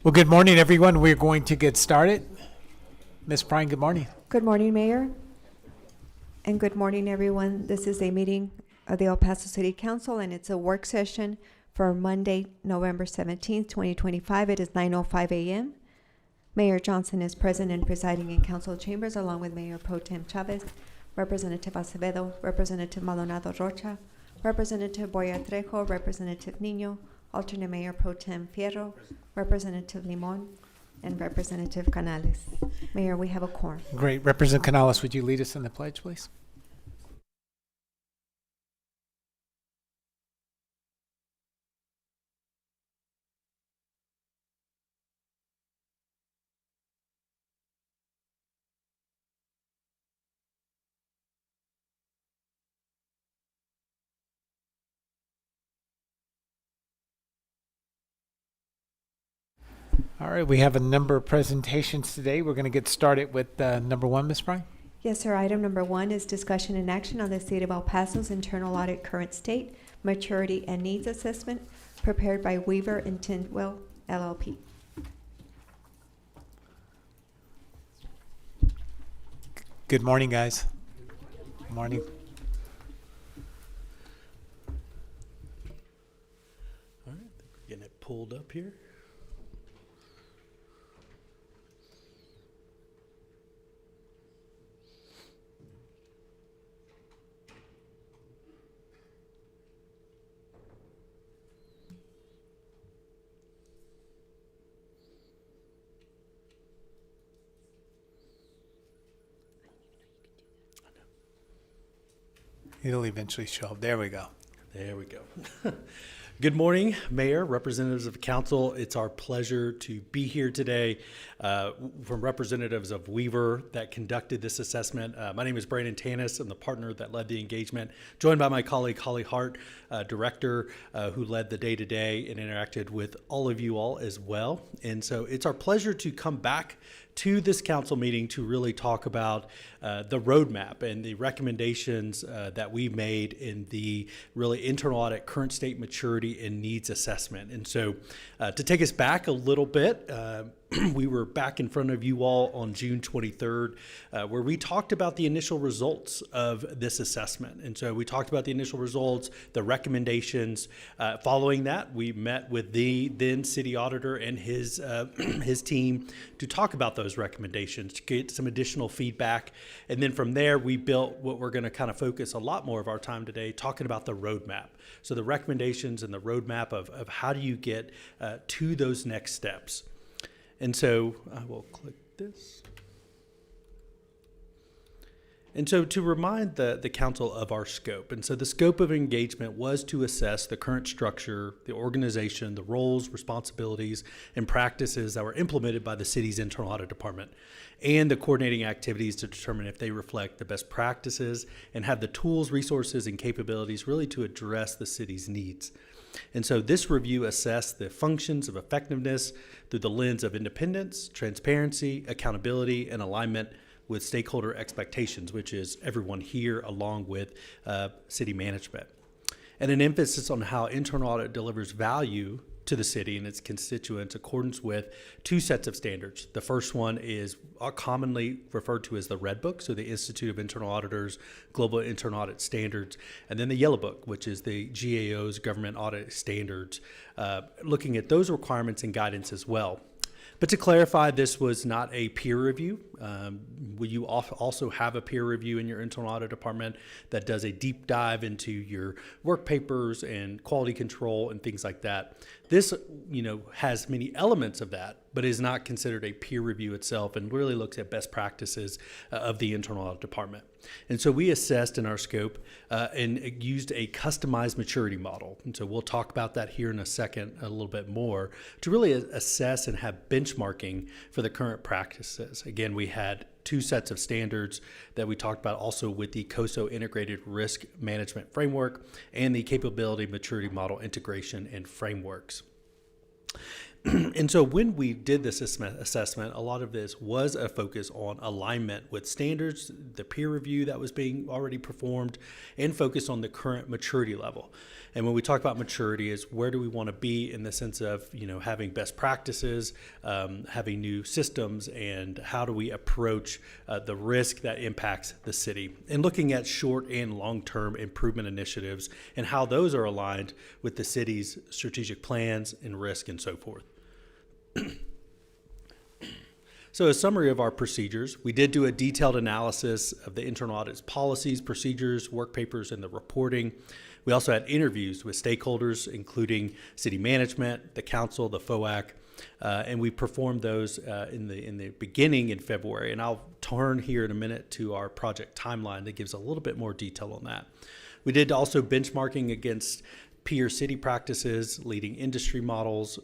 Well, good morning, everyone. We're going to get started. Ms. Prine, good morning. Good morning, Mayor, and good morning, everyone. This is a meeting of the El Paso City Council, and it's a work session for Monday, November 17th, 2025. It is 9:05 a.m. Mayor Johnson is present and presiding in council chambers, along with Mayor Pro Tem Chavez, Representative Acevedo, Representative Maldonado Rocha, Representative Boya Trejo, Representative Nino, Alternate Mayor Pro Tem Fierro, Representative Limon, and Representative Canales. Mayor, we have a quorum. Great. Representative Canales, would you lead us in the pledge, please? All right, we have a number of presentations today. We're going to get started with number one, Ms. Prine. Yes, sir. Item number 1 is discussion and action on the City of El Paso's internal audit current state, maturity, and needs assessment prepared by Weaver and Tintwell LLP. Good morning, guys. Good morning. All right, getting it pulled up here. It'll eventually show up. There we go. There we go. Good morning, Mayor, representatives of council. It's our pleasure to be here today from representatives of Weaver that conducted this assessment. My name is Brandon Tanis. I'm the partner that led the engagement, joined by my colleague Holly Hart, director who led the day-to-day and interacted with all of you all as well. And so it's our pleasure to come back to this council meeting to really talk about the roadmap and the recommendations that we made in the really internal audit current state maturity and needs assessment. And so to take us back a little bit, we were back in front of you all on June 23rd, where we talked about the initial results of this assessment. And so we talked about the initial results, the recommendations. Following that, we met with the then city auditor and his team to talk about those recommendations, to get some additional feedback. And then from there, we built what we're going to kind of focus a lot more of our time today, talking about the roadmap. So the recommendations and the roadmap of how do you get to those next steps. And so I will click this. And so to remind the council of our scope, and so the scope of engagement was to assess the current structure, the organization, the roles, responsibilities, and practices that were implemented by the city's internal audit department, and the coordinating activities to determine if they reflect the best practices and have the tools, resources, and capabilities really to address the city's needs. And so this review assessed the functions of effectiveness through the lens of independence, transparency, accountability, and alignment with stakeholder expectations, which is everyone here along with city management. And an emphasis on how internal audit delivers value to the city and its constituents in accordance with two sets of standards. The first one is commonly referred to as the Red Book, so the Institute of Internal Auditors Global Internal Audit Standards, and then the Yellow Book, which is the GAO's Government Audit Standards, looking at those requirements and guidance as well. But to clarify, this was not a peer review. You also have a peer review in your internal audit department that does a deep dive into your work papers and quality control and things like that. This, has many elements of that, but is not considered a peer review itself and really looks at best practices of the internal audit department. And so we assessed in our scope and used a customized maturity model. And so we'll talk about that here in a second, a little bit more, to really assess and have benchmarking for the current practices. Again, we had two sets of standards that we talked about also with the COSO Integrated Risk Management Framework and the Capability Maturity Model Integration and Frameworks. And so when we did this assessment, a lot of this was a focus on alignment with standards, the peer review that was being already performed, and focus on the current maturity level. And when we talk about maturity, is where do we want to be in the sense of, having best practices, having new systems, and how do we approach the risk that impacts the city, and looking at short and long-term improvement initiatives and how those are aligned with the city's strategic plans and risk and so forth. So a summary of our procedures, we did do a detailed analysis of the internal audit's policies, procedures, work papers, and the reporting. We also had interviews with stakeholders, including city management, the council, the FOAC, and we performed those in the beginning in February. And I'll turn here in a minute to our project timeline that gives a little bit more detail on that. We did also benchmarking against peer city practices, leading industry models,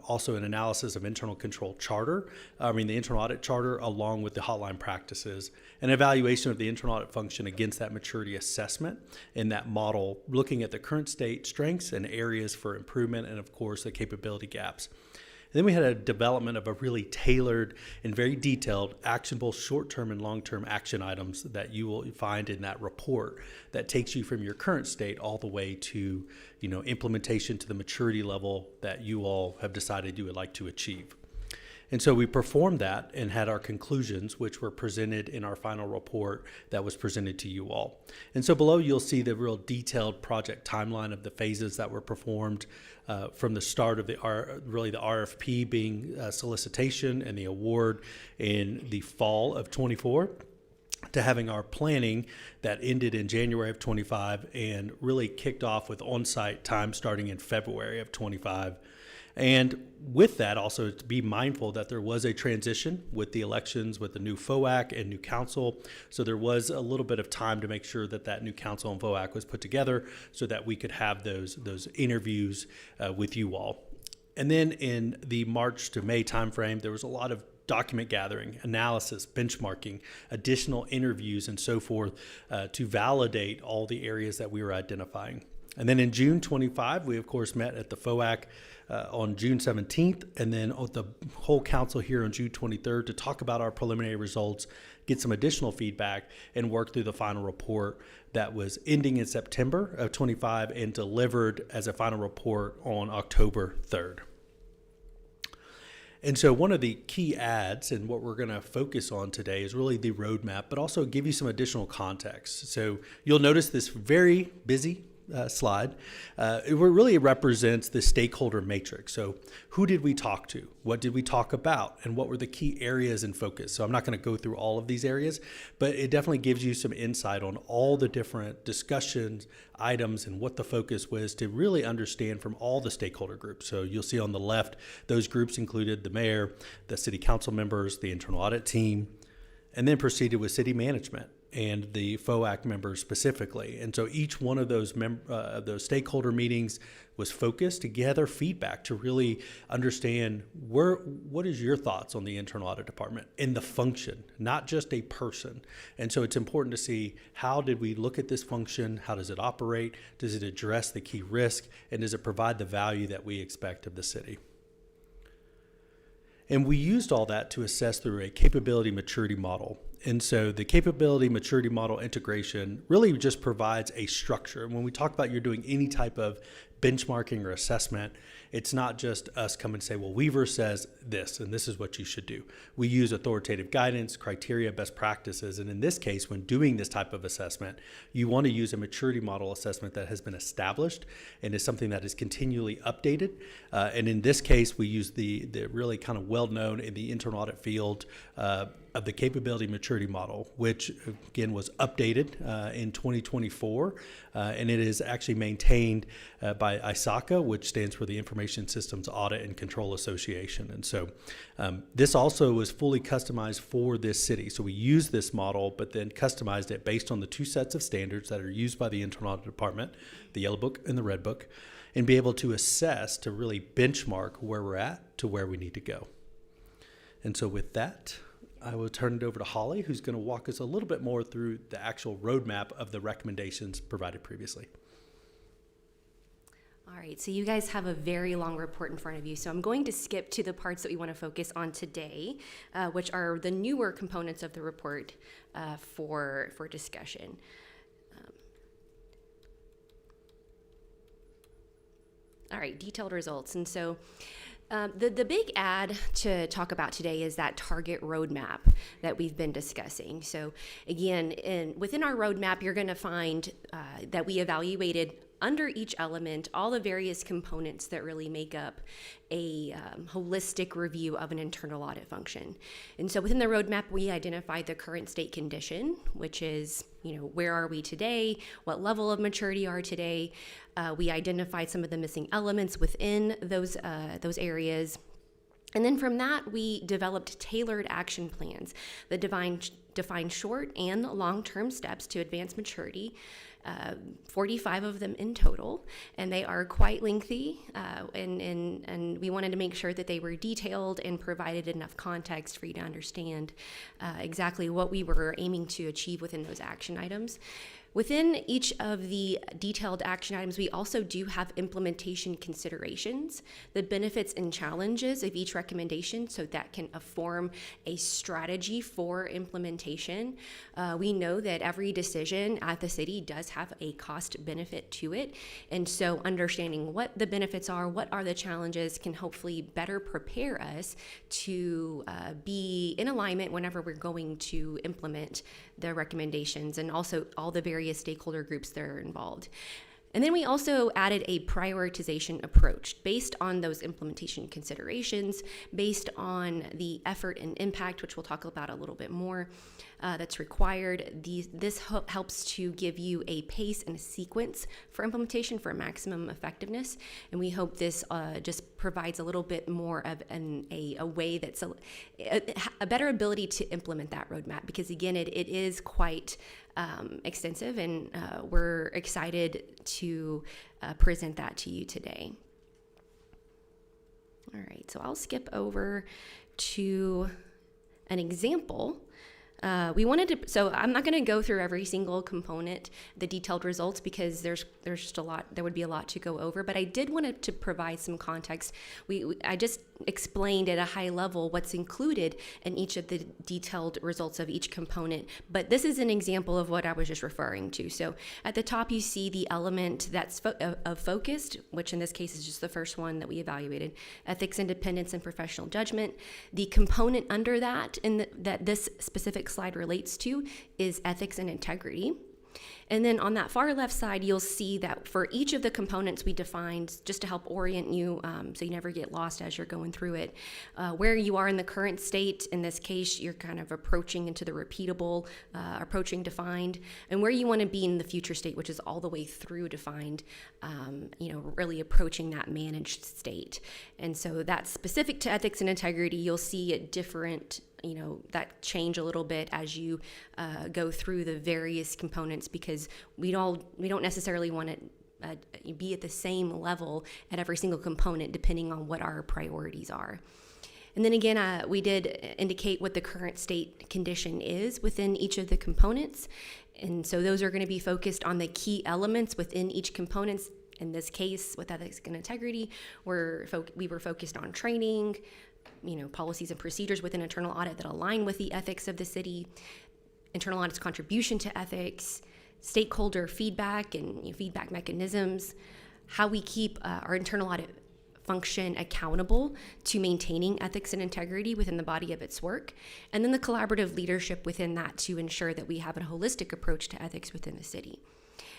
also an analysis of internal the internal audit charter, along with the hotline practices, an evaluation of the internal audit function against that maturity assessment and that model, looking at the current state strengths and areas for improvement, and of course the capability gaps. And then we had a development of a really tailored and very detailed, actionable short-term and long-term action items that you will find in that report that takes you from your current state all the way to, implementation to the maturity level that you all have decided you would like to achieve. And so we performed that and had our conclusions, which were presented in our final report that was presented to you all. And so below you'll see the real detailed project timeline of the phases that were performed from the start of the RFP being solicitation and the award in the fall of 24 to having our planning that ended in January of 25 and really kicked off with on-site time starting in February of 25. And with that, also to be mindful that there was a transition with the elections, with the new FOAC and new council. So there was a little bit of time to make sure that that new council and FOAC was put together so that we could have those interviews with you all. And then in the March to May timeframe, there was a lot of document gathering, analysis, benchmarking, additional interviews, and so forth to validate all the areas that we were identifying. And then in June 25, we of course met at the FOAC on June 17th, and then the whole council here on June 23rd to talk about our preliminary results, get some additional feedback, and work through the final report that was ending in September of 25 and delivered as a final report on October 3rd. And so one of the key adds and what we're going to focus on today is really the roadmap, but also give you some additional context. So you'll notice this very busy slide. It really represents the stakeholder matrix. So who did we talk to? What did we talk about? And what were the key areas in focus? So I'm not going to go through all of these areas, but it definitely gives you some insight on all the different discussions, items, and what the focus was to really understand from all the stakeholder groups. So you'll see on the left, those groups included the mayor, the city council members, the internal audit team, and then proceeded with city management and the FOAC members specifically. And so each one of those stakeholder meetings was focused to gather feedback to really understand what is your thoughts on the internal audit department and the function, not just a person. And so it's important to see, how did we look at this function? How does it operate? Does it address the key risk? And does it provide the value that we expect of the city? And we used all that to assess through a capability maturity model. And so the capability maturity model integration really just provides a structure. And when we talk about you're doing any type of benchmarking or assessment, it's not just us come and say, well, Weaver says this, and this is what you should do. We use authoritative guidance, criteria, best practices. And in this case, when doing this type of assessment, you want to use a maturity model assessment that has been established and is something that is continually updated. And in this case, we use the really kind of well-known in the internal audit field of the capability maturity model, which again was updated in 2024, and it is actually maintained by ISACA, which stands for the Information Systems Audit and Control Association. And so this also was fully customized for this city. So we used this model, but then customized it based on the two sets of standards that are used by the Internal Audit Department, the Yellow Book and the Red Book, and be able to assess, to really benchmark where we're at to where we need to go. And so with that, I will turn it over to Holly, who's going to walk us a little bit more through the actual roadmap of the recommendations provided previously. All All right, so you guys have a very long report in front of you, so I'm going to skip to the parts that we want to focus on today, which are the newer components of the report for discussion. All right, detailed results. And so the big add to talk about today is that target roadmap that we've been discussing. So again, within our roadmap, you're going to find that we evaluated under each element all the various components that really make up a holistic review of an internal audit function. And so within the roadmap, we identified the current state condition, which is, where are we today? What level of maturity are today? We identified some of the missing elements within those areas. And then from that, we developed tailored action plans that define short and long-term steps to advance maturity, 45 of them in total, and they are quite lengthy, and we wanted to make sure that they were detailed and provided enough context for you to understand exactly what we were aiming to achieve within those action items. Within each of the detailed action items, we also do have implementation considerations, the benefits and challenges of each recommendation, so that can form a strategy for implementation. We know that every decision at the city does have a cost benefit to it, and so understanding what the benefits are, what are the challenges, can hopefully better prepare us to be in alignment whenever we're going to implement the recommendations, and also all the various stakeholder groups that are involved. And then we also added a prioritization approach based on those implementation considerations, based on the effort and impact, which we'll talk about a little bit more, that's required. This helps to give you a pace and a sequence for implementation for maximum effectiveness. And we hope this just provides a little bit more of a way that's a better ability to implement that roadmap, because again, it is quite extensive, and we're excited to present that to you today. All right, so I'll skip over to an example. So I'm not going to go through every single component, the detailed results, because there's just a lot, there would be a lot to go over, but I did want to provide some context. I just explained at a high level what's included in each of the detailed results of each component, but this is an example of what I was just referring to. So at the top, you see the element that's focused, which in this case is just the first one that we evaluated, ethics, independence, and professional judgment. The component under that, that this specific slide relates to, is ethics and integrity. And then on that far left side, you'll see that for each of the components we defined, just to help orient you so you never get lost as you're going through it, where you are in the current state. In this case, you're kind of approaching into the repeatable, approaching defined, and where you want to be in the future state, which is all the way through defined, really approaching that managed state. And so that's specific to ethics and integrity. You'll see it different, that change a little bit as you go through the various components, because we don't necessarily want to be at the same level at every single component, depending on what our priorities are. And then again, we did indicate what the current state condition is within each of the components. And so those are going to be focused on the key elements within each component. In this case, with ethics and integrity, we were focused on training, policies and procedures within internal audit that align with the ethics of the city, internal audit's contribution to ethics, stakeholder feedback and feedback mechanisms, how we keep our internal audit function accountable to maintaining ethics and integrity within the body of its work, and then the collaborative leadership within that to ensure that we have a holistic approach to ethics within the city.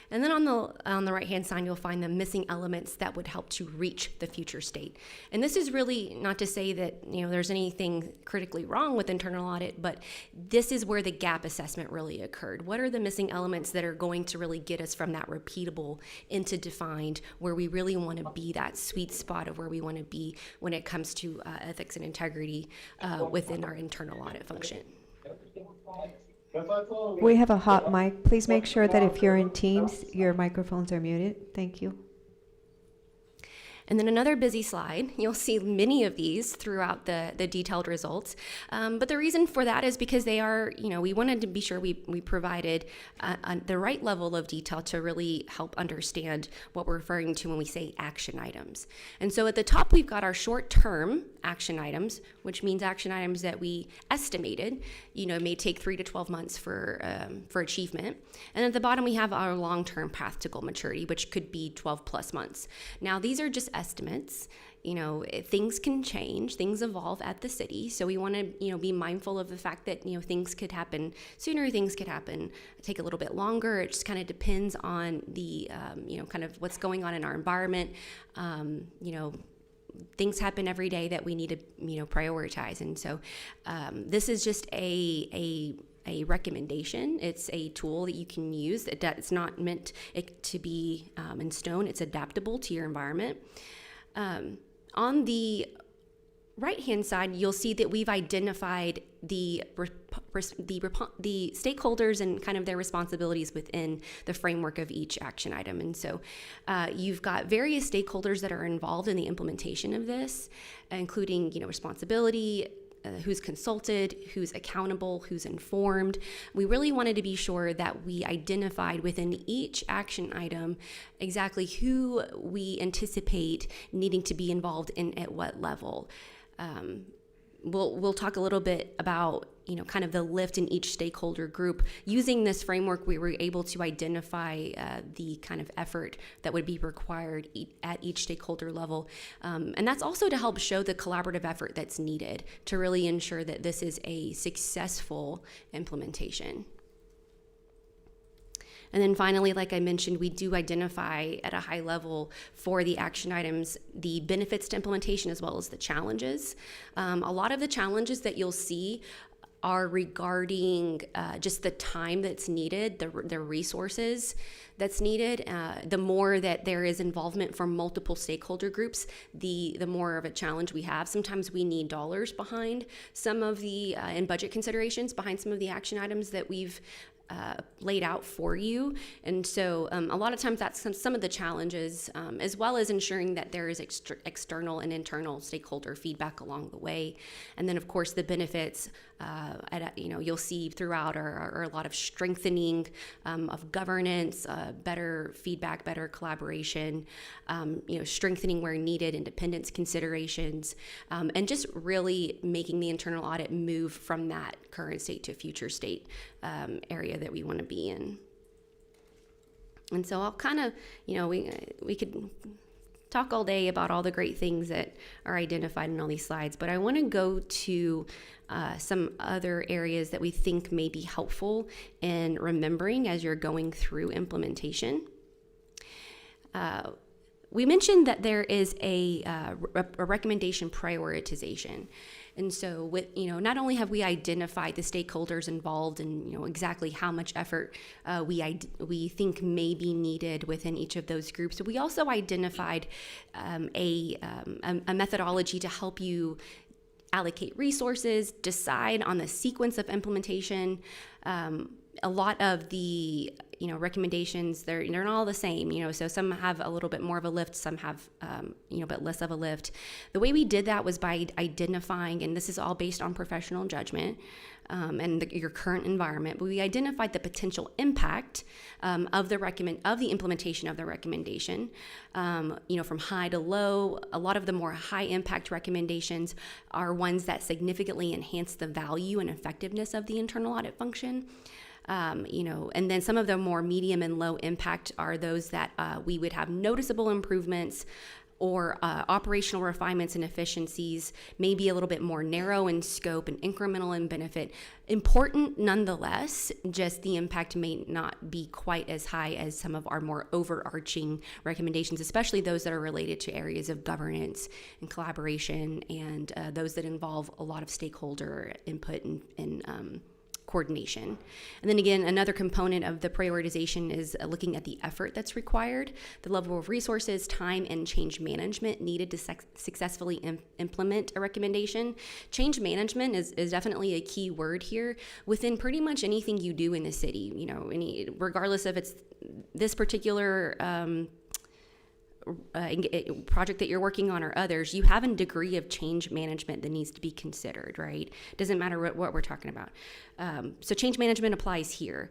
And then on the right-hand side, you'll find the missing elements that would help to reach the future state. And this is really not to say that there's anything critically wrong with internal audit, but this is where the gap assessment really occurred. What are the missing elements that are going to really get us from that repeatable into defined, where we really want to be that sweet spot of where we want to be when it comes to ethics and integrity within our internal audit function. We have a hot mic. Please make sure that if you're in Teams, your microphones are muted. Thank you. And then another busy slide. You'll see many of these throughout the detailed results. But the reason for that is because they are, we wanted to be sure we provided the right level of detail to really help understand what we're referring to when we say action items. And so at the top, we've got our short-term action items, which means action items that we estimated, may take 3 to 12 months for achievement. And at the bottom, we have our long-term path to goal maturity, which could be 12 plus months. Now, these are just estimates. Things can change, things evolve at the city. So we want to, be mindful of the fact that, things could happen sooner, things could happen, take a little bit longer. It just kind of depends on the, kind of what's going on in our environment. Things happen every day that we need to, prioritize. And so this is just a recommendation. It's a tool that you can use. It's not meant to be in stone. It's adaptable to your environment. On the right-hand side, you'll see that we've identified the stakeholders and kind of their responsibilities within the framework of each action item. And so you've got various stakeholders that are involved in the implementation of this, including, responsibility, who's consulted, who's accountable, who's informed. We really wanted to be sure that we identified within each action item exactly who we anticipate needing to be involved in at what level. We'll talk a little bit about, kind of the lift in each stakeholder group. Using this framework, we were able to identify the kind of effort that would be required at each stakeholder level. And that's also to help show the collaborative effort that's needed to really ensure that this is a successful implementation. And then finally, like I mentioned, we do identify at a high level for the action items the benefits to implementation as well as the challenges. A lot of the challenges that you'll see are regarding just the time that's needed, the resources that's needed. The more that there is involvement from multiple stakeholder groups, the more of a challenge we have. Sometimes we need dollars behind some of the, and budget considerations behind some of the action items that we've laid out for you. And so a lot of times that's some of the challenges, as well as ensuring that there is external and internal stakeholder feedback along the way. And then of course the benefits, you'll see throughout are a lot of strengthening of governance, better feedback, better collaboration, strengthening where needed, independence considerations, and just really making the internal audit move from that current state to future state area that we want to be in. And so I'll kind of, we could talk all day about all the great things that are identified in all these slides, but I want to go to some other areas that we think may be helpful in remembering as you're going through implementation. We mentioned that there is a recommendation prioritization. And so with, not only have we identified the stakeholders involved and, exactly how much effort we think may be needed within each of those groups, but we also identified a methodology to help you allocate resources, decide on the sequence of implementation. A lot of the recommendations, they're not all the same, so some have a little bit more of a lift, some have but less of a lift. The way we did that was by identifying, and this is all based on professional judgment and your current environment, but we identified the potential impact of the implementation of the recommendation, from high to low. A lot of the more high impact recommendations are ones that significantly enhance the value and effectiveness of the internal audit function. And then some of the more medium and low impact are those that we would have noticeable improvements or operational refinements and efficiencies, maybe a little bit more narrow in scope and incremental in benefit. Important nonetheless, just the impact may not be quite as high as some of our more overarching recommendations, especially those that are related to areas of governance and collaboration and those that involve a lot of stakeholder input and coordination. And then again, another component of the prioritization is looking at the effort that's required, the level of resources, time, and change management needed to successfully implement a recommendation. Change management is definitely a key word here within pretty much anything you do in the city, regardless if it's this particular project that you're working on or others, you have a degree of change management that needs to be considered, right? Doesn't matter what we're talking about. So change management applies here.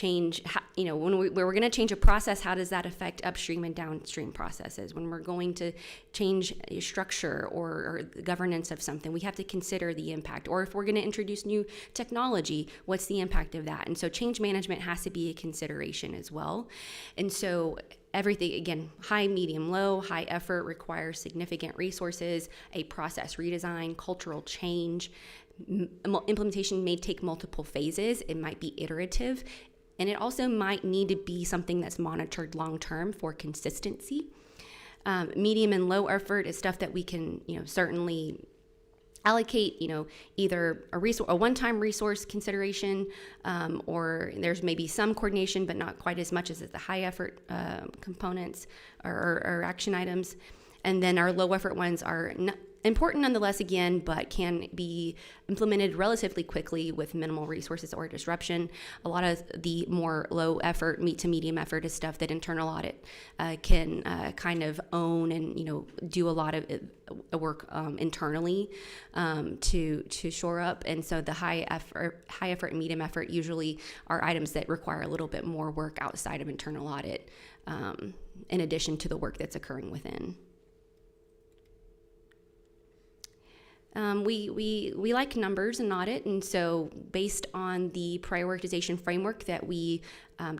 When we're going to change a process, how does that affect upstream and downstream processes? When we're going to change a structure or governance of something, we have to consider the impact. Or if we're going to introduce new technology, what's the impact of that? And so change management has to be a consideration as well. And so everything, again, high, medium, low, high effort requires significant resources, a process redesign, cultural change. Implementation may take multiple phases. It might be iterative. And it also might need to be something that's monitored long-term for consistency. Medium and low effort is stuff that we can, certainly allocate, either a one-time resource consideration, or there's maybe some coordination, but not quite as much as the high effort components or action items. And then our low effort ones are important nonetheless, again, but can be implemented relatively quickly with minimal resources or disruption. A lot of the more low effort, to medium effort is stuff that internal audit can kind of own and, do a lot of work internally to shore up. And so the high effort and medium effort usually are items that require a little bit more work outside of internal audit, in addition to the work that's occurring within. We like numbers in audit, and so based on the prioritization framework that we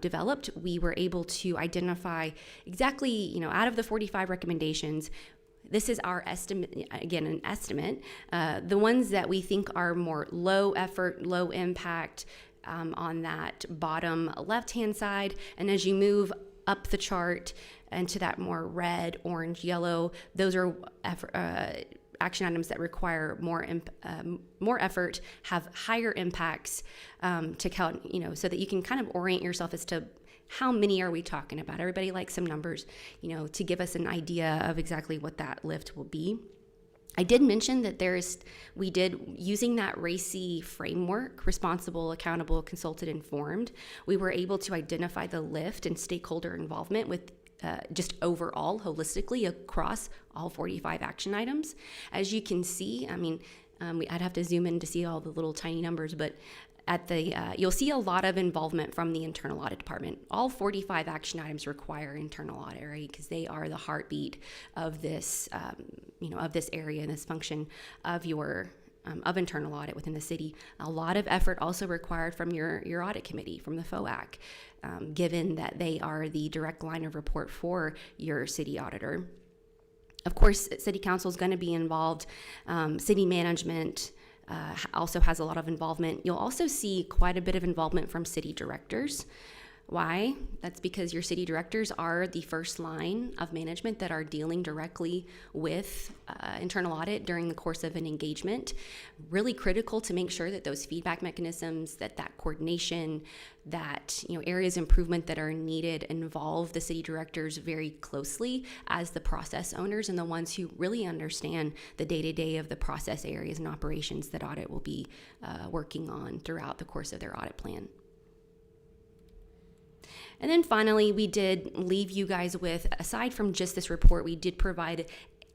developed, we were able to identify exactly, out of the 45 recommendations, this is our estimate, again, an estimate, the ones that we think are more low effort, low impact on that bottom left-hand side, and as you move up the chart and to that more red, orange, yellow, those are action items that require more effort, have higher impacts to count, so that you can kind of orient yourself as to how many are we talking about. Everybody likes some numbers, to give us an idea of exactly what that lift will be. I did mention that using that RACI framework, responsible, accountable, consulted, informed, we were able to identify the lift and stakeholder involvement with just overall, holistically, across all 45 action items. As you can see, I'd have to zoom in to see all the little tiny numbers, but you'll see a lot of involvement from the internal audit department. All 45 action items require internal audit, right? Because they are the heartbeat of this, of this area and this function of of internal audit within the city. A lot of effort also required from your audit committee, from the FOAC, given that they are the direct line of report for your city auditor. Of course, city council is going to be involved. City management also has a lot of involvement. You'll also see quite a bit of involvement from city directors. Why? That's because your city directors are the first line of management that are dealing directly with internal audit during the course of an engagement. Really critical to make sure that those feedback mechanisms, that coordination, that areas of improvement that are needed involve the city directors very closely as the process owners and the ones who really understand the day-to-day of the process areas and operations that audit will be working on throughout the course of their audit plan. And then finally, we did leave you guys with, aside from just this report, we did provide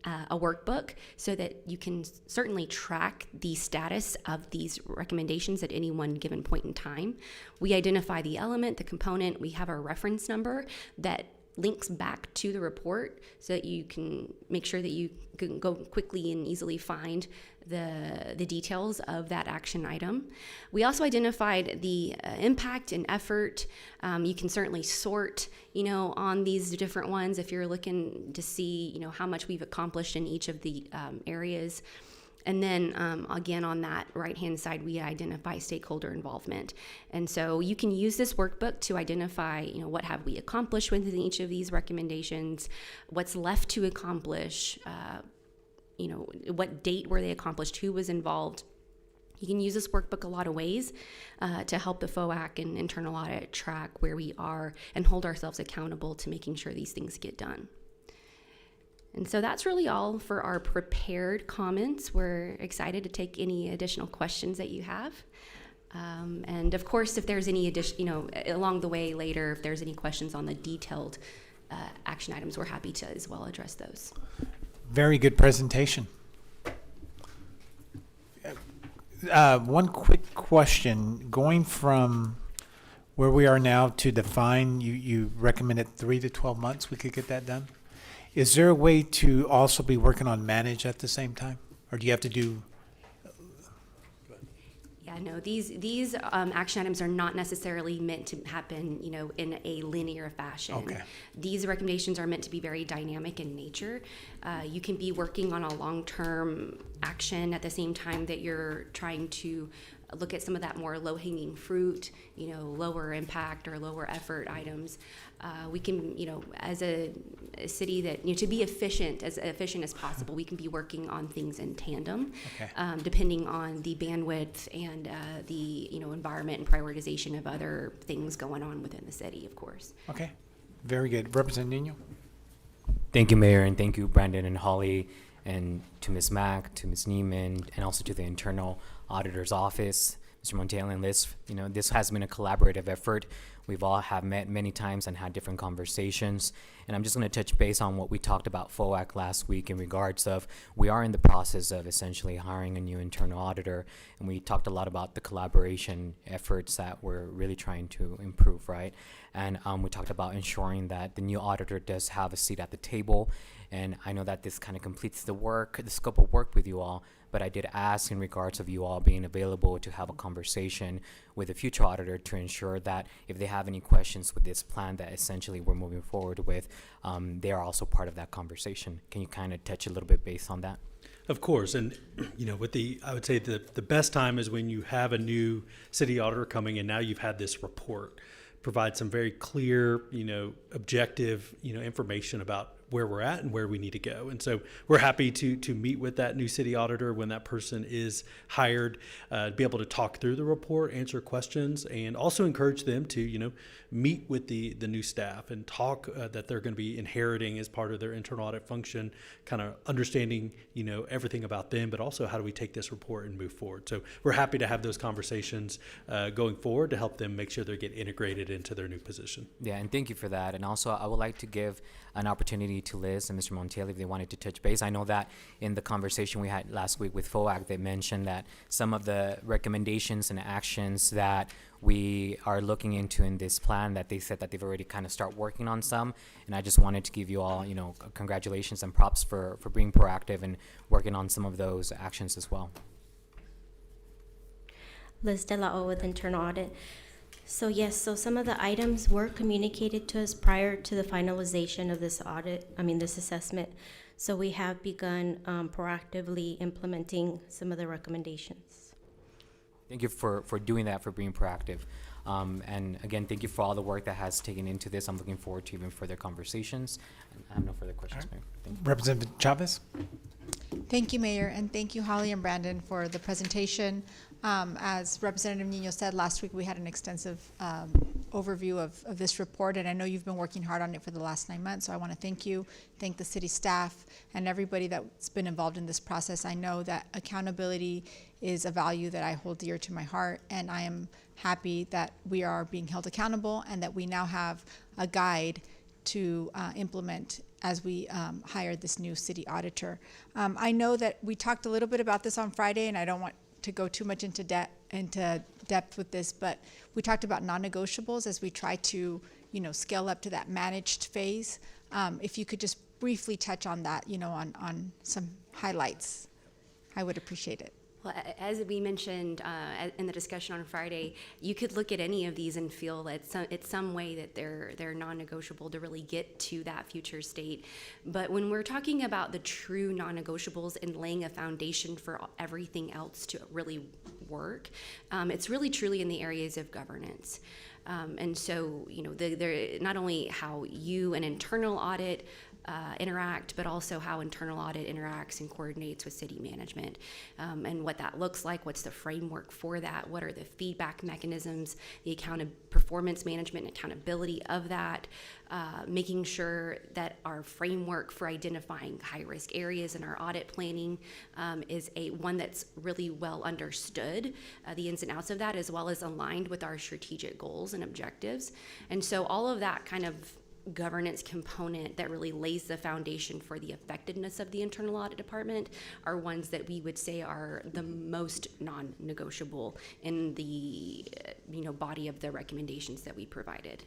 a workbook so that you can certainly track the status of these recommendations at any one given point in time. We identify the element, the component, we have a reference number that links back to the report so that you can make sure that you can go quickly and easily find the details of that action item. We also identified the impact and effort. You can certainly sort, on these different ones if you're looking to see, how much we've accomplished in each of the areas. And then again, on that right-hand side, we identify stakeholder involvement. And so you can use this workbook to identify, what have we accomplished within each of these recommendations, what's left to accomplish, what date were they accomplished, who was involved. You can use this workbook a lot of ways to help the FOAC and internal audit track where we are and hold ourselves accountable to making sure these things get done. And so that's really all for our prepared comments. We're excited to take any additional questions that you have. And of course, if there's any addition, along the way later, if there's any questions on the detailed action items, we're happy to as well address those. Very good presentation. One quick question. Going from where we are now to define, you recommended 3 to 12 months we could get that done. Is there a way to also be working on manage at the same time? Or do you have to do, Yeah, no, these action items are not necessarily meant to happen, in a linear fashion. Okay. These recommendations are meant to be very dynamic in nature. You can be working on a long-term action at the same time that you're trying to look at some of that more low-hanging fruit, lower impact or lower effort items. We can, as a city that, to be as efficient as possible, we can be working on things in tandem, Okay. Depending on the bandwidth and the, environment and prioritization of other things going on within the city, of course. okay, very good. Representative Nino? Thank you, Mayor, and thank you, Brandon and Holly, and to Ms. Mack, to Ms. Neiman, and also to the Internal Auditor's Office, Mr. Montiel and Liz. This has been a collaborative effort. We've all have met many times and had different conversations. And I'm just going to touch base on what we talked about FOAC last week in regards of we are in the process of essentially hiring a new internal auditor. And we talked a lot about the collaboration efforts that we're really trying to improve, right? And we talked about ensuring that the new auditor does have a seat at the table. And I know that this kind of completes the scope of work with you all, but I did ask in regards of you all being available to have a conversation with the future auditor to ensure that if they have any questions with this plan that essentially we're moving forward with, they are also part of that conversation. Can you kind of touch a little bit based on that? Of course, and I would say the best time is when you have a new city auditor coming and now you've had this report provide some very clear, objective, information about where we're at and where we need to go. And so we're happy to meet with that new city auditor when that person is hired, be able to talk through the report, answer questions, and also encourage them to, meet with the new staff and talk that they're going to be inheriting as part of their internal audit function, kind of understanding, everything about them, but also how do we take this report and move forward. So we're happy to have those conversations going forward to help them make sure they get integrated into their new position. Yeah, and thank you for that. And also, I would like to give an opportunity to Liz and Mr. Montiel if they wanted to touch base. I know that in the conversation we had last week with FOAC, they mentioned that some of the recommendations and actions that we are looking into in this plan, that they said that they've already kind of start working on some. And I just wanted to give you all, congratulations and props for being proactive and working on some of those actions as well. Liz Delao with Internal Audit. So yes, so some of the items were communicated to us prior to the finalization of this this assessment. So we have begun proactively implementing some of the recommendations. Thank you for doing that, for being proactive. And again, thank you for all the work that has taken into this. I'm looking forward to even further conversations. I have no further questions, Mayor. Thank you. Representative Chavez? Thank you, Mayor, and thank you, Holly and Brandon, for the presentation. As Representative Nino said, last week we had an extensive overview of this report, and I know you've been working hard on it for the last 9 months, so I want to thank the city staff and everybody that's been involved in this process. I know that accountability is a value that I hold dear to my heart, and I am happy that we are being held accountable and that we now have a guide to implement as we hire this new city auditor. I know that we talked a little bit about this on Friday, and I don't want to go too much into depth with this, but we talked about non-negotiables as we try to, scale up to that managed phase. If you could just briefly touch on that, on some highlights, I would appreciate it. Well, as we mentioned in the discussion on Friday, you could look at any of these and feel that it's some way that they're non-negotiable to really get to that future state. But when we're talking about the true non-negotiables and laying a foundation for everything else to really work, it's really truly in the areas of governance. And so, they're not only how you, an internal audit, interact, but also how internal audit interacts and coordinates with city management, and what that looks like. What's the framework for that? What are the feedback mechanisms, the performance management and accountability of that, making sure that our framework for identifying high-risk areas in our audit planning is one that's really well understood, the ins and outs of that, as well as aligned with our strategic goals and objectives. And so all of that kind of governance component that really lays the foundation for the effectiveness of the internal audit department are ones that we would say are the most non-negotiable in the body of the recommendations that we provided.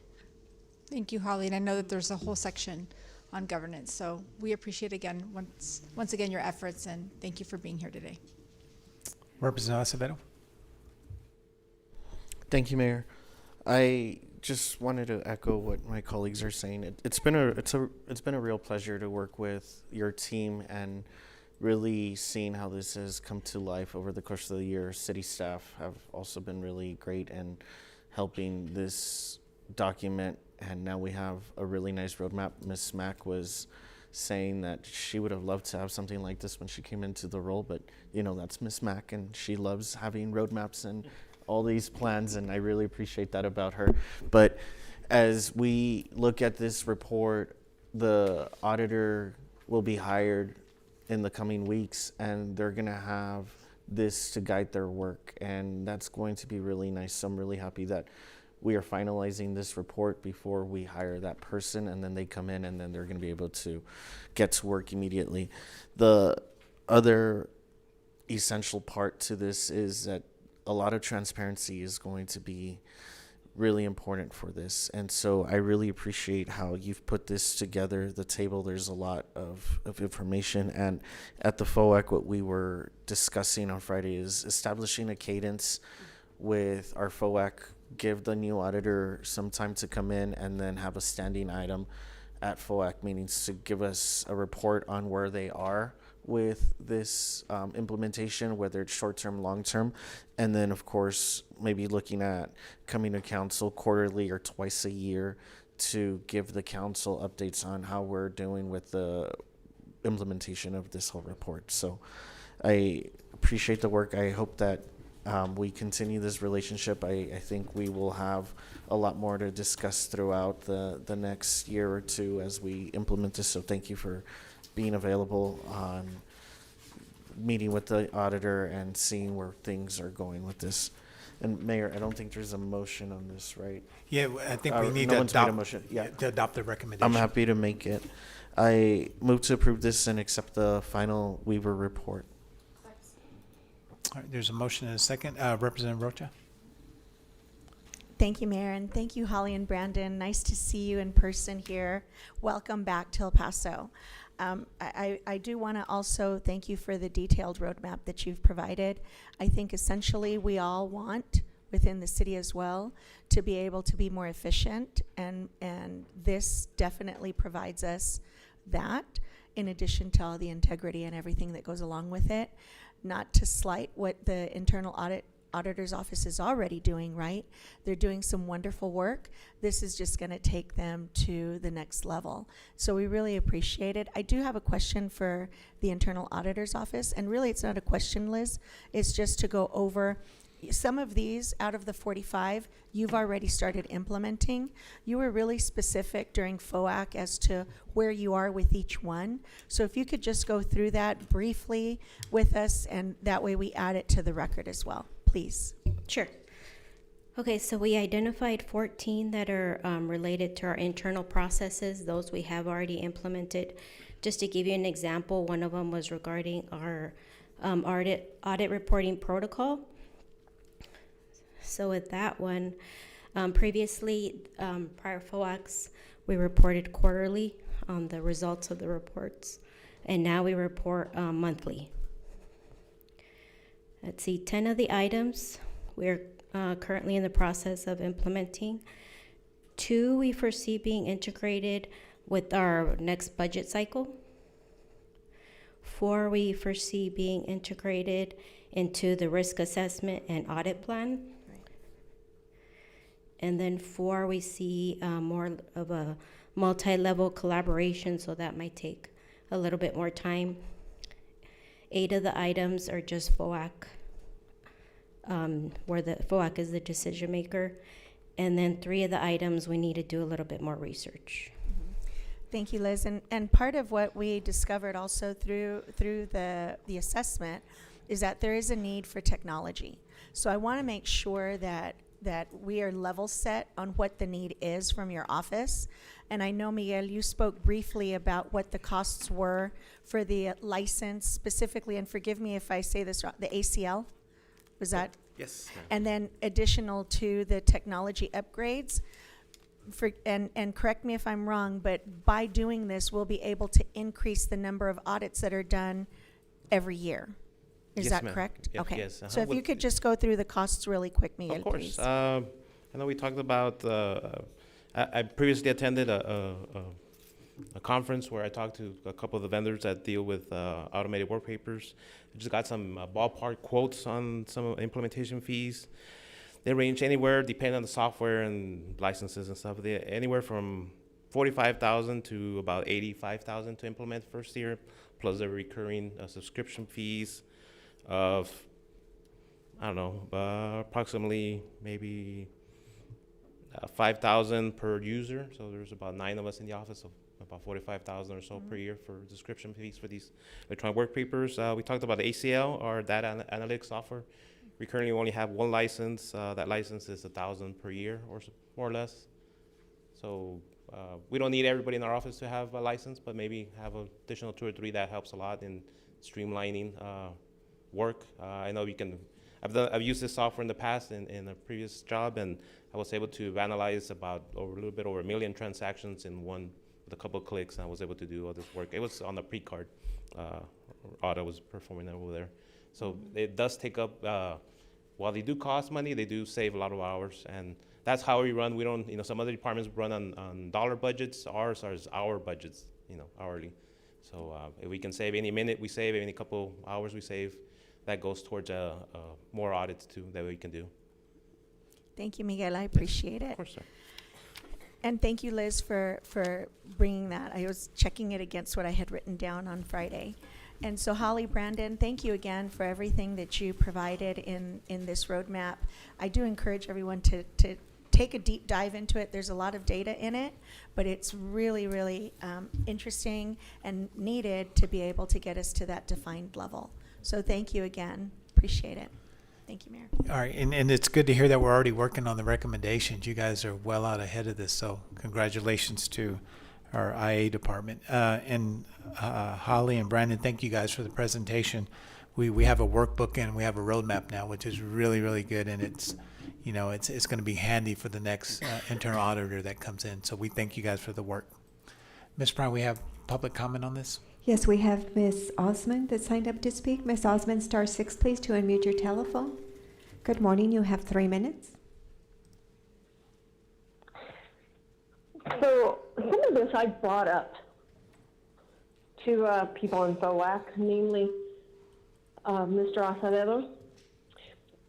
Thank you, Holly. And I know that there's a whole section on governance. So we appreciate again, once again, your efforts, and thank you for being here today. Representative Acevedo? Thank you, Mayor. I just wanted to echo what my colleagues are saying. It's been a real pleasure to work with your team and really seeing how this has come to life over the course of the year. City staff have also been really great in helping this document, and now we have a really nice roadmap. Ms. Mack was saying that she would have loved to have something like this when she came into the role, but that's Ms. Mack, and she loves having roadmaps and all these plans, and I really appreciate that about her. But as we look at this report, the auditor will be hired in the coming weeks, and they're going to have this to guide their work, and that's going to be really nice. So I'm really happy that we are finalizing this report before we hire that person, and then they come in, and then they're going to be able to get to work immediately. The other essential part to this is that a lot of transparency is going to be really important for this. And so I really appreciate how you've put this together. The table, there's a lot of information. And at the FOAC, what we were discussing on Friday is establishing a cadence with our FOAC, give the new auditor some time to come in, and then have a standing item at FOAC meetings to give us a report on where they are with this implementation, whether it's short-term, long-term, and then of course maybe looking at coming to council quarterly or twice a year to give the council updates on how we're doing with the implementation of this whole report. So I appreciate the work. I hope that we continue this relationship. I think we will have a lot more to discuss throughout the next year or two as we implement this. So thank you for being available on meeting with the auditor and seeing where things are going with this. And Mayor, I don't think there's a motion on this, right? Yeah, I think we need no to one's made a adopt, motion. Yeah. to adopt the recommendation. I'm happy to make it. I move to approve this and accept the final Weaver report. All right, there's a motion and a second. Representative Rocha? Thank you, Mayor, and thank you, Holly and Brandon. Nice to see you in person here. Welcome back to El Paso. I do want to also thank you for the detailed roadmap that you've provided. I think essentially we all want, within the city as well, to be able to be more efficient, and this definitely provides us that, in addition to all the integrity and everything that goes along with it. Not to slight what the internal auditor's office is already doing, right? They're doing some wonderful work. This is just going to take them to the next level. So we really appreciate it. I do have a question for the internal auditor's office, and really it's not a question, Liz. It's just to go over some of these out of the 45 you've already started implementing. You were really specific during FOAC as to where you are with each one. So if you could just go through that briefly with us, and that way we add it to the record as well, please. Sure. Okay, so we identified 14 that are related to our internal processes. Those we have already implemented. Just to give you an example, one of them was regarding our audit reporting protocol. So with that one, previously, prior FOACs, we reported quarterly on the results of the reports, and now we report monthly. Let's see, 10 of the items we're currently in the process of implementing. 2 we foresee being integrated with our next budget cycle. 4 we foresee being integrated into the risk assessment and audit plan. And then 4 we see more of a multi-level collaboration, so that might take a little bit more time. 8 of the items are just FOAC, where the FOAC is the decision maker. And then 3 of the items we need to do a little bit more research. Thank you, Liz. And part of what we discovered also through the assessment is that there is a need for technology. So I want to make sure that that we are level set on what the need is from your office. And I know, Miguel, you spoke briefly about what the costs were for the license specifically, and forgive me if I say this wrong, the ACL? Was that? Yes. And then additional to the technology upgrades. And correct me if I'm wrong, but by doing this, we'll be able to increase the number of audits that are done every year. Is Yes, that ma'am. correct? Yes, Okay. yes, So if you with- could just go through the costs really quick, Miguel, Of course. please. I know we talked about, I previously attended a conference where I talked to a couple of the vendors that deal with automated work papers. I just got some ballpark quotes on some of the implementation fees. They range anywhere, depending on the software and licenses and stuff. They anywhere from $45,000 to about $85,000 to implement first year, plus the recurring subscription fees of, I don't know, approximately maybe 5,000 per user. So there's about 9 of us in the office, so about 45,000 or so per year for subscription fees for these electronic work papers. We talked about the ACL, our data analytics software. We currently only have one license. That license is $1,000 per year, or more or less. So we don't need everybody in our office to have a license, but maybe have an additional 2 or 3. That helps a lot in streamlining work. I know you can. I've used this software in the past in a previous job, and I was able to analyze about a little bit over 1 million transactions in one with a couple of clicks, and I was able to do all this work. It was on the pre-card audit I was performing over there. So it does take up, while they do cost money, they do save a lot of hours, and that's how we run. We don't, some other departments run on dollar budgets. Ours are our budgets, hourly. So if we can save any minute we save, any couple hours we save, that goes towards more audits too that we can do. Thank you, Miguel. I appreciate it. Of course, sir. And thank you, Liz, for bringing that. I was checking it against what I had written down on Friday. And so, Holly, Brandon, thank you again for everything that you provided in this roadmap. I do encourage everyone to take a deep dive into it. There's a lot of data in it, but it's really, really interesting and needed to be able to get us to that defined level. So thank you again. Appreciate it. Thank you, Mayor. All right, and it's good to hear that we're already working on the recommendations. You guys are well out ahead of this, so congratulations to our IA department. And Holly and Brandon, thank you guys for the presentation. We have a workbook and we have a roadmap now, which is really, really good, and it's going to be handy for the next internal auditor that comes in. So we thank you guys for the work. Ms. Brown, we have public comment on this? Yes, we have Ms. Osmond that signed up to speak. Ms. Osmond, star 6, please, to unmute your telephone. Good morning. You have 3 minutes. So some of this I brought up to people in FOAC, namely Mr. Acevedo.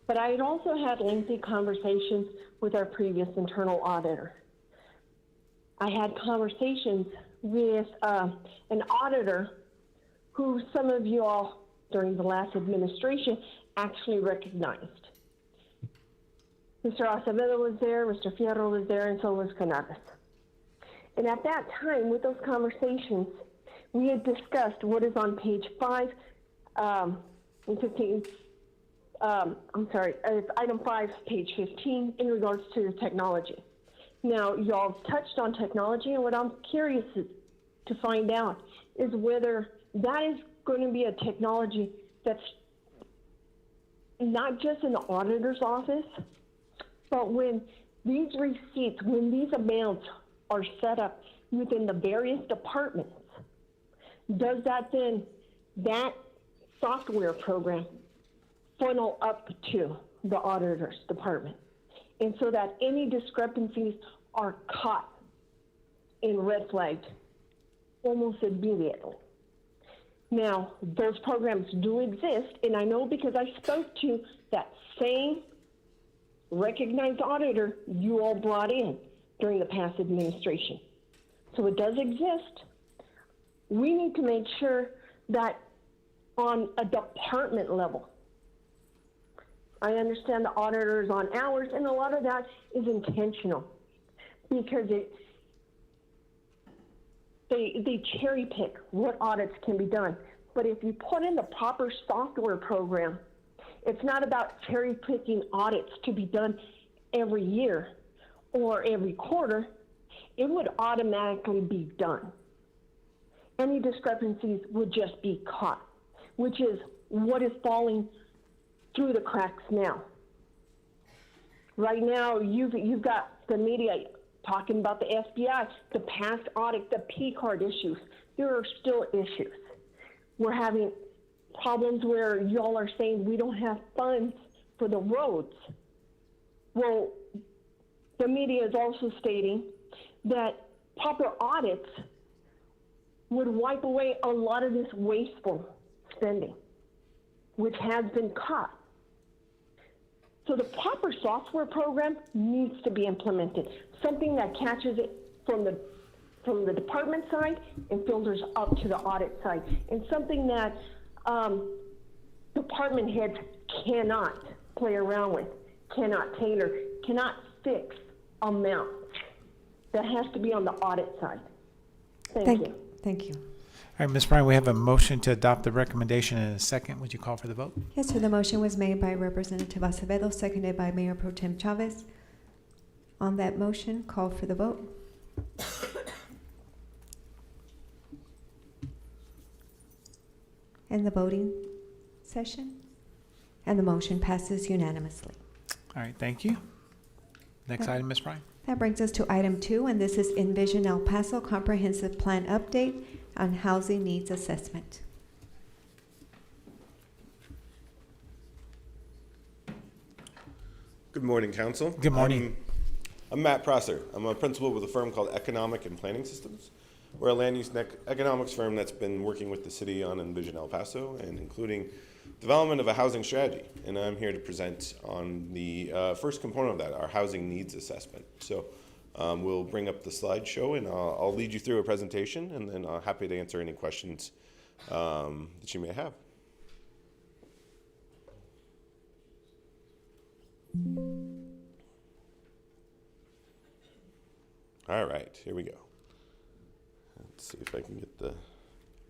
But I had also had lengthy conversations with our previous internal auditor. I had conversations with an auditor who some of you all during the last administration actually recognized. Mr. Acevedo was there, Mr. Fierro was there, and so was Canales. And at that time, with those conversations, we had discussed what is on page 5 and 15. It's item 5, page 15, in regards to technology. Now, y'all touched on technology, and what I'm curious to find out is whether that is going to be a technology that's not just in the auditor's office, but when these receipts, when these amounts are set up within the various departments, does that software program funnel up to the auditor's department? And so that any discrepancies are caught and red flagged almost immediately. Now, those programs do exist, and I know because I spoke to that same recognized auditor you all brought in during the past administration. So it does exist. We need to make sure that on a department level, I understand the auditors on hours, and a lot of that is intentional because they cherry pick what audits can be done. But if you put in the proper software program, it's not about cherry picking audits to be done every year or every quarter, it would automatically be done. Any discrepancies would just be caught, which is what is falling through the cracks now. Right now, you've got the media talking about the FBI, the past audit, the P-card issues. There are still issues. We're having problems where y'all are saying we don't have funds for the roads. Well, the media is also stating that proper audits would wipe away a lot of this wasteful spending, which has been caught. So the proper software program needs to be implemented, something that catches it from the department side and filters up to the audit side, and something that department heads cannot play around with, cannot tailor, cannot fix amounts. That has to be on the audit side. Thank you. Thank you. All right, Ms. Bryan, we have a motion to adopt the recommendation in a second. Would you call for the vote? Yes, sir. The motion was made by Representative Acevedo, seconded by Mayor Pro Tem Chavez. On that motion, call for the vote. And the voting session. And the motion passes unanimously. All right, thank you. Next item, Ms. Bryan. That brings us to item 2, and this is Envision El Paso Comprehensive Plan Update on Housing Needs Assessment. Good morning, Council. Good morning. I'm Matt Prosser. I'm a principal with a firm called Economic and Planning Systems. We're a land use economics firm that's been working with the city on Envision El Paso and including development of a housing strategy. And I'm here to present on the first component of that, our housing needs assessment. So we'll bring up the slideshow and I'll lead you through a presentation, and then I'm happy to answer any questions that you may have. All right, here we go. Let's see if I can get the,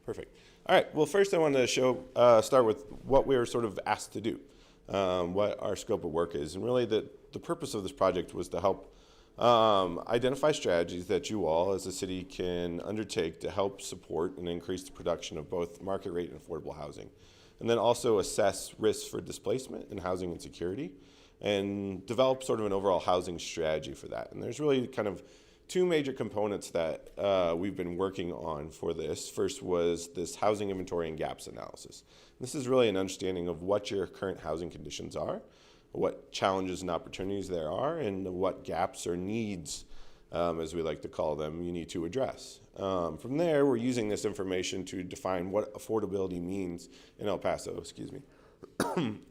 perfect. All right, well, first I want to start with what we were sort of asked to do, what our scope of work is. And really the purpose of this project was to help identify strategies that you all as a city can undertake to help support and increase the production of both market rate and affordable housing. And then also assess risks for displacement and housing insecurity and develop sort of an overall housing strategy for that. And there's really kind of two major components that we've been working on for this. First was this housing inventory and gaps analysis. This is really an understanding of what your current housing conditions are, what challenges and opportunities there are, and what gaps or needs, as we like to call them, you need to address. From there, we're using this information to define what affordability means in El Paso,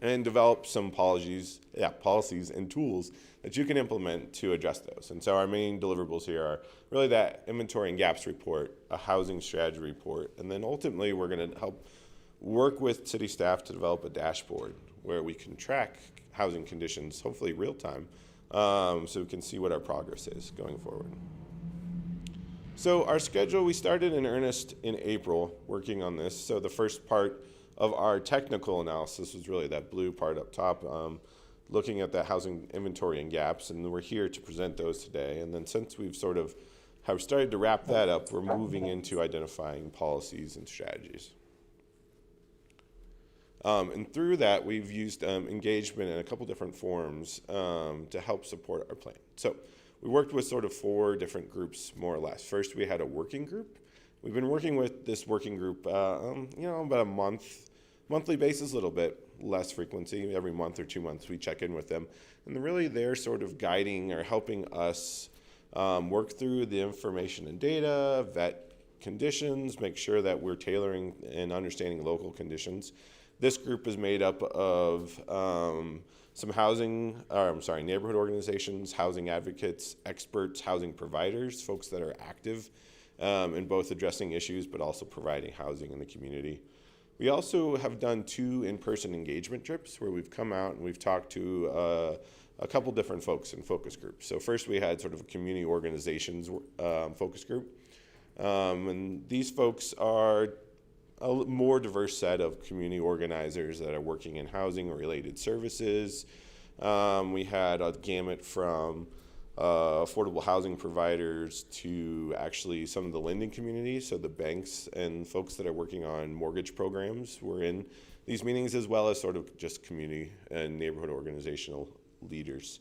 and develop some policies and tools that you can implement to address those. And so our main deliverables here are really that inventory and gaps report, a housing strategy report, and then ultimately we're going to help work with city staff to develop a dashboard where we can track housing conditions, hopefully real time, so we can see what our progress is going forward. So our schedule, we started in earnest in April working on this. So the first part of our technical analysis was really that blue part up top, looking at the housing inventory and gaps, and we're here to present those today. And then since we've sort of have started to wrap that up, we're moving into identifying policies and strategies. And through that, we've used engagement in a couple different forms to help support our plan. So we worked with sort of 4 different groups, more or less. First, we had a working group. We've been working with this working group, about a monthly basis, a little bit less frequency. Every month or 2 months, we check in with them. And really, they're sort of guiding or helping us work through the information and data, vet conditions, make sure that we're tailoring and understanding local conditions. This group is made up of some neighborhood organizations, housing advocates, experts, housing providers, folks that are active in both addressing issues but also providing housing in the community. We also have done 2 in-person engagement trips where we've come out and we've talked to a couple different folks in focus groups. So first we had sort of a community organizations focus group. And these folks are a more diverse set of community organizers that are working in housing or related services, We had a gamut from affordable housing providers to actually some of the lending community. So the banks and folks that are working on mortgage programs were in these meetings, as well as sort of just community and neighborhood organizational leaders.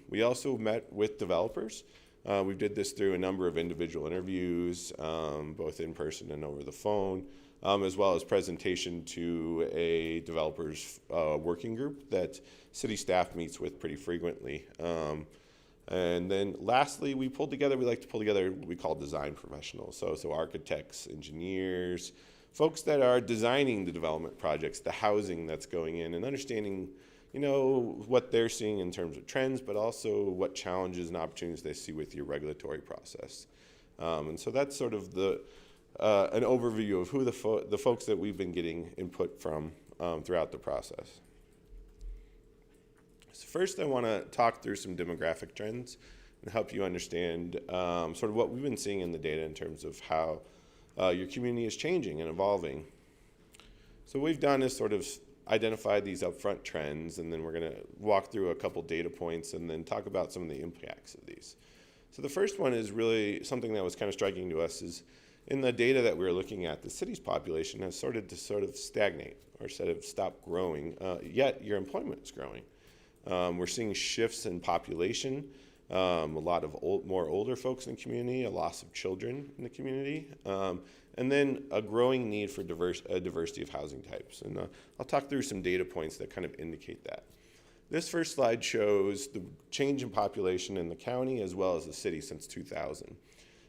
We also met with developers. We did this through a number of individual interviews, both in person and over the phone, as well as presentation to a developers working group that city staff meets with pretty frequently. And then lastly, we like to pull together what we call design professionals. So architects, engineers, folks that are designing the development projects, the housing that's going in, and understanding, what they're seeing in terms of trends, but also what challenges and opportunities they see with your regulatory process. And so that's sort of an overview of who the folks that we've been getting input from throughout the process. So first, I want to talk through some demographic trends and help you understand sort of what we've been seeing in the data in terms of how your community is changing and evolving. So what we've done is sort of identify these upfront trends, and then we're going to walk through a couple data points and then talk about some of the impacts of these. So the first one is really something that was kind of striking to us is in the data that we were looking at, the city's population has started to sort of stagnate or sort of stop growing, yet your employment is growing. We're seeing shifts in population, a lot of more older folks in the community, a loss of children in the community, and then a growing need for diversity of housing types. And I'll talk through some data points that kind of indicate that. This first slide shows the change in population in the county as well as the city since 2000.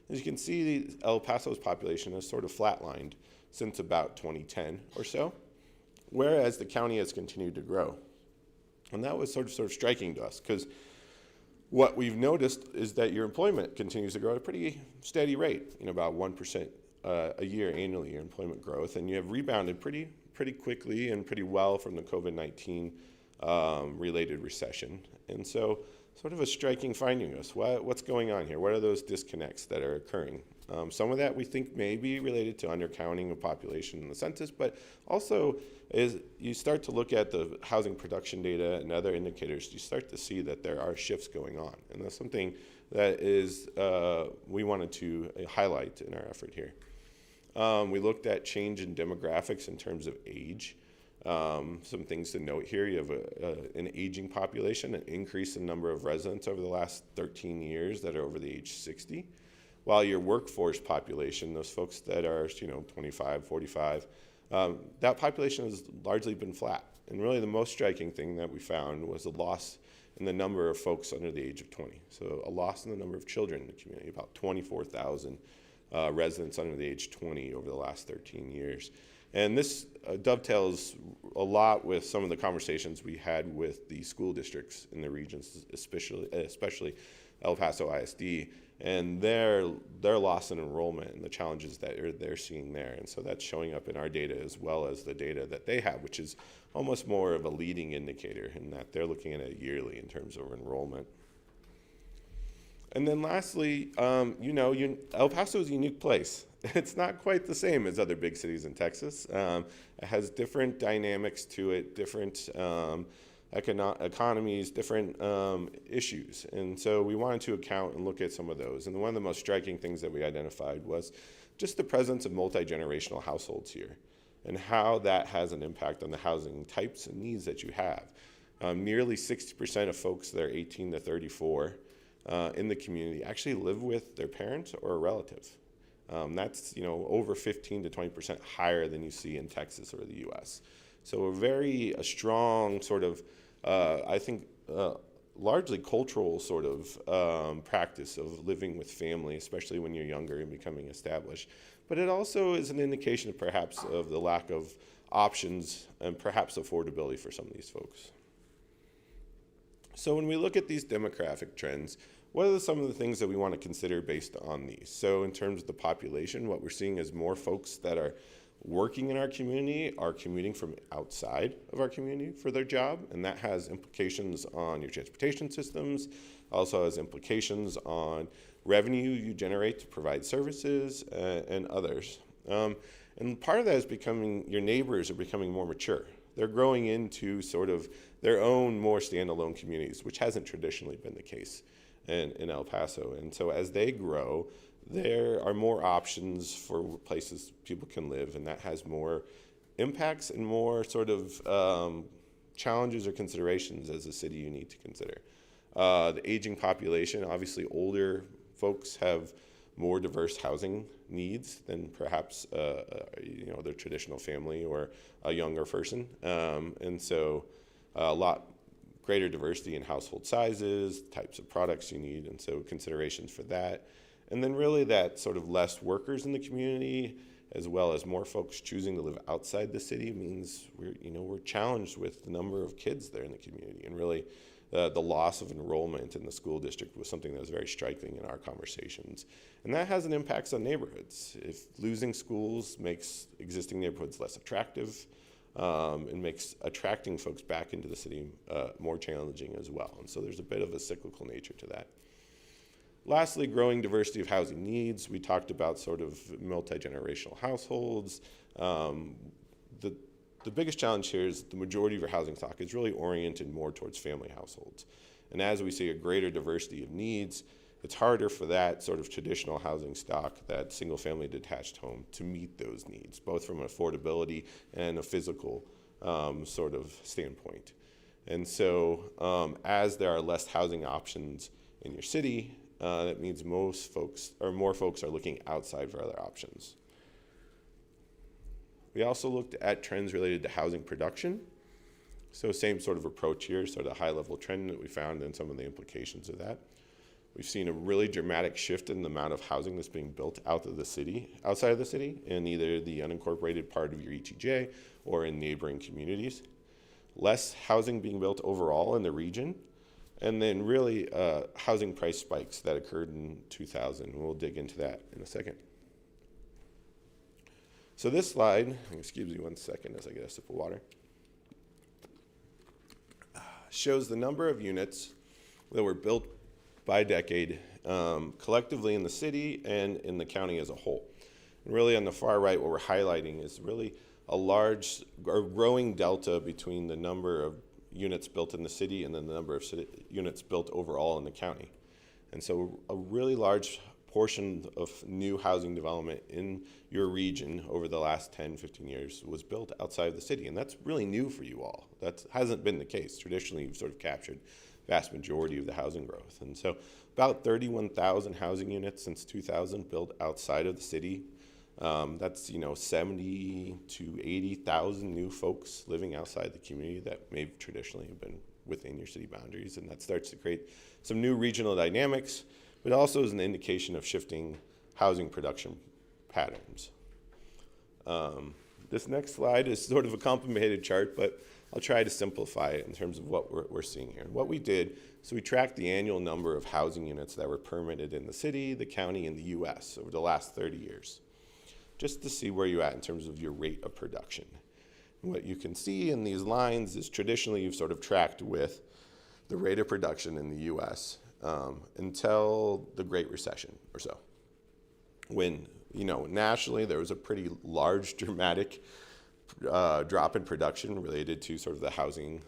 As you can see, El Paso's population has sort of flatlined since about 2010 or so, whereas the county has continued to grow. And that was sort of striking to us, because what we've noticed is that your employment continues to grow at a pretty steady rate, about 1% a year annually, your employment growth, and you have rebounded pretty quickly and pretty well from the COVID-19 related recession. And so sort of a striking finding to us. What's going on here? What are those disconnects that are occurring? Some of that we think may be related to undercounting of population in the census, but also as you start to look at the housing production data and other indicators, you start to see that there are shifts going on. And that's something that is we wanted to highlight in our effort here. We looked at change in demographics in terms of age. Some things to note here: you have an aging population, an increase in number of residents over the last 13 years that are over the age 60, while your workforce population, those folks that are 25, 45, that population has largely been flat. And really the most striking thing that we found was a loss in the number of folks under the age of 20. So a loss in the number of children in the community, about 24,000 residents under the age 20 over the last 13 years. And this dovetails a lot with some of the conversations we had with the school districts in the regions, especially El Paso ISD, and their loss in enrollment and the challenges that they're seeing there. And so that's showing up in our data as well as the data that they have, which is almost more of a leading indicator in that they're looking at it yearly in terms of enrollment. And then lastly, El Paso is a unique place. It's not quite the same as other big cities in Texas. It has different dynamics to it, different economies, different issues. And so we wanted to account and look at some of those. And one of the most striking things that we identified was just the presence of multi-generational households here and how that has an impact on the housing types and needs that you have. Nearly 60% of folks that are 18 to 34 in the community actually live with their parents or a relative. That's over 15 to 20% higher than you see in Texas or the U.S. So a strong sort of, I think, largely cultural sort of practice of living with family, especially when you're younger and becoming established. But it also is an indication of perhaps of the lack of options and perhaps affordability for some of these folks. So when we look at these demographic trends, what are some of the things that we want to consider based on these? So in terms of the population, what we're seeing is more folks that are working in our community are commuting from outside of our community for their job, and that has implications on your transportation systems, also has implications on revenue you generate to provide services and others. And part of that is your neighbors are becoming more mature. they're growing into sort of their own more standalone communities, which hasn't traditionally been the case in El Paso. And so as they grow, there are more options for places people can live, and that has more impacts and more sort of challenges or considerations as a city you need to consider. The aging population, obviously older folks have more diverse housing needs than perhaps their traditional family or a younger person. And so a lot greater diversity in household sizes, types of products you need, and so considerations for that. And then really that sort of less workers in the community, as well as more folks choosing to live outside the city, means we're challenged with the number of kids there in the community. And really the loss of enrollment in the school district was something that was very striking in our conversations. And that has an impact on neighborhoods. If losing schools makes existing neighborhoods less attractive, and makes attracting folks back into the city more challenging as well. And so there's a bit of a cyclical nature to that. Lastly, growing diversity of housing needs. We talked about sort of multi-generational households. The biggest challenge here is the majority of your housing stock is really oriented more towards family households. And as we see a greater diversity of needs, it's harder for that sort of traditional housing stock, that single family detached home, to meet those needs, both from an affordability and a physical sort of standpoint. And so as there are less housing options in your city, that means more folks are looking outside for other options. We also looked at trends related to housing production. So same sort of approach here, sort of high level trend that we found and some of the implications of that. We've seen a really dramatic shift in the amount of housing that's being built outside of the city, in either the unincorporated part of your ETJ or in neighboring communities. Less housing being built overall in the region, and then really housing price spikes that occurred in 2000. We'll dig into that in a second. So this slide, excuse me 1 second as I get a sip of water, shows the number of units that were built by decade collectively in the city and in the county as a whole. And really on the far right, what we're highlighting is really a large or growing delta between the number of units built in the city and then the number of units built overall in the county. And so a really large portion of new housing development in your region over the last 10, 15 years was built outside of the city. And that's really new for you all. That hasn't been the case. Traditionally, you've sort of captured vast majority of the housing growth. And so about 31,000 housing units since 2000 built outside of the city. That's 70 to 80,000 new folks living outside the community that may traditionally have been within your city boundaries. And that starts to create some new regional dynamics, but also is an indication of shifting housing production patterns. This next slide is sort of a complicated chart, but I'll try to simplify it in terms of what we're seeing here. And what we did, so we tracked the annual number of housing units that were permitted in the city, the county, and the US over the last 30 years, just to see where you're at in terms of your rate of production. And what you can see in these lines is traditionally you've sort of tracked with the rate of production in the US until the Great Recession or so, when nationally there was a pretty large dramatic drop in production related to sort of the housing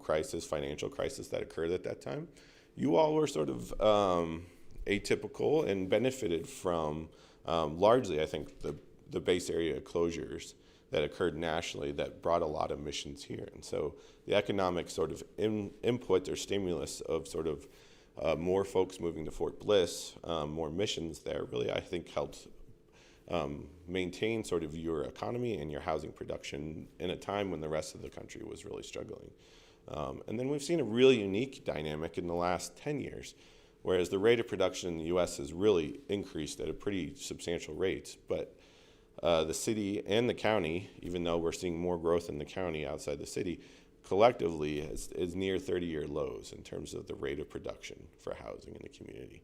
crisis, financial crisis that occurred at that time. You all were sort of atypical and benefited from largely, I think, the base area closures that occurred nationally that brought a lot of missions here. And so the economic sort of input or stimulus of sort of more folks moving to Fort Bliss, more missions there, really, I think, helped maintain sort of your economy and your housing production in a time when the rest of the country was really struggling. And then we've seen a really unique dynamic in the last 10 years, whereas the rate of production in the US has really increased at a pretty substantial rate. But the city and the county, even though we're seeing more growth in the county outside the city, collectively is near 30-year lows in terms of the rate of production for housing in the community.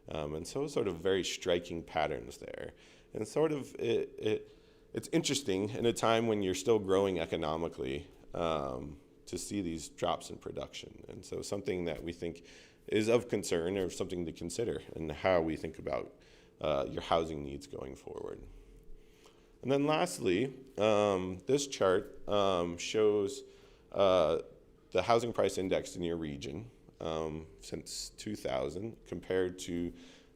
And so sort of very striking patterns there. And sort of it's interesting in a time when you're still growing economically to see these drops in production. And so something that we think is of concern or something to consider in how we think about your housing needs going forward. And then lastly, this chart shows the housing price index in your region since 2000 compared to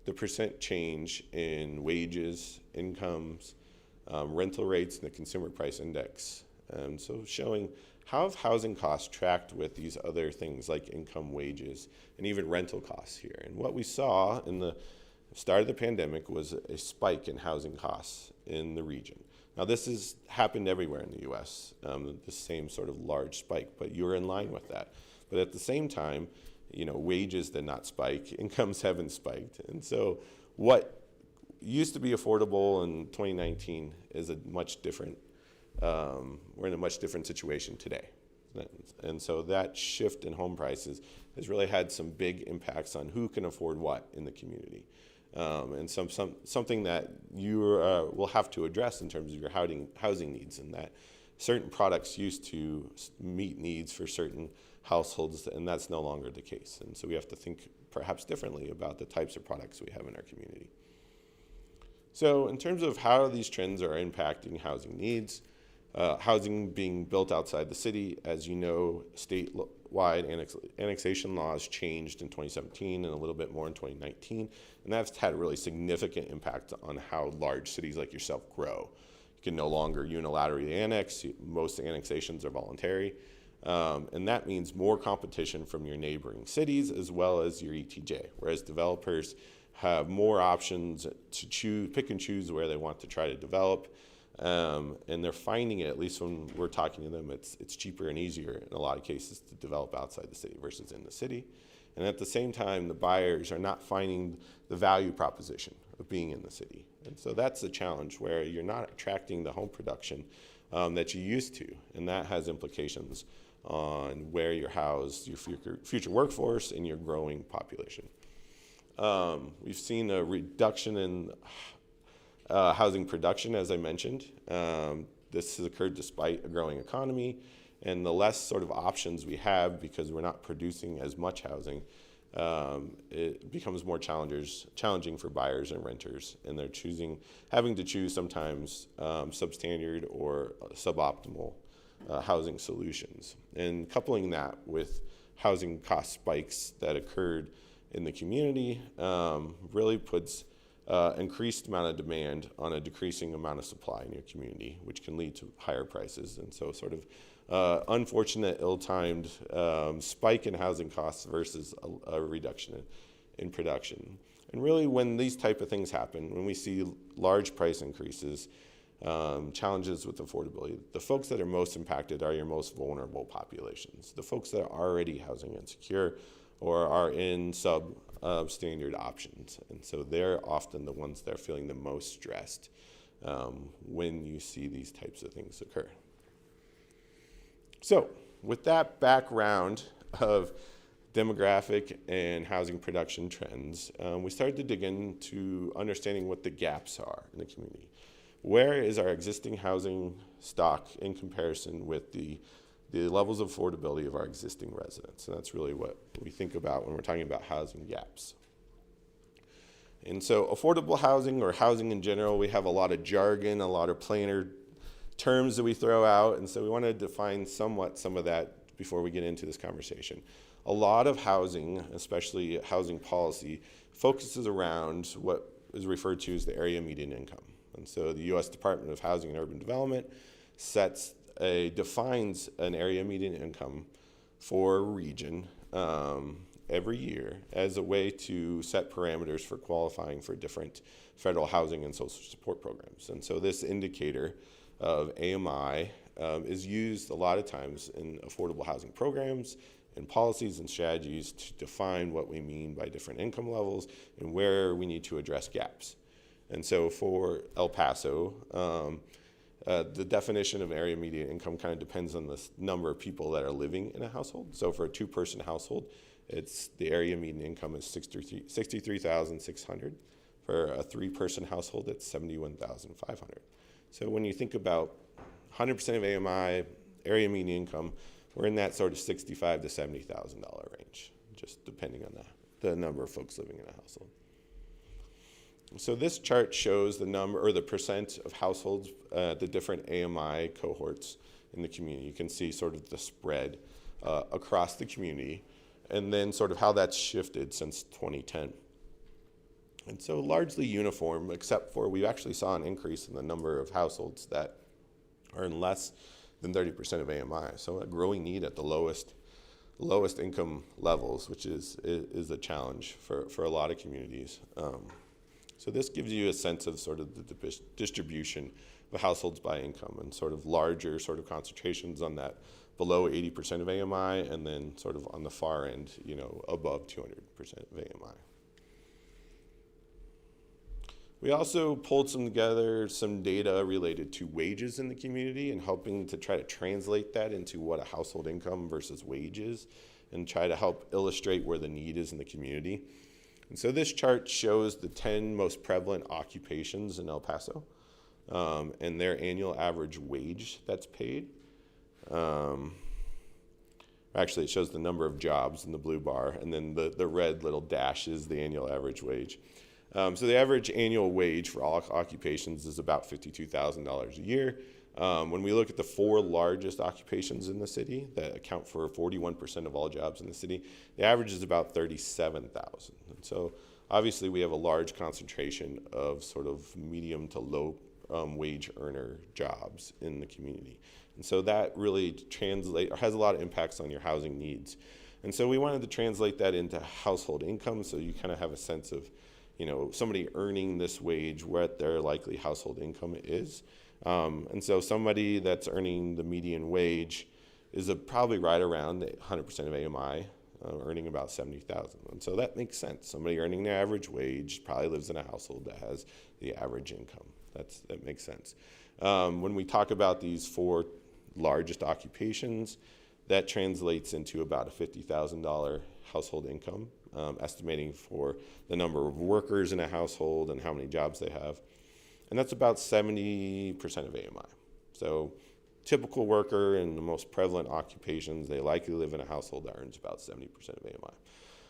the percent change in wages, incomes, rental rates, and the consumer price index. So showing how have housing costs tracked with these other things like income, wages, and even rental costs here. And what we saw in the start of the pandemic was a spike in housing costs in the region. Now this has happened everywhere in the U.S., the same sort of large spike, but you're in line with that. But at the same time, you know, wages did not spike, incomes haven't spiked. And so what used to be affordable in 2019 is a much different, we're in a much different situation today. And so that shift in home prices has really had some big impacts on who can afford what in the community. And something that you will have to address in terms of your housing needs, and that certain products used to meet needs for certain households, and that's no longer the case. And so we have to think perhaps differently about the types of products we have in our community. So in terms of how these trends are impacting housing needs, housing being built outside the city, as you know, statewide annexation laws changed in 2017 and a little bit more in 2019, and that's had a really significant impact on how large cities like yourself grow. You can no longer unilaterally annex, most annexations are voluntary, and that means more competition from your neighboring cities as well as your ETJ, whereas developers have more options to pick and choose where they want to try to develop. And they're finding it, at least when we're talking to them, it's cheaper and easier in a lot of cases to develop outside the city versus in the city. And at the same time, the buyers are not finding the value proposition of being in the city. And so that's the challenge, where you're not attracting the home production that you used to. And that has implications on where you're housed, your future workforce, and your growing population. We've seen a reduction in housing production, as I mentioned. This has occurred despite a growing economy, and the less sort of options we have because we're not producing as much housing, it becomes more challenging for buyers and renters, and they're having to choose sometimes substandard or suboptimal housing solutions. And coupling that with housing cost spikes that occurred in the community really puts increased amount of demand on a decreasing amount of supply in your community, which can lead to higher prices. And so sort of unfortunate, ill-timed spike in housing costs versus a reduction in production. And really when these type of things happen, when we see large price increases, challenges with affordability, the folks that are most impacted are your most vulnerable populations, the folks that are already housing insecure or are in substandard options. And so they're often the ones that are feeling the most stressed when you see these types of things occur. So with that background of demographic and housing production trends, we started to dig into understanding what the gaps are in the community. Where is our existing housing stock in comparison with the levels of affordability of our existing residents? And that's really what we think about when we're talking about housing gaps. And so affordable housing, or housing in general, we have a lot of jargon, a lot of plainer terms that we throw out, and so we want to define somewhat some of that before we get into this conversation. A lot of housing, especially housing policy, focuses around what is referred to as the area median income. And so the U.S. Department of Housing and Urban Development defines an area median income for a region every year as a way to set parameters for qualifying for different federal housing and social support programs. And so this indicator of AMI is used a lot of times in affordable housing programs and policies and strategies to define what we mean by different income levels and where we need to address gaps. And so for El Paso, the definition of area median income kind of depends on the number of people that are living in a household. So for a two-person household, the area median income is $63,600. For a three-person household, it's $71,500. So when you think about 100% of AMI, area median income, we're in that sort of $65,000 to $70,000 range, just depending on the number of folks living in a household. So this chart shows the number or the percent of households, the different AMI cohorts in the community. You can see sort of the spread across the community, and then sort of how that's shifted since 2010. And so largely uniform, except for we actually saw an increase in the number of households that earn less than 30% of AMI. So a growing need at the lowest income levels, which is a challenge for a lot of communities. So this gives you a sense of sort of the distribution of households by income, and sort of larger sort of concentrations on that below 80% of AMI, and then sort of on the far end, you know, above 200% of AMI. We also pulled together some data related to wages in the community and helping to try to translate that into what a household income versus wages, and try to help illustrate where the need is in the community. And so this chart shows the 10 most prevalent occupations in El Paso and their annual average wage that's paid. Actually, it shows the number of jobs in the blue bar, and then the red little dash is the annual average wage. So the average annual wage for all occupations is about $52,000 a year. When we look at the 4 largest occupations in the city that account for 41% of all jobs in the city, the average is about $37,000. And so obviously we have a large concentration of sort of medium to low wage earner jobs in the community. And so that really has a lot of impacts on your housing needs. And so we wanted to translate that into household income, so you kind of have a sense of, you know, somebody earning this wage, what their likely household income is. And so somebody that's earning the median wage is probably right around 100% of AMI, earning about $70,000. And so that makes sense. Somebody earning the average wage probably lives in a household that has the average income. That makes sense. When we talk about these 4 largest occupations, that translates into about a $50,000 household income, estimating for the number of workers in a household and how many jobs they have. And that's about 70% of AMI. So typical worker in the most prevalent occupations, they likely live in a household that earns about 70% of AMI.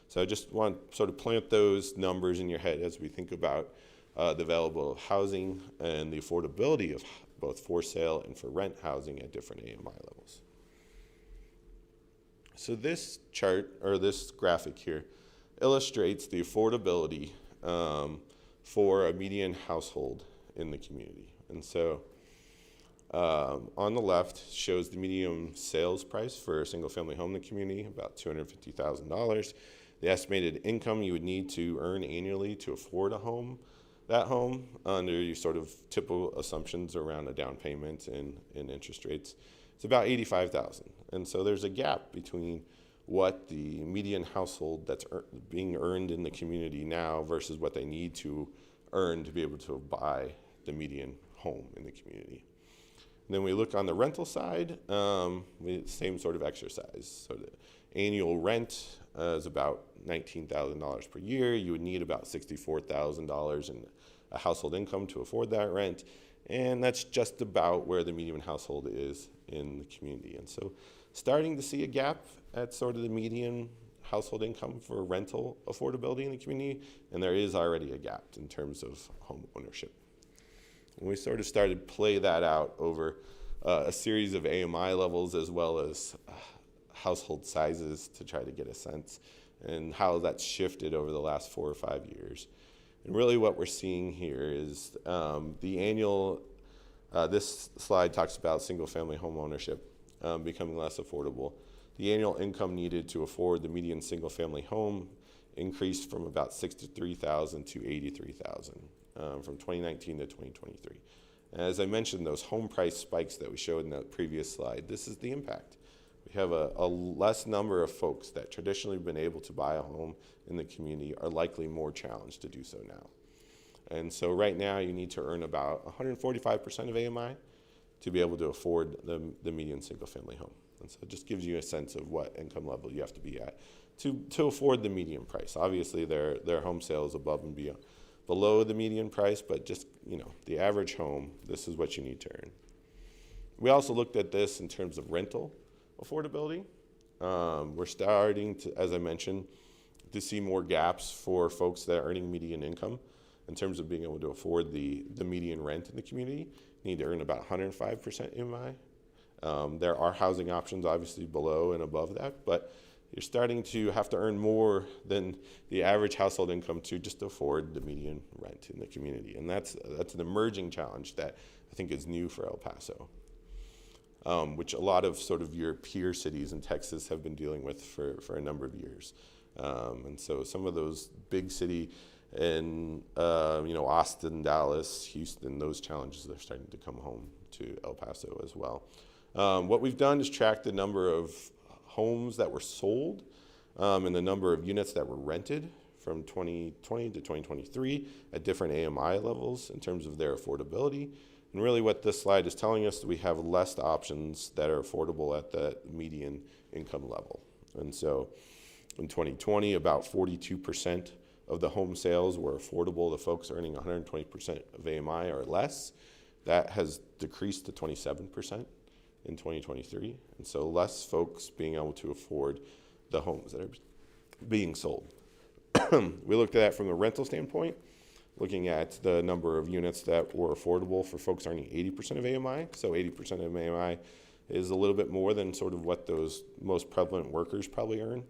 So I just want to sort of plant those numbers in your head as we think about the available housing and the affordability of both for sale and for rent housing at different AMI levels. So this chart, or this graphic here, illustrates the affordability for a median household in the community. And so on the left shows the median sales price for a single family home in the community, about $250,000. The estimated income you would need to earn annually to afford that home under your sort of typical assumptions around a down payment and interest rates. It's about $85,000. And so there's a gap between what the median household that's being earned in the community now versus what they need to earn to be able to buy the median home in the community. And then we look on the rental side, same sort of exercise. So the annual rent is about $19,000 per year. You would need about $64,000 in a household income to afford that rent. And that's just about where the median household is in the community. And so starting to see a gap at sort of the median household income for rental affordability in the community, and there is already a gap in terms of home ownership. And we sort of started to play that out over a series of AMI levels as well as household sizes to try to get a sense and how that's shifted over the last 4 or 5 years. And really what we're seeing here is the annual, this slide talks about single family home ownership becoming less affordable. The annual income needed to afford the median single family home increased from about $63,000 to $83,000 from 2019 to 2023. And as I mentioned, those home price spikes that we showed in that previous slide, this is the impact. We have a less number of folks that traditionally have been able to buy a home in the community are likely more challenged to do so now. And so right now you need to earn about 145% of AMI to be able to afford the median single family home. And so it just gives you a sense of what income level you have to be at to afford the median price. Obviously their home sales above and beyond, below the median price, but just, you know, the average home, this is what you need to earn. We also looked at this in terms of rental affordability. We're starting to, as I mentioned, to see more gaps for folks that are earning median income. in terms of being able to afford the median rent in the community, you need to earn about 105% MI. There are housing options obviously below and above that, but you're starting to have to earn more than the average household income to just afford the median rent in the community. And that's an emerging challenge that I think is new for El Paso, which a lot of sort of your peer cities in Texas have been dealing with for a number of years. And so some of those big city in Austin, Dallas, Houston, those challenges are starting to come home to El Paso as well. What we've done is track the number of homes that were sold and the number of units that were rented from 2020 to 2023 at different AMI levels in terms of their affordability. And really what this slide is telling us is we have less options that are affordable at the median income level. And so in 2020, about 42% of the home sales were affordable to folks earning 120% of AMI or less. That has decreased to 27% in 2023. And so less folks being able to afford the homes that are being sold. We looked at that from a rental standpoint, looking at the number of units that were affordable for folks earning 80% of AMI. So 80% of AMI is a little bit more than sort of what those most prevalent workers probably earn.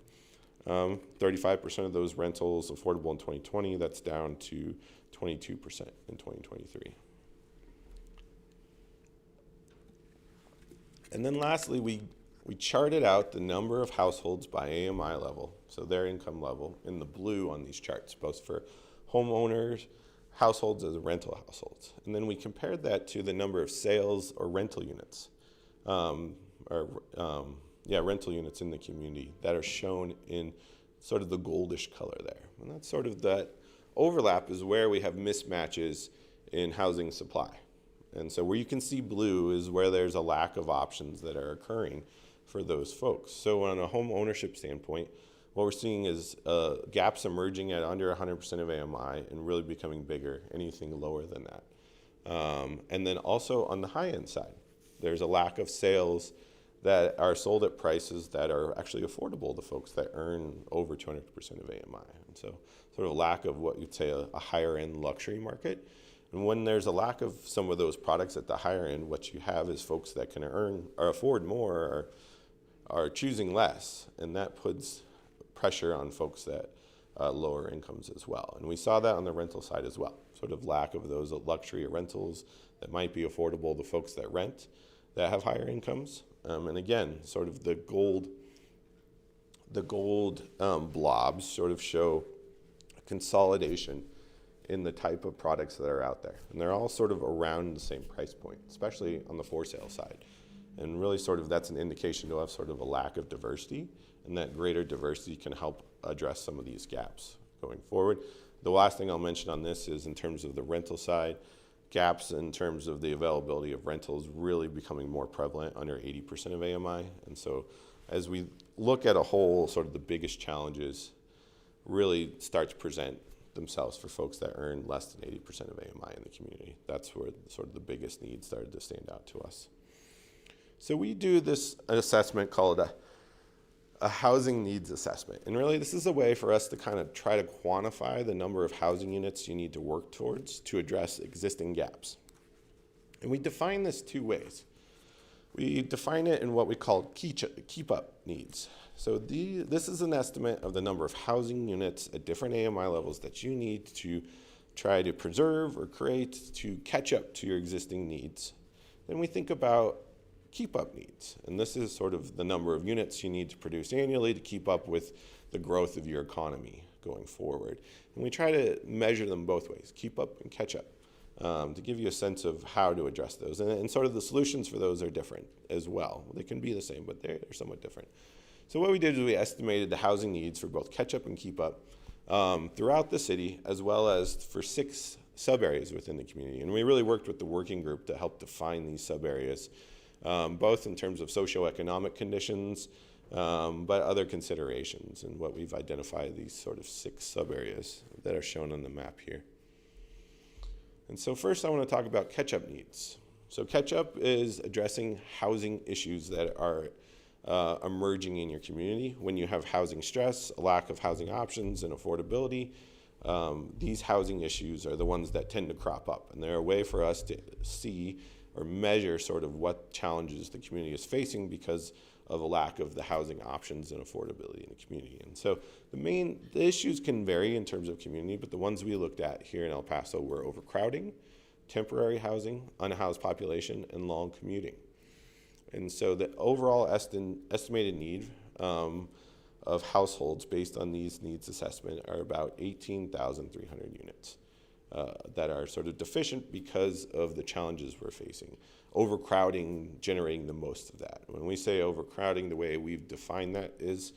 35% of those rentals affordable in 2020, that's down to 22% in 2023. And then lastly, we charted out the number of households by AMI level, so their income level, in the blue on these charts, both for homeowners, households as rental households. And then we compared that to the number of sales or rental units, rental units in the community that are shown in sort of the goldish color there. And that's sort of that overlap is where we have mismatches in housing supply. And so where you can see blue is where there's a lack of options that are occurring for those folks. So on a home ownership standpoint, what we're seeing is gaps emerging at under 100% of AMI and really becoming bigger, anything lower than that. And then also on the high-end side, there's a lack of sales that are sold at prices that are actually affordable to folks that earn over 200% of AMI. And so sort of a lack of what you'd say a higher-end luxury market. And when there's a lack of some of those products at the higher end, what you have is folks that can earn or afford more are choosing less, and that puts pressure on folks that lower incomes as well. And we saw that on the rental side as well, sort of lack of those luxury rentals that might be affordable to folks that rent that have higher incomes. And again, sort of the gold blobs sort of show consolidation in the type of products that are out there. And they're all sort of around the same price point, especially on the for sale side. And really sort of that's an indication to have sort of a lack of diversity, and that greater diversity can help address some of these gaps going forward. The last thing I'll mention on this is in terms of the rental side, gaps in terms of the availability of rentals really becoming more prevalent under 80% of AMI. And so as we look at a whole, sort of the biggest challenges really start to present themselves for folks that earn less than 80% of AMI in the community. That's where sort of the biggest needs started to stand out to us. So we do this assessment called a housing needs assessment. And really this is a way for us to kind of try to quantify the number of housing units you need to work towards to address existing gaps. And we define this two ways. We define it in what we call keep up needs. So this is an estimate of the number of housing units at different AMI levels that you need to try to preserve or create to catch up to your existing needs. Then we think about keep up needs. And this is sort of the number of units you need to produce annually to keep up with the growth of your economy going forward. And we try to measure them both ways, keep up and catch up, to give you a sense of how to address those. And sort of the solutions for those are different as well. They can be the same, but they're somewhat different. So what we did is we estimated the housing needs for both catch up and keep up throughout the city, as well as for 6 sub-areas within the community. And we really worked with the working group to help define these sub-areas, both in terms of socioeconomic conditions, but other considerations. And what we've identified these sort of 6 sub-areas that are shown on the map here. And so first I want to talk about catch-up needs. So catch-up is addressing housing issues that are emerging in your community when you have housing stress, a lack of housing options and affordability, these housing issues are the ones that tend to crop up. And they're a way for us to see or measure sort of what challenges the community is facing because of a lack of the housing options and affordability in the community. And so the issues can vary in terms of community, but the ones we looked at here in El Paso were overcrowding, temporary housing, unhoused population, and long commuting. And so the overall estimated need of households based on these needs assessment are about 18,300 units that are sort of deficient because of the challenges we're facing. Overcrowding generating the most of that. When we say overcrowding, the way we've defined that is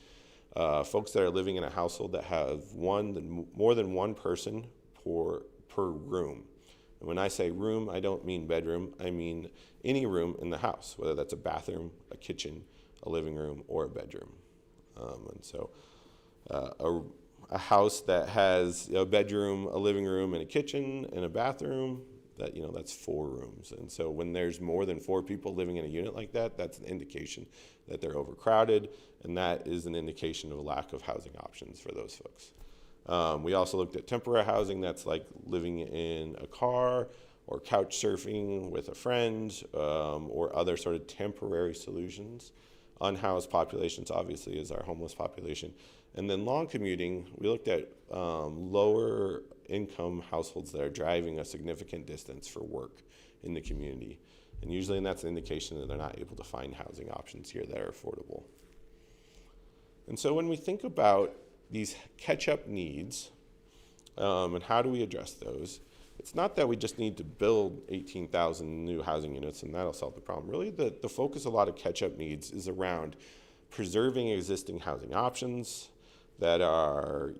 folks that are living in a household that have more than one person per room. And when I say room, I don't mean bedroom, I mean any room in the house, whether that's a bathroom, a kitchen, a living room, or a bedroom. And so a house that has a bedroom, a living room, and a kitchen, and a bathroom, that's 4 rooms. And so when there's more than 4 people living in a unit like that, that's an indication that they're overcrowded, and that is an indication of a lack of housing options for those folks. We also looked at temporary housing, that's like living in a car or couch surfing with a friend or other sort of temporary solutions. Unhoused populations obviously is our homeless population. And then long commuting, we looked at lower income households that are driving a significant distance for work in the community. And usually that's an indication that they're not able to find housing options here that are affordable. And so when we think about these catch-up needs and how do we address those, it's not that we just need to build 18,000 new housing units and that'll solve the problem. Really, the focus a lot of catch-up needs is around preserving existing housing options that are,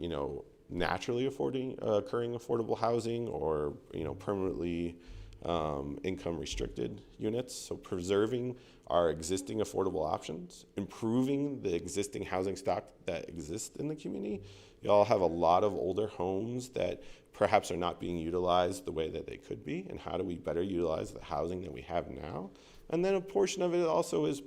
naturally occurring affordable housing or, permanently income restricted units. So preserving our existing affordable options, improving the existing housing stock that exists in the community. You all have a lot of older homes that perhaps are not being utilized the way that they could be, and how do we better utilize the housing that we have now? And then a portion of it also is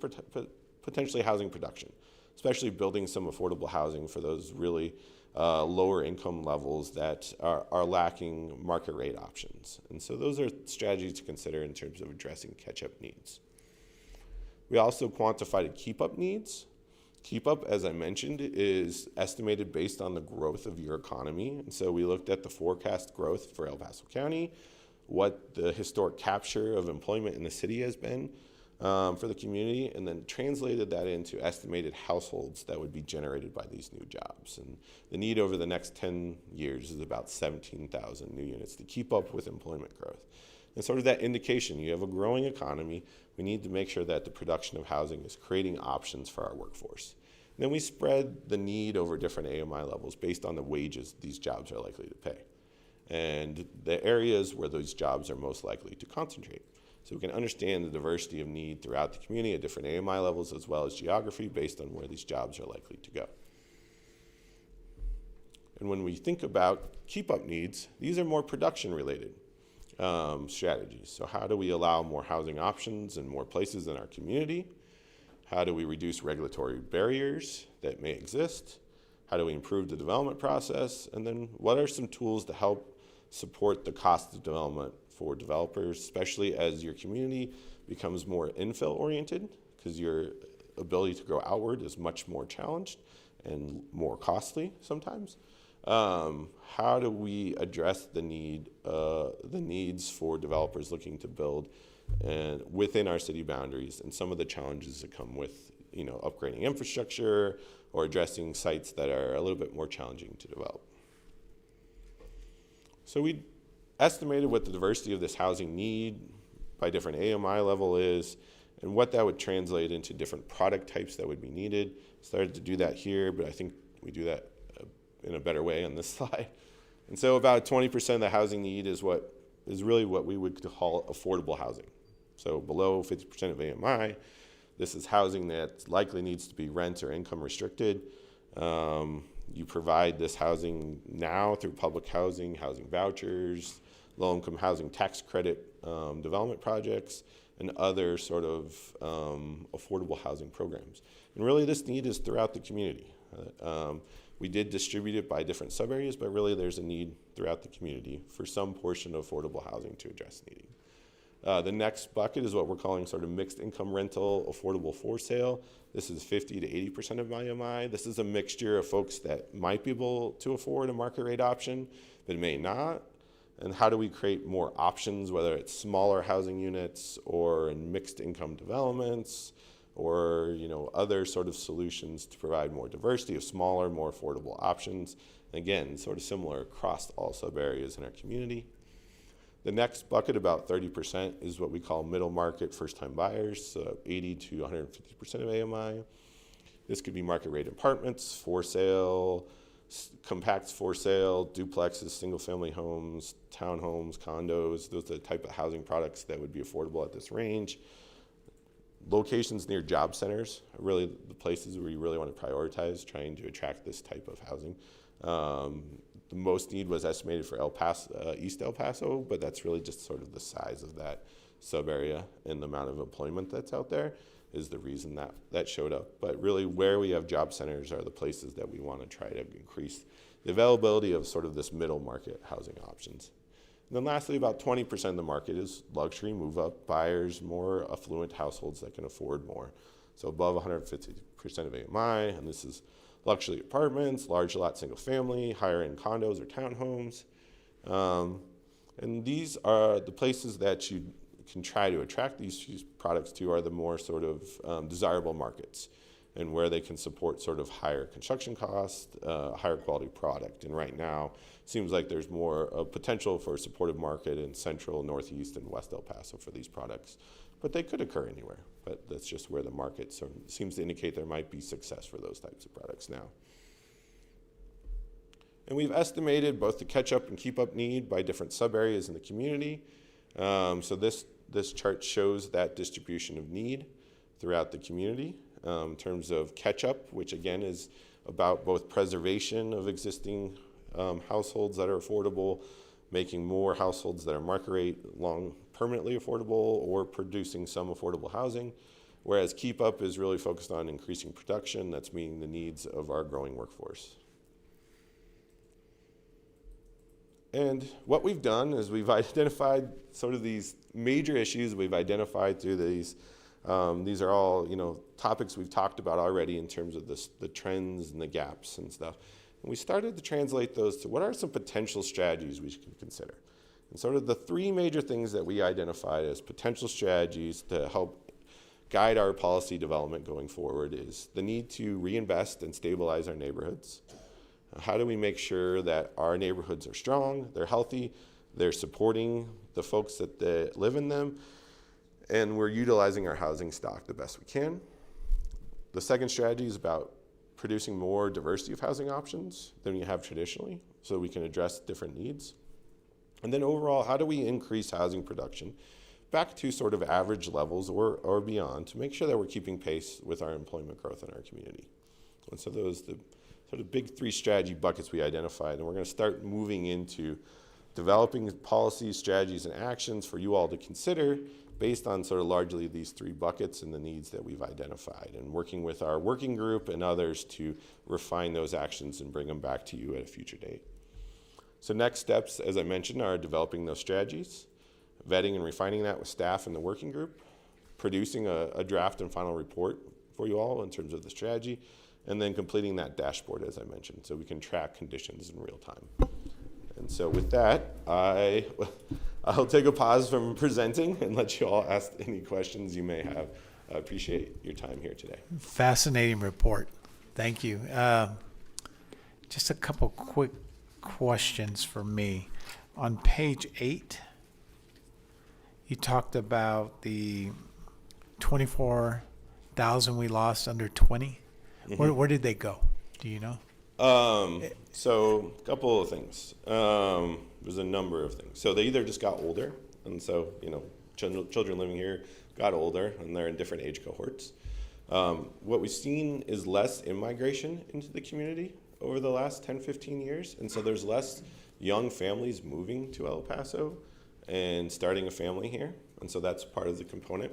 potentially housing production, especially building some affordable housing for those really lower income levels that are lacking market rate options. And so those are strategies to consider in terms of addressing catch-up needs. We also quantified keep-up needs. Keep-up, as I mentioned, is estimated based on the growth of your economy. And so we looked at the forecast growth for El Paso County, what the historic capture of employment in the city has been for the community, and then translated that into estimated households that would be generated by these new jobs. And the need over the next 10 years is about 17,000 new units to keep up with employment growth. And sort of that indication, you have a growing economy, we need to make sure that the production of housing is creating options for our workforce. And then we spread the need over different AMI levels based on the wages these jobs are likely to pay and the areas where those jobs are most likely to concentrate. So we can understand the diversity of need throughout the community at different AMI levels as well as geography based on where these jobs are likely to go. And when we think about keep-up needs, these are more production-related strategies. So how do we allow more housing options in more places in our community? How do we reduce regulatory barriers that may exist? How do we improve the development process? And then what are some tools to help support the cost of development for developers, especially as your community becomes more infill oriented, because your ability to grow outward is much more challenged and more costly sometimes. How do we address the needs for developers looking to build and within our city boundaries and some of the challenges that come with, upgrading infrastructure or addressing sites that are a little bit more challenging to develop. So we estimated what the diversity of this housing need by different AMI level is and what that would translate into different product types that would be needed. Started to do that here, but I think we do that in a better way on this slide. And so about 20% of the housing need is really what we would call affordable housing. So below 50% of AMI, this is housing that likely needs to be rent or income restricted. You provide this housing now through public housing vouchers, low-income housing tax credit development projects, and other sort of affordable housing programs. And really this need is throughout the community. We did distribute it by different sub-areas, but really there's a need throughout the community for some portion of affordable housing to address needing. The next bucket is what we're calling sort of mixed income rental, affordable for sale. This is 50 to 80% of my MI. This is a mixture of folks that might be able to afford a market rate option, but may not. And how do we create more options, whether it's smaller housing units or in mixed income developments, or other sort of solutions to provide more diversity of smaller, more affordable options. And again, sort of similar across all sub areas in our community. The next bucket, about 30%, is what we call middle market first-time buyers, so 80 to 150% of AMI. This could be market rate apartments, for sale, compacts for sale, duplexes, single-family homes, townhomes, condos. Those are the type of housing products that would be affordable at this range. Locations near job centers are really the places where you really want to prioritize trying to attract this type of housing. The most need was estimated for East El Paso, but that's really just sort of the size of that sub area and the amount of employment that's out there is the reason that showed up. But really where we have job centers are the places that we want to try to increase the availability of sort of this middle market housing options. And then lastly, about 20% of the market is luxury move-up buyers, more affluent households that can afford more. So above 150% of AMI, and this is luxury apartments, large lot single family, higher end condos or townhomes. And these are the places that you can try to attract these products to are the more sort of desirable markets and where they can support sort of higher construction costs, higher quality product. And right now, it seems like there's more potential for a supportive market in central, northeast, and west El Paso for these products. But they could occur anywhere. But that's just where the market sort of seems to indicate there might be success for those types of products now. And we've estimated both the catch-up and keep-up need by different sub-areas in the community. So this chart shows that distribution of need throughout the community in terms of catch-up, which again is about both preservation of existing households that are affordable, making more households that are market rate permanently affordable, or producing some affordable housing, whereas keep up is really focused on increasing production that's meeting the needs of our growing workforce. And what we've done is we've identified sort of these major issues we've identified through these. These are all topics we've talked about already in terms of the trends and the gaps and stuff. And we started to translate those to what are some potential strategies we can consider. And sort of the three major things that we identified as potential strategies to help guide our policy development going forward is the need to reinvest and stabilize our neighborhoods. How do we make sure that our neighborhoods are strong, they're healthy, they're supporting the folks that live in them, and we're utilizing our housing stock the best we can. The second strategy is about producing more diversity of housing options than we have traditionally, so we can address different needs. And then overall, how do we increase housing production back to sort of average levels or beyond to make sure that we're keeping pace with our employment growth in our community? And so those are the sort of big three strategy buckets we identified, and we're going to start moving into developing policies, strategies, and actions for you all to consider based on sort of largely these three buckets and the needs that we've identified, and working with our working group and others to refine those actions and bring them back to you at a future date. So next steps, as I mentioned, are developing those strategies, vetting and refining that with staff in the working group, producing a draft and final report for you all in terms of the strategy, and then completing that dashboard, as I mentioned, so we can track conditions in real time. And so with that, I'll take a pause from presenting and let you all ask any questions you may have. I appreciate your time here today. Fascinating report. Thank you. Just a couple quick questions for me. On page 8, you talked about the 24,000 we lost under 20. Mm-hmm. Where did they go? Do you know? So a couple of things. There's a number of things. So they either just got older, and so children living here got older, and they're in different age cohorts. What we've seen is less immigration into the community over the last 10, 15 years, and so there's less young families moving to El Paso and starting a family here, and so that's part of the component.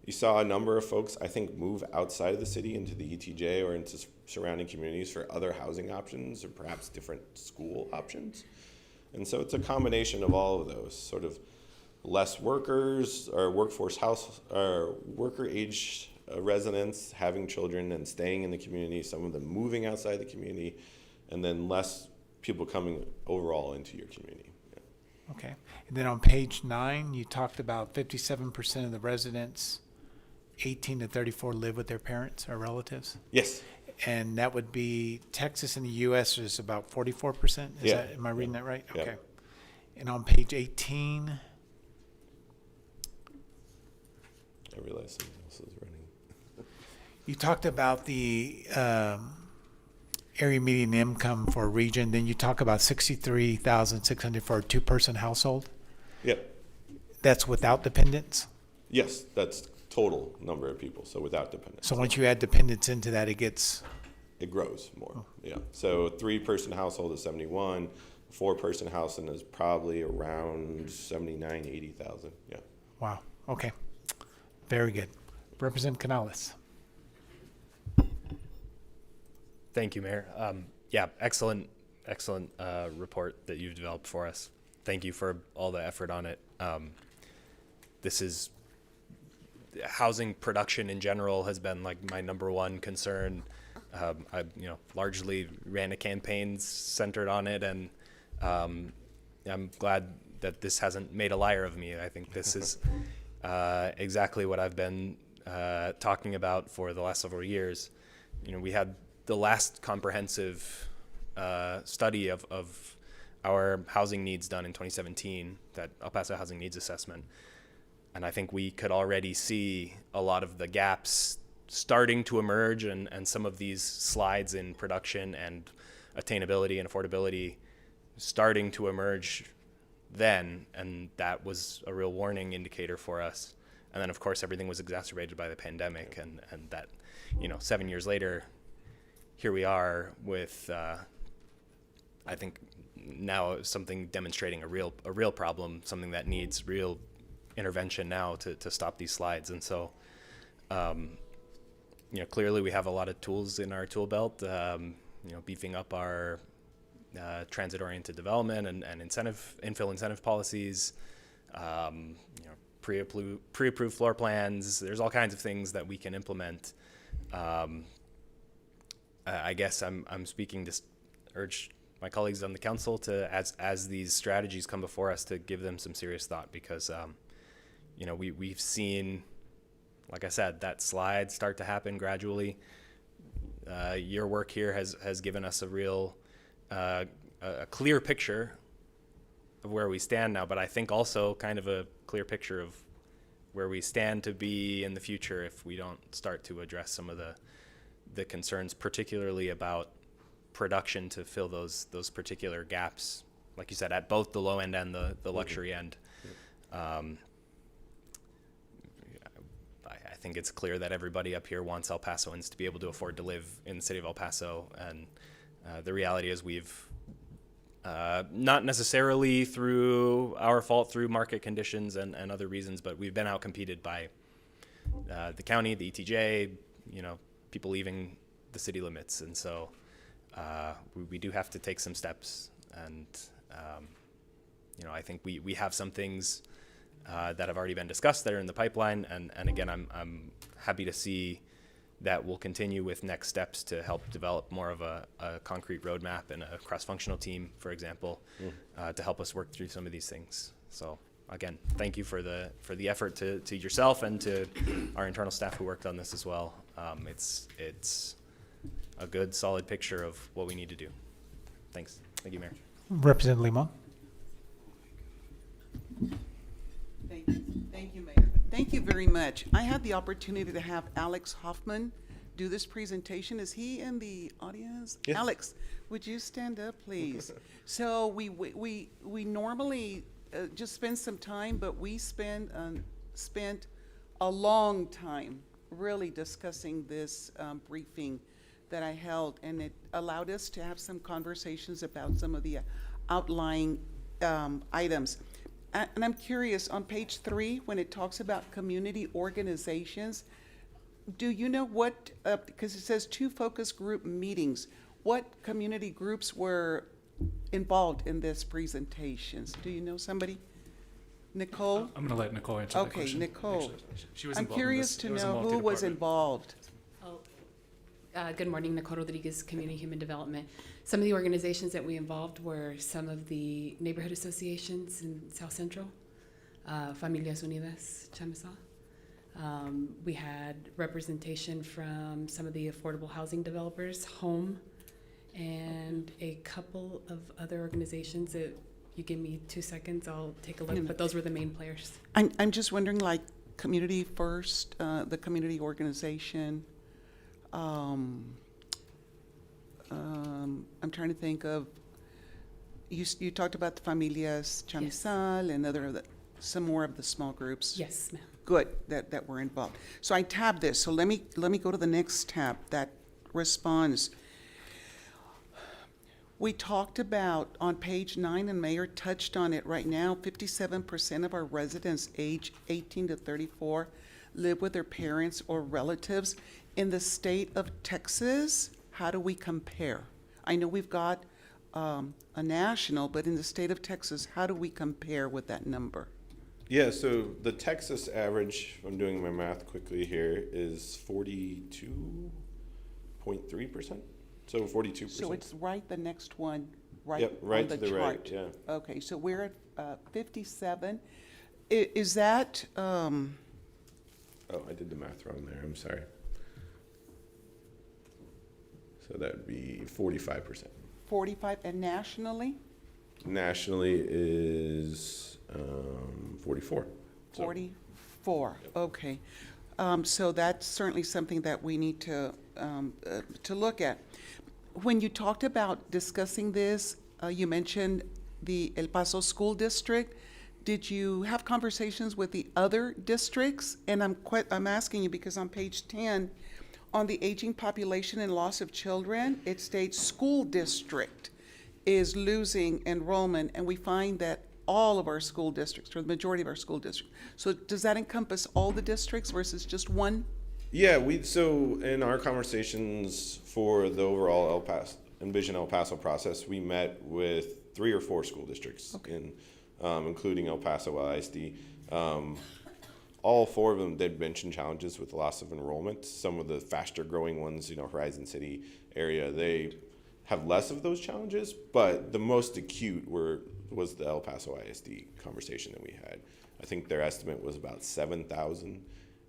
you saw a number of folks, I think, move outside of the city into the ETJ or into surrounding communities for other housing options or perhaps different school options. And so it's a combination of all of those, sort of less workers or workforce house or worker age residents having children and staying in the community, some of them moving outside the community, and then less people coming overall into your community. Yeah. Okay. And then on page 9, you talked about 57% of the residents 18 to 34 live with their parents or relatives. Yes. And that would be Texas in the U.S. is about 44%. Yeah. Am I reading that right? Yeah. Okay. And on page 18, I realize something else is running. you talked about the area median income for a region. Then you talk about 63,600 for a two-person household. Yep. That's without dependents. Yes, that's total number of people, so without dependents. So once you add dependents into that, it gets. It grows more. Yeah. So a 3-person household is 71. A 4-person household is probably around 79, 80,000. Yeah. Wow. Okay. Very good. Representative Canales. Thank you, Mayor. Yeah, excellent report that you've developed for us. Thank you for all the effort on it. This is housing production in general has been like my number one concern. I largely ran a campaign centered on it, and I'm glad that this hasn't made a liar of me. I think this is exactly what I've been talking about for the last several years. We had the last comprehensive study of our housing needs done in 2017, that El Paso Housing Needs Assessment. And I think we could already see a lot of the gaps starting to emerge, and some of these slides in production and attainability and affordability starting to emerge then, and that was a real warning indicator for us. And then of course everything was exacerbated by the pandemic, and that 7 years later, here we are with I think now something demonstrating a real problem, something that needs real intervention now to stop these slides. And so clearly we have a lot of tools in our tool belt, beefing up our transit-oriented development and infill incentive policies, pre-approved floor plans. There's all kinds of things that we can implement. I guess I'm speaking to urge my colleagues on the council to, as these strategies come before us, to give them some serious thought, because we've seen, like I said, that slide start to happen gradually. Your work here has given us a real a clear picture of where we stand now, but I think also kind of a clear picture of where we stand to be in the future if we don't start to address some of the concerns, particularly about production to fill those particular gaps, like you said, at both the low end and the luxury end. I think it's clear that everybody up here wants El Pasoans to be able to afford to live in the city of El Paso, and the reality is we've not necessarily through our fault, through market conditions and other reasons, but we've been outcompeted by the county, the ETJ, people leaving the city limits. And so we do have to take some steps. And, I think we have some things that have already been discussed that are in the pipeline. And again, I'm happy to see that we'll continue with next steps to help develop more of a concrete roadmap and a cross-functional team, for example, to help us work through some of these things. So again, thank you for the effort to yourself and to our internal staff who worked on this as well. It's a good, solid picture of what we need to do. Thanks. Thank you, Mayor. Representative Limon. Thank you, Mayor. Thank you very much. I had the opportunity to have Alex Hoffman do this presentation. Is he in the audience? Yes. Alex, would you stand up, please? So we normally just spend some time, but we spent a long time really discussing this briefing that I held, and it allowed us to have some conversations about some of the outlying items. And I'm curious, on page 3, when it talks about community organizations, do you know what, because it says 2 focus group meetings, what community groups were involved in this presentations? Do you know somebody? Nicole? I'm going to let Nicole answer that Okay, question. Nicole. Actually, she was I'm involved in curious this. to It was a know who was multi-department. involved. Good morning, Nicole Rodriguez, Community Human Development. Some of the organizations that we involved were some of the neighborhood associations in South Central, Familias Unidas, Chamizal. We had representation from some of the affordable housing developers, Home, and a couple of other organizations that you give me 2 seconds, I'll take a look, but those were the main players. I'm just wondering, like, Community First, the community organization. I'm trying to think of, you talked about the Familias Chamizal and some more of the small groups. Yes, ma'am. Good, that were involved. So I tabbed this, so let me go to the next tab that responds. We talked about on page 9, and Mayor touched on it right now, 57% of our residents age 18 to 34 live with their parents or relatives. In the state of Texas, how do we compare? I know we've got a national, but in the state of Texas, how do we compare with that number? Yeah, so the Texas average, if I'm doing my math quickly here, is 42.3%. So 42%. So it's right the next one, right Yep, right on the to the chart. right, yeah. Okay, so we're at 57. Is that, Oh, I did the math wrong there. I'm sorry. So that would be 45%. 45, and nationally? Nationally is 44. So, 44, okay. So that's certainly something that we need to look at. When you talked about discussing this, you mentioned the El Paso School District. Did you have conversations with the other districts? And I'm asking you because on page 10, on the aging population and loss of children, it states school district is losing enrollment, and we find that all of our school districts, or the majority of our school districts. So does that encompass all the districts versus just one? yeah, so in our conversations for the overall Envision El Paso process, we met with 3 or 4 school districts, including El Paso ISD. All 4 of them did mention challenges with loss of enrollment. Some of the faster growing ones, Horizon City area, they have less of those challenges, but the most acute was the El Paso ISD conversation that we had. I think their estimate was about 7,000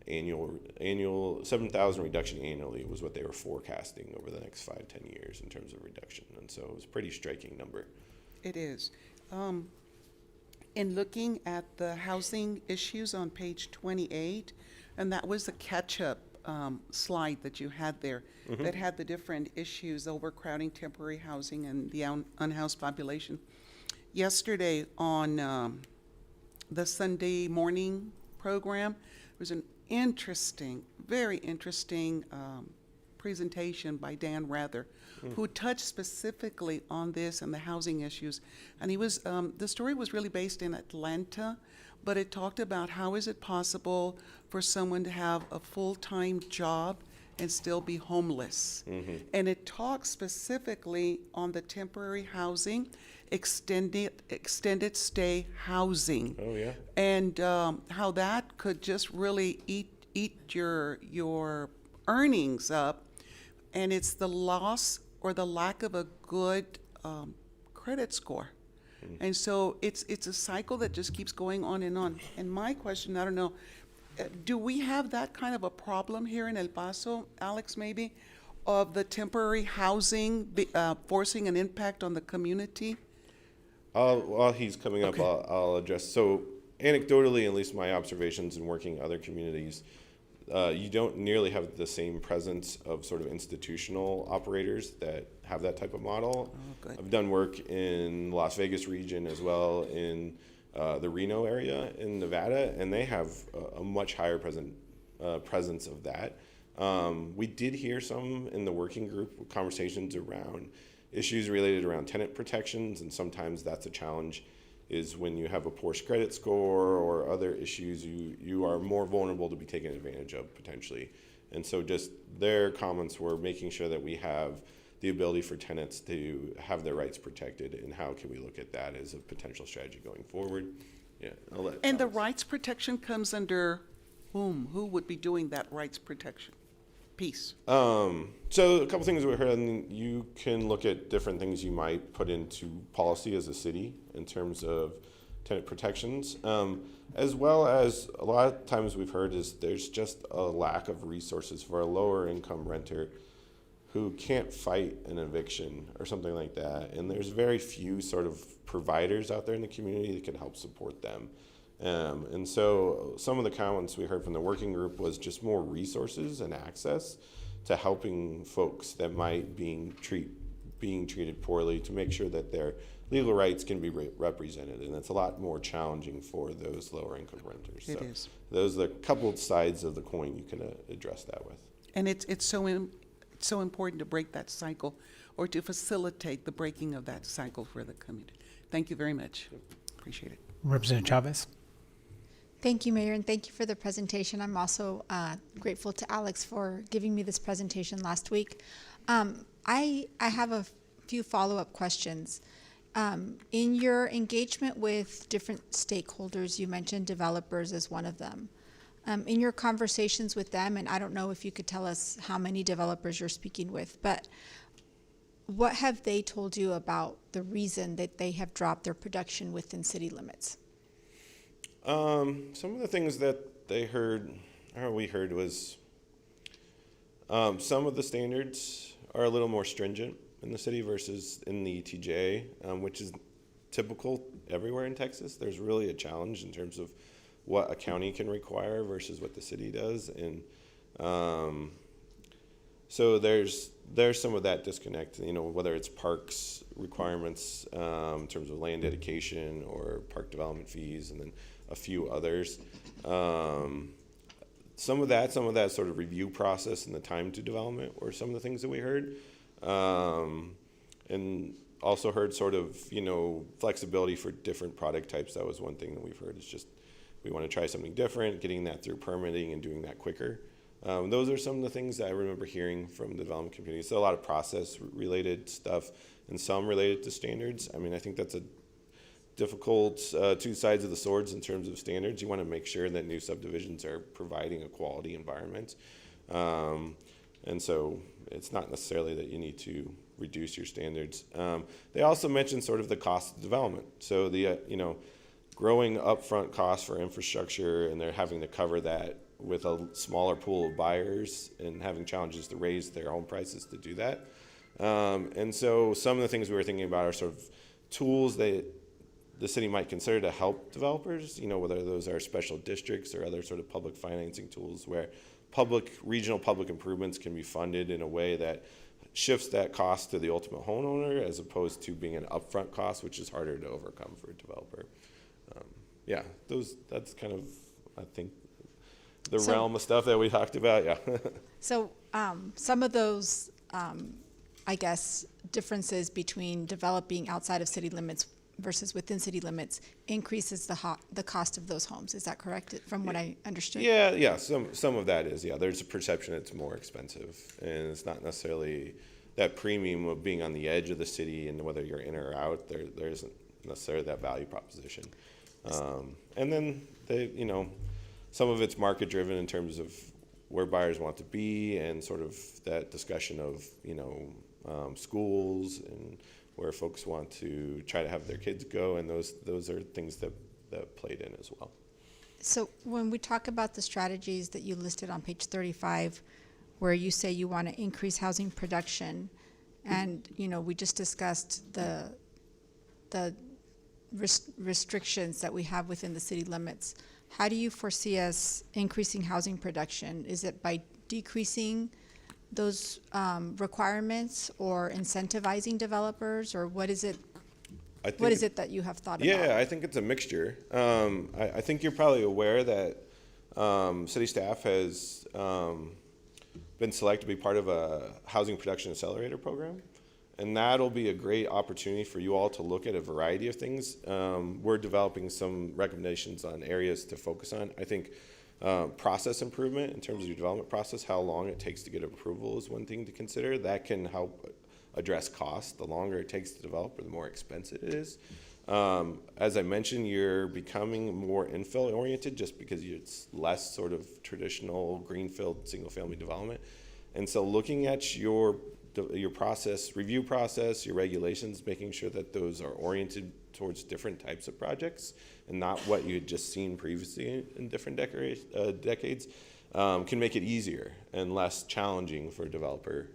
7,000 reduction annually was what they were forecasting over the next 5-10 years in terms of reduction. And so it was a pretty striking number. It is. In looking at the housing issues on page 28, and that was the catch-up slide that you had there that had the different issues, overcrowding, temporary housing, and the unhoused population. Yesterday on the Sunday morning program, there was an very interesting presentation by Dan Rather, who touched specifically on this and the housing issues. And he was, the story was really based in Atlanta, but it talked about how is it possible for someone to have a full-time job and still be homeless. And it talks specifically on the temporary housing, extended stay housing. Oh, yeah. And how that could just really eat your earnings up. And it's the loss or the lack of a good credit score. And so it's a cycle that just keeps going on. And my question, I don't know, do we have that kind of a problem here in El Paso, Alex, maybe, of the temporary housing forcing an impact on the community? While he's coming up, I'll address. So anecdotally, at least my observations in working in other communities, you don't nearly have the same presence of sort of institutional operators that have that type of model. Good. I've done work in the Las Vegas region as well in the Reno area in Nevada, and they have a much higher presence of that. We did hear some in the working group conversations around issues related around tenant protections, and sometimes that's a challenge is when you have a poor credit score or other issues, you are more vulnerable to be taken advantage of potentially. And so just their comments were making sure that we have the ability for tenants to have their rights protected, and how can we look at that as a potential strategy going forward. Yeah, I'll let And the Alex. rights protection comes under whom? Who would be doing that rights protection piece? So a couple things we heard, and you can look at different things you might put into policy as a city in terms of tenant protections, as well as a lot of times we've heard is there's just a lack of resources for a lower income renter who can't fight an eviction or something like that. And there's very few sort of providers out there in the community that can help support them. And so some of the comments we heard from the working group was just more resources and access to helping folks that might being treated poorly, to make sure that their legal rights can be represented. And it's a lot more challenging for those lower income renters. It So is. those are a couple of sides of the coin you can address that with. And it's so important to break that cycle, or to facilitate the breaking of that cycle for the community. Thank you very much. Appreciate it. Representative Chavez. Thank you, Mayor, and thank you for the presentation. I'm also grateful to Alex for giving me this presentation last week. I have a few follow-up questions. In your engagement with different stakeholders, you mentioned developers as one of them. In your conversations with them, and I don't know if you could tell us how many developers you're speaking with, but what have they told you about the reason that they have dropped their production within city limits? Some of the things that they heard, or we heard, was some of the standards are a little more stringent in the city versus in the ETJ, which is typical everywhere in Texas. There's really a challenge in terms of what a county can require versus what the city does. And so there's some of that disconnect, whether it's parks requirements in terms of land dedication or park development fees, and then a few others. Some of that sort of review process and the time to development were some of the things that we heard. And also heard sort of, flexibility for different product types. That was one thing that we've heard, is just we want to try something different, getting that through permitting and doing that quicker. Those are some of the things that I remember hearing from the development community. So a lot of process-related stuff and some related to standards. I mean, I think that's a difficult two sides of the swords in terms of standards. You want to make sure that new subdivisions are providing a quality environment. And so it's not necessarily that you need to reduce your standards. They also mentioned sort of the cost of development. So the, growing upfront costs for infrastructure, and they're having to cover that with a smaller pool of buyers and having challenges to raise their home prices to do that. And so some of the things we were thinking about are sort of tools that the city might consider to help developers, whether those are special districts or other sort of public financing tools where regional public improvements can be funded in a way that shifts that cost to the ultimate homeowner, as opposed to being an upfront cost, which is harder to overcome for a developer. That's kind of, I think, the realm of stuff that we talked about. Yeah. So some of those, I guess, differences between developing outside of city limits versus within city limits increases the cost of those homes. Is that correct, from what I understood? Yeah. Some of that is, there's a perception it's more expensive, and it's not necessarily that premium of being on the edge of the city, and whether you're in or out, there isn't necessarily that value proposition. And then some of it's market driven in terms of where buyers want to be, and sort of that discussion of schools and where folks want to try to have their kids go, and those are things that played in as well. So when we talk about the strategies that you listed on page 35, where you say you want to increase housing production, and we just discussed the restrictions that we have within the city limits, how do you foresee us increasing housing production? Is it by decreasing those requirements, or incentivizing developers, or what is it? What is it that you have thought about? Yeah, I think it's a mixture. I think you're probably aware that city staff has been selected to be part of a housing production accelerator program. And that'll be a great opportunity for you all to look at a variety of things. We're developing some recommendations on areas to focus on. I think process improvement in terms of your development process, how long it takes to get approval is one thing to consider. That can help address cost. The longer it takes to develop, or the more expensive it is. As I mentioned, you're becoming more infill oriented just because it's less sort of traditional greenfield single family development. And so looking at your process, review process, your regulations, making sure that those are oriented towards different types of projects and not what you had just seen previously in different decades, can make it easier and less challenging for a developer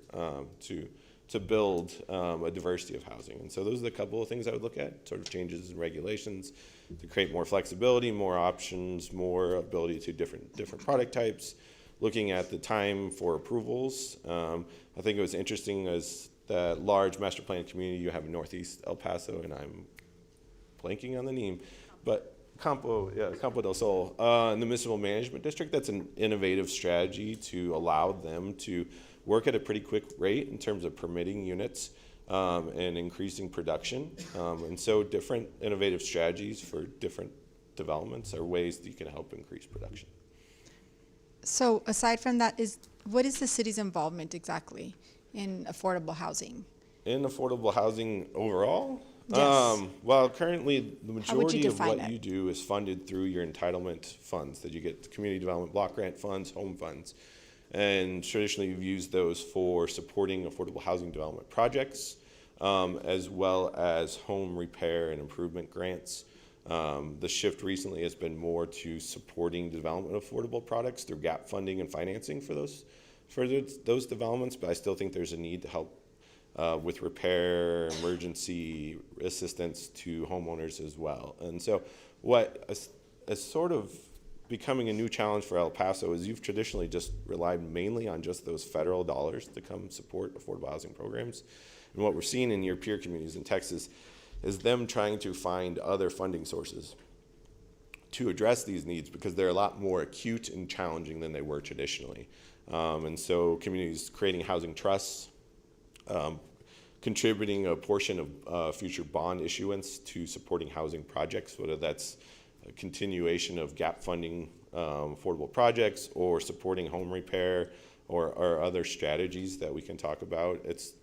to build a diversity of housing. And so those are the couple of things I would look at, sort of changes in regulations to create more flexibility, more options, more ability to different product types. Looking at the time for approvals, I think it was interesting as the large master plan community you have in Northeast El Paso, and I'm blanking on the name, but Campo del Sol, in the municipal management district, that's an innovative strategy to allow them to work at a pretty quick rate in terms of permitting units and increasing production. And so different innovative strategies for different developments are ways that you can help increase production. So aside from that, what is the city's involvement exactly in affordable housing? In affordable housing overall? Yes. Well, currently the How would you majority of define what it? you do is funded through your entitlement funds that you get, the community development block grant funds, home funds. And traditionally you've used those for supporting affordable housing development projects, as well as home repair and improvement grants. The shift recently has been more to supporting the development of affordable products through gap funding and financing for those developments, but I still think there's a need to help with repair, emergency assistance to homeowners as well. And so what is sort of becoming a new challenge for El Paso is you've traditionally just relied mainly on just those federal dollars to come support affordable housing programs. And what we're seeing in your peer communities in Texas is them trying to find other funding sources to address these needs because they're a lot more acute and challenging than they were traditionally. And so communities creating housing trusts, contributing a portion of future bond issuance to supporting housing projects, whether that's a continuation of gap funding affordable projects or supporting home repair or other strategies that we can talk about. It's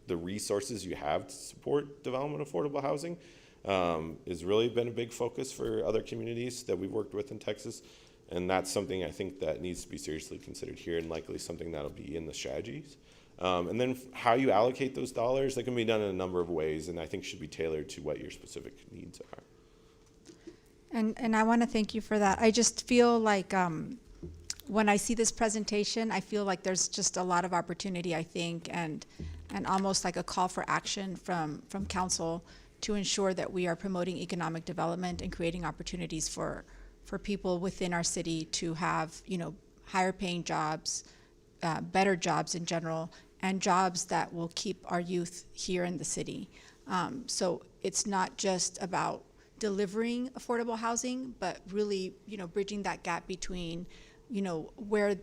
the resources you have to support development of affordable housing has really been a big focus for other communities that we've worked with in Texas. And that's something I think that needs to be seriously considered here and likely something that'll be in the strategies. And then how you allocate those dollars, that can be done in a number of ways and I think should be tailored to what your specific needs are. And I want to thank you for that. I just feel like when I see this presentation, I feel like there's just a lot of opportunity, I think, and almost like a call for action from council to ensure that we are promoting economic development and creating opportunities for people within our city to have, higher paying jobs, better jobs in general, and jobs that will keep our youth here in the city. So it's not just about delivering affordable housing, but really, bridging that gap between, where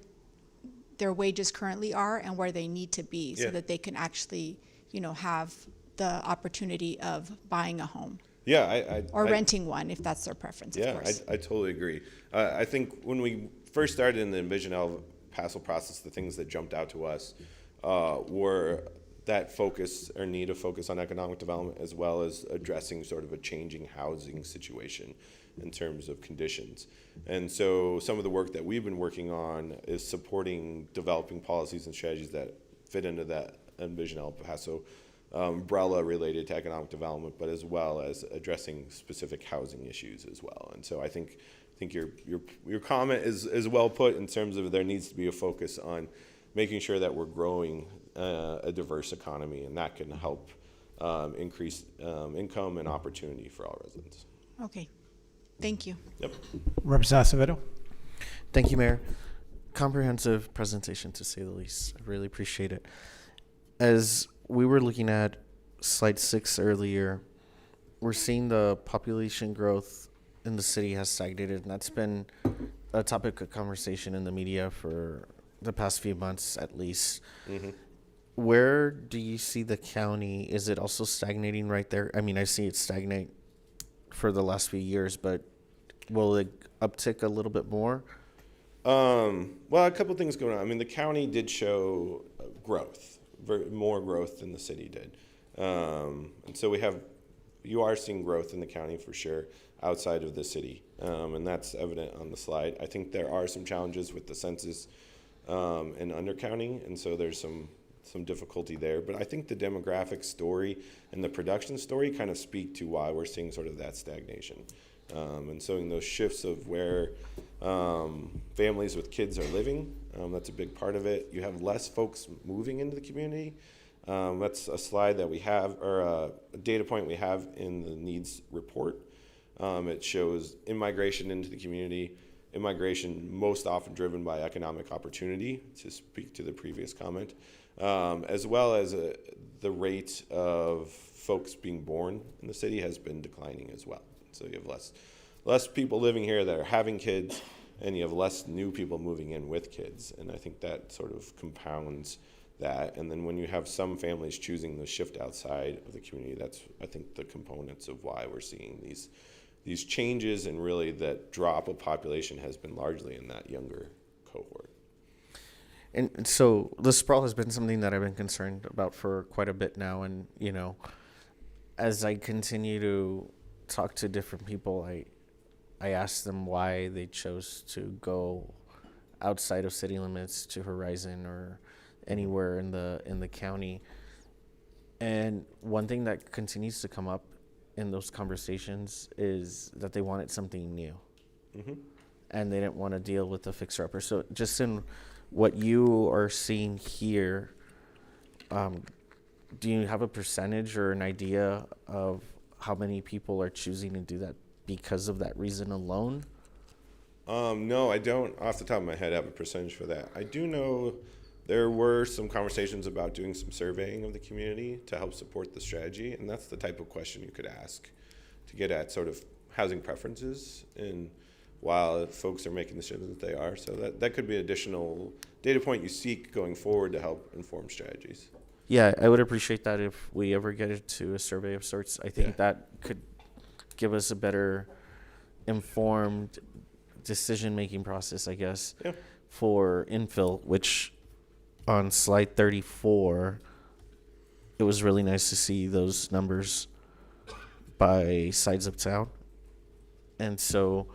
their wages currently are and where they need to be so that they can actually, have the opportunity of buying a home. Yeah, or renting one if that's their preference, of course. I totally agree. I think when we first started in the Envision El Paso process, the things that jumped out to us were that focus or need of focus on economic development as well as addressing sort of a changing housing situation in terms of conditions. And so some of the work that we've been working on is supporting developing policies and strategies that fit into that Envision El Paso umbrella related to economic development, but as well as addressing specific housing issues as well. And so I think your comment is well put in terms of there needs to be a focus on making sure that we're growing a diverse economy, and that can help increase income and opportunity for all residents. Okay, thank you. Yep. Representative Acevedo. Thank you, Mayor. Comprehensive presentation, to say the least. I really appreciate it. As we were looking at slide 6 earlier, we're seeing the population growth in the city has stagnated, and that's been a topic of conversation in the media for the past few months at least. Mm-hmm. where do you see the county? Is it also stagnating right there? I mean, I see it stagnate for the last few years, but will it uptick a little bit more? Well, a couple things going on. I mean, the county did show growth, more growth than the city did. And so you are seeing growth in the county for sure outside of the city. And that's evident on the slide. I think there are some challenges with the census and undercounting. And so there's some difficulty there. But I think the demographic story and the production story kind of speak to why we're seeing sort of that stagnation. And so in those shifts of where families with kids are living, that's a big part of it. You have less folks moving into the community. That's a slide that we have, or a data point we have in the needs report. It shows immigration into the community, immigration most often driven by economic opportunity, to speak to the previous comment, as well as the rate of folks being born in the city has been declining as well. So you have less people living here that are having kids, and you have less new people moving in with kids. And I think that sort of compounds that. And then when you have some families choosing to shift outside of the community, that's, I think, the components of why we're seeing these changes, and really that drop of population has been largely in that younger cohort. And so the sprawl has been something that I've been concerned about for quite a bit now. And, you know, as I continue to talk to different people, I ask them why they chose to go outside of city limits to Horizon or anywhere in the county. And one thing that continues to come up in those conversations is that they wanted something new. Mm-hmm. And they didn't want to deal with the fixer-upper. So just in what you are seeing here, do you have a percentage or an idea of how many people are choosing to do that because of that reason alone? No, I don't off the top of my head have a percentage for that. I do know there were some conversations about doing some surveying of the community to help support the strategy, and that's the type of question you could ask to get at sort of housing preferences and while folks are making the decisions that they are. So that could be an additional data point you seek going forward to help inform strategies. Yeah, I would appreciate that if we ever get into a survey of sorts. I think that could give us a better informed decision-making process, I guess, for infill, which on slide 34, it was really nice to see those numbers by sides of town. And so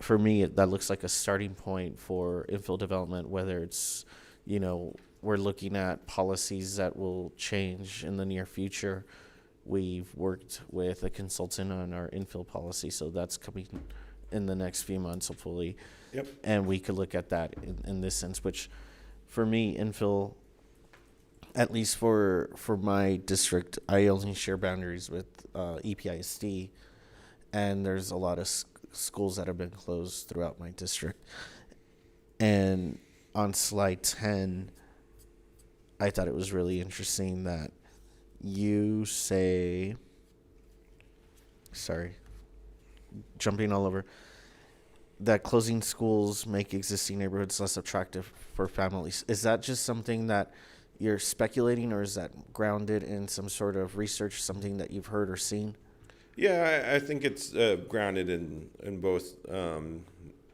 for me, that looks like a starting point for infill development, whether it's, you know, we're looking at policies that will change in the near future. We've worked with a consultant on our infill policy, so that's coming in the next few months, hopefully. Yep. And we could look at that in this sense, which for me, infill, at least for my district, I only share boundaries with EPISD, and there's a lot of schools that have been closed throughout my district. And on slide 10, I thought it was really interesting that you say, jumping all over, that closing schools make existing neighborhoods less attractive for families. Is that just something that you're speculating, or is that grounded in some sort of research, something that you've heard or seen? Yeah, I think it's grounded in both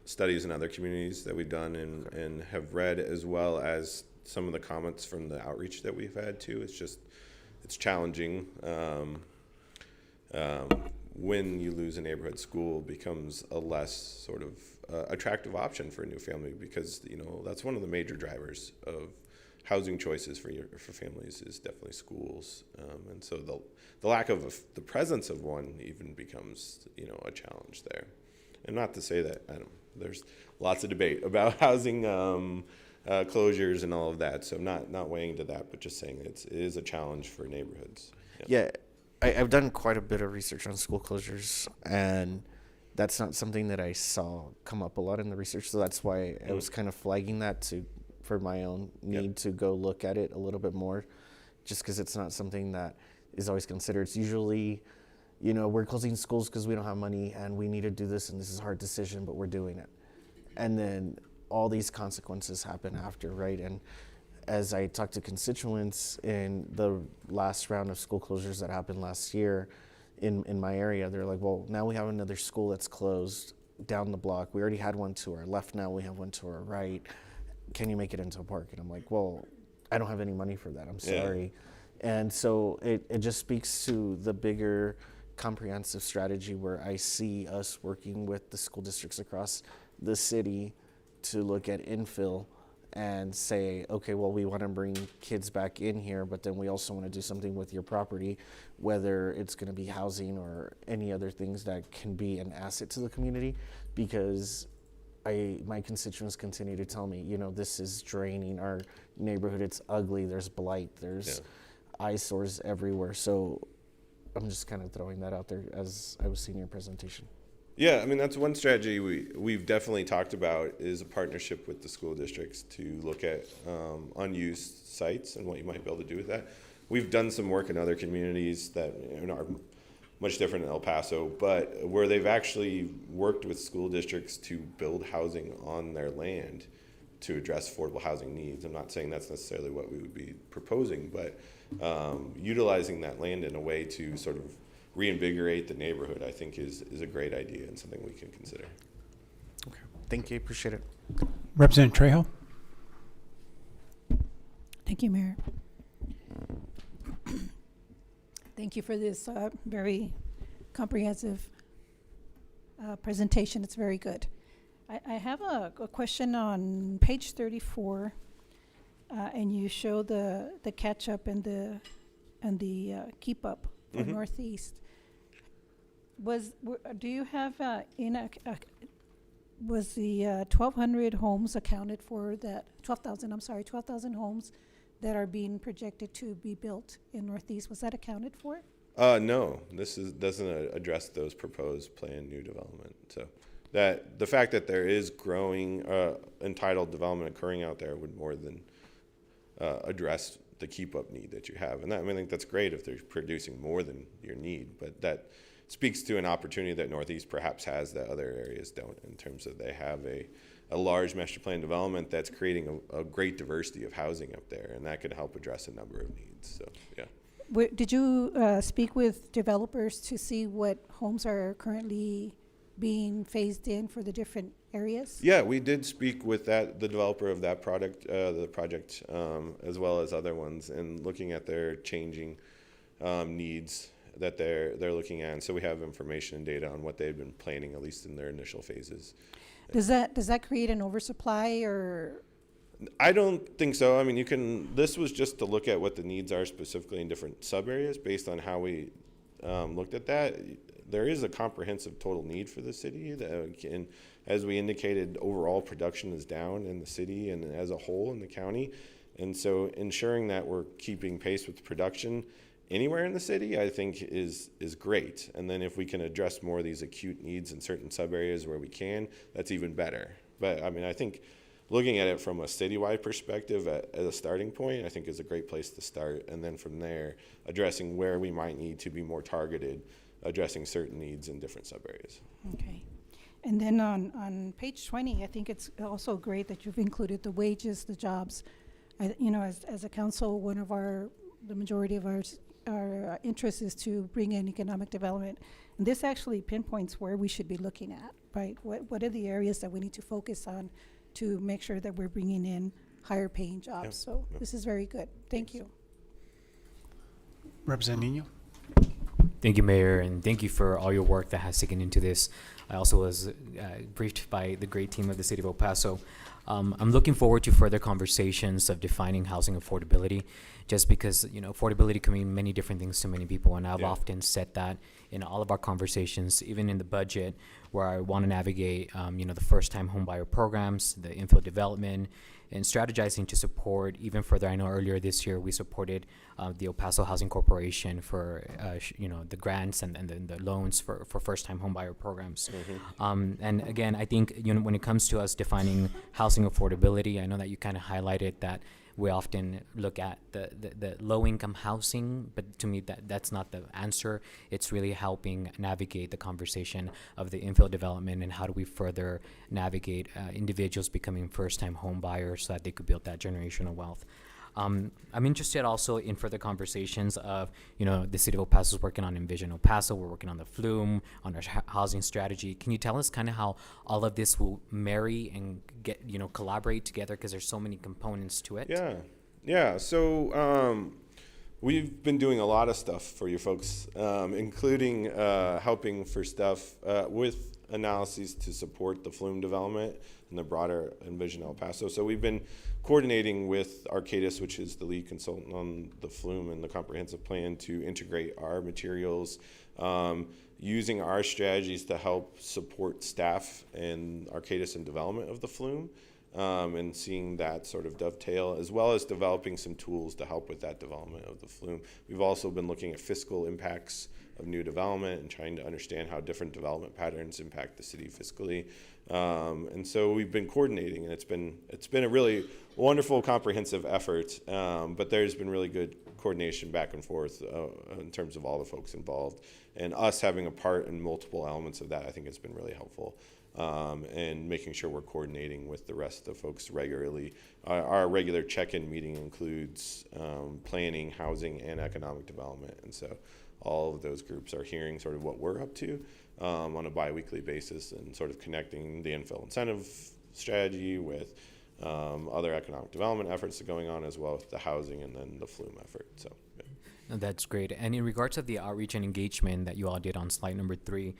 studies in other communities that we've done and have read, as well as some of the comments from the outreach that we've had too. It's challenging when you lose a neighborhood school, becomes a less sort of attractive option for a new family, because, you know, that's one of the major drivers of housing choices for families is definitely schools, and so the lack of the presence of one even becomes, you know, a challenge there. And not to say that there's lots of debate about housing closures and all of that, so not weighing to that, but just saying it is a challenge for neighborhoods. Yeah, I've done quite a bit of research on school closures, and that's not something that I saw come up a lot in the research, so that's why I was kind of flagging that for my own need to go look at it a little bit more, just because it's not something that is always considered. It's usually, you know, we're closing schools because we don't have money and we need to do this and this is a hard decision, but we're doing it. And then all these consequences happen after, right? And as I talked to constituents in the last round of school closures that happened last year in my area, they're like, well, now we have another school that's closed down the block. We already had one to our left, now we have one to our right. Can you make it into a park? And I'm like, well, I don't have any money for that, I'm sorry. And so it just speaks to the bigger comprehensive strategy where I see us working with the school districts across the city to look at infill and say, okay, well, we want to bring kids back in here, but then we also want to do something with your property, whether it's going to be housing or any other things that can be an asset to the community, because my constituents continue to tell me, you know, this is draining our neighborhood. It's ugly. There's blight. There's eyesores everywhere. So I'm just kind of throwing that out there as I was seeing your presentation. Yeah, I mean, that's one strategy we've definitely talked about is a partnership with the school districts to look at unused sites and what you might be able to do with that. We've done some work in other communities that are much different in El Paso, but where they've actually worked with school districts to build housing on their land to address affordable housing needs. I'm not saying that's necessarily what we would be proposing, but utilizing that land in a way to sort of reinvigorate the neighborhood, I think is a great idea and something we can consider. Okay, thank you, appreciate it. Representative Trejo? Thank you, Mayor. Thank you for this very comprehensive presentation. It's very good. I have a question on page 34, and you show the catch up and the keep up for Northeast. Do you have was the 1,200 homes accounted for that 12,000 homes that are being projected to be built in Northeast? Was that accounted for? No, this doesn't address those proposed planned new development. So that the fact that there is growing entitled development occurring out there would more than address the keep up need that you have. And that, I think that's great if they're producing more than your need, but that speaks to an opportunity that Northeast perhaps has that other areas don't, in terms of they have a large master plan development that's creating a great diversity of housing up there, and that could help address a number of needs. So, yeah. Did you speak with developers to see what homes are currently being phased in for the different areas? Yeah, we did speak with the developer of that project, as well as other ones, and looking at their changing needs that they're looking at. And so we have information and data on what they've been planning, at least in their initial phases. Does that create an oversupply, or? I don't think so. I mean, this was just to look at what the needs are specifically in different sub areas based on how we looked at that. There is a comprehensive total need for the city, and as we indicated, overall production is down in the city and as a whole in the county. And so ensuring that we're keeping pace with production anywhere in the city, I think is great. And then if we can address more of these acute needs in certain sub areas where we can, that's even better. But I mean, I think looking at it from a citywide perspective as a starting point, I think is a great place to start. And then from there, addressing where we might need to be more targeted, addressing certain needs in different sub areas. Okay. And then on page 20, I think it's also great that you've included the wages, the jobs. As a council, the majority of our interest is to bring in economic development. And this actually pinpoints where we should be looking at, right? What are the areas that we need to focus on to make sure that we're bringing in higher paying jobs? This is very good. Thank you. Representative Nino? Thank you, Mayor, and thank you for all your work that has taken into this. I also was briefed by the great team of the City of El Paso. I'm looking forward to further conversations of defining housing affordability, just because, affordability can mean many different things to many people, and I've often said that in all of our conversations, even in the budget, where I want to navigate, the first-time homebuyer programs, the infill development, and strategizing to support even further. I know earlier this year we supported the El Paso Housing Corporation for the grants and the loans for first-time homebuyer programs. And again, I think when it comes to us defining housing affordability, I know that you kind of highlighted that we often look at the low-income housing, but to me that's not the answer. It's really helping navigate the conversation of the infill development and how do we further navigate individuals becoming first-time home buyers so that they could build that generational wealth. I'm interested also in further conversations of, the city of El Paso is working on Envision El Paso, we're working on the Flume, on our housing strategy. Can you tell us kind of how all of this will marry and get, collaborate together, because there's so many components to it? Yeah. So we've been doing a lot of stuff for you folks, including helping for stuff with analyses to support the Flume development and the broader Envision El Paso. So we've been coordinating with Arcadis, which is the lead consultant on the Flume and the comprehensive plan, to integrate our materials, using our strategies to help support staff and Arcadis in development of the Flume. And seeing that sort of dovetail, as well as developing some tools to help with that development of the Flume. We've also been looking at fiscal impacts of new development and trying to understand how different development patterns impact the city fiscally. And so we've been coordinating, and it's been a really wonderful, comprehensive effort. But there's been really good coordination back and forth in terms of all the folks involved, and us having a part in multiple elements of that. I think it's been really helpful. And making sure we're coordinating with the rest of the folks regularly. Our regular check-in meeting includes planning, housing, and economic development. And so all of those groups are hearing sort of what we're up to on a bi-weekly basis, and sort of connecting the infill incentive strategy with other economic development efforts that are going on, as well as the housing and then the Flume effort. So. Yeah. That's great. And in regards of the outreach and engagement that you all did on slide number 3,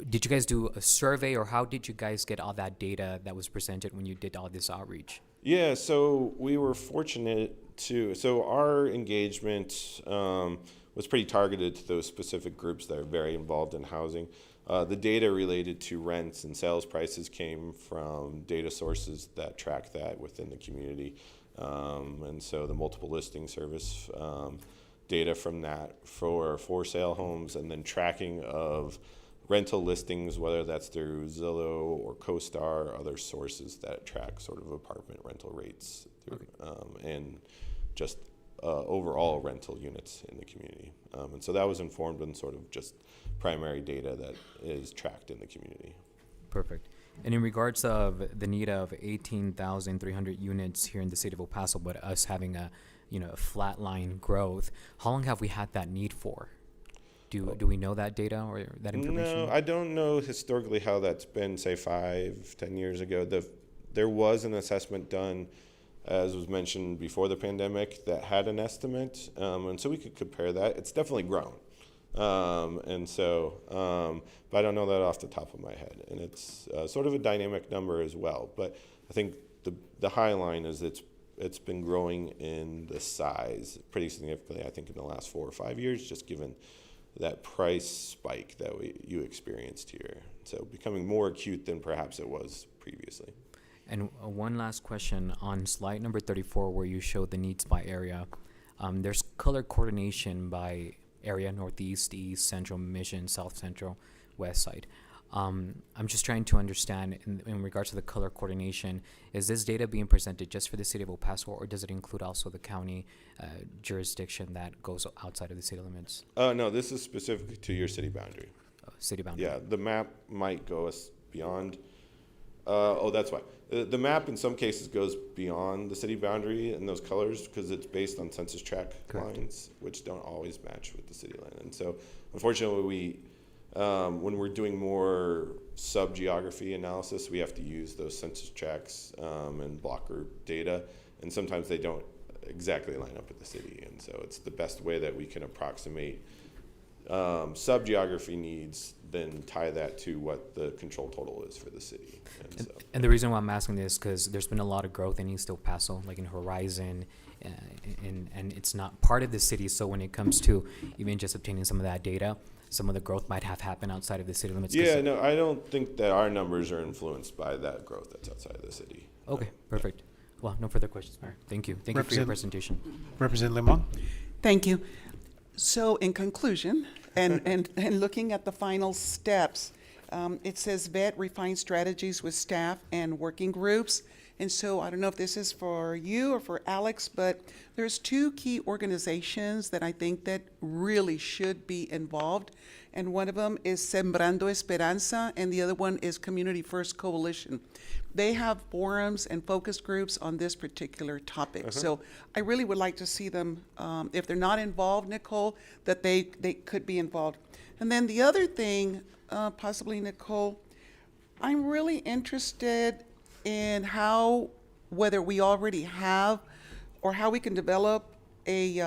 did you guys do a survey, or how did you guys get all that data that was presented when you did all this outreach? Yeah, so we were fortunate so our engagement was pretty targeted to those specific groups that are very involved in housing. The data related to rents and sales prices came from data sources that track that within the community. And so the multiple listing service, data from that for sale homes, and then tracking of rental listings, whether that's through Zillow or CoStar or other sources that track sort of apartment rental rates through, and just overall rental units in the community. And so that was informed in sort of just primary data that is tracked in the community. Perfect. And in regards of the need of 18,300 units here in the city of El Paso, but us having a flatline growth, how long have we had that need for? Do we know that data or that information? No, I don't know historically how that's been, say, 5-10 years ago. There was an assessment done, as was mentioned before the pandemic, that had an estimate, and so we could compare that. It's definitely grown. But I don't know that off the top of my head. And it's sort of a dynamic number as well. But I think the high line is it's been growing in the size pretty significantly, I think, in the last 4 or 5 years, just given that price spike that you experienced here. So becoming more acute than perhaps it was previously. And one last question on slide number 34, where you showed the needs by area. There's color coordination by area: Northeast, East, Central, Mission, South Central, West Side. I'm just trying to understand in regards to the color coordination, is this data being presented just for the city of El Paso, or does it include also the county jurisdiction that goes outside of the city limits? No, this is specific to your city boundary. City boundary. Yeah, the map might go us beyond. That's why. The map in some cases goes beyond the city boundary in those colors because it's based on census tract lines, which don't always match with the city line. And so, unfortunately, when we're doing more sub-geography analysis, we have to use those census tracts and block group data, and sometimes they don't exactly line up with the city. And so it's the best way that we can approximate sub-geography needs, then tie that to what the control total is for the city. And the reason why I'm asking this is because there's been a lot of growth in East El Paso, like in Horizon, and it's not part of the city. So when it comes to even just obtaining some of that data, some of the growth might have happened outside of the city limits. Yeah, no, I don't think that our numbers are influenced by that growth that's outside of the city. Okay, perfect. Well, no further questions, Mayor. Thank you. Thank you for your presentation. Representative Limon. Thank you. So in conclusion, and looking at the final steps, it says vet refine strategies with staff and working groups. And so I don't know if this is for you or for Alex, but there's two key organizations that I think that really should be involved. And one of them is Sembrando Esperanza, and the other one is Community First Coalition. They have forums and focus groups on this particular topic. So I really would like to see them, if they're not involved, Nicole, that they could be involved. And then the other thing, possibly Nicole, I'm really interested in how, whether we already have, or how we can develop a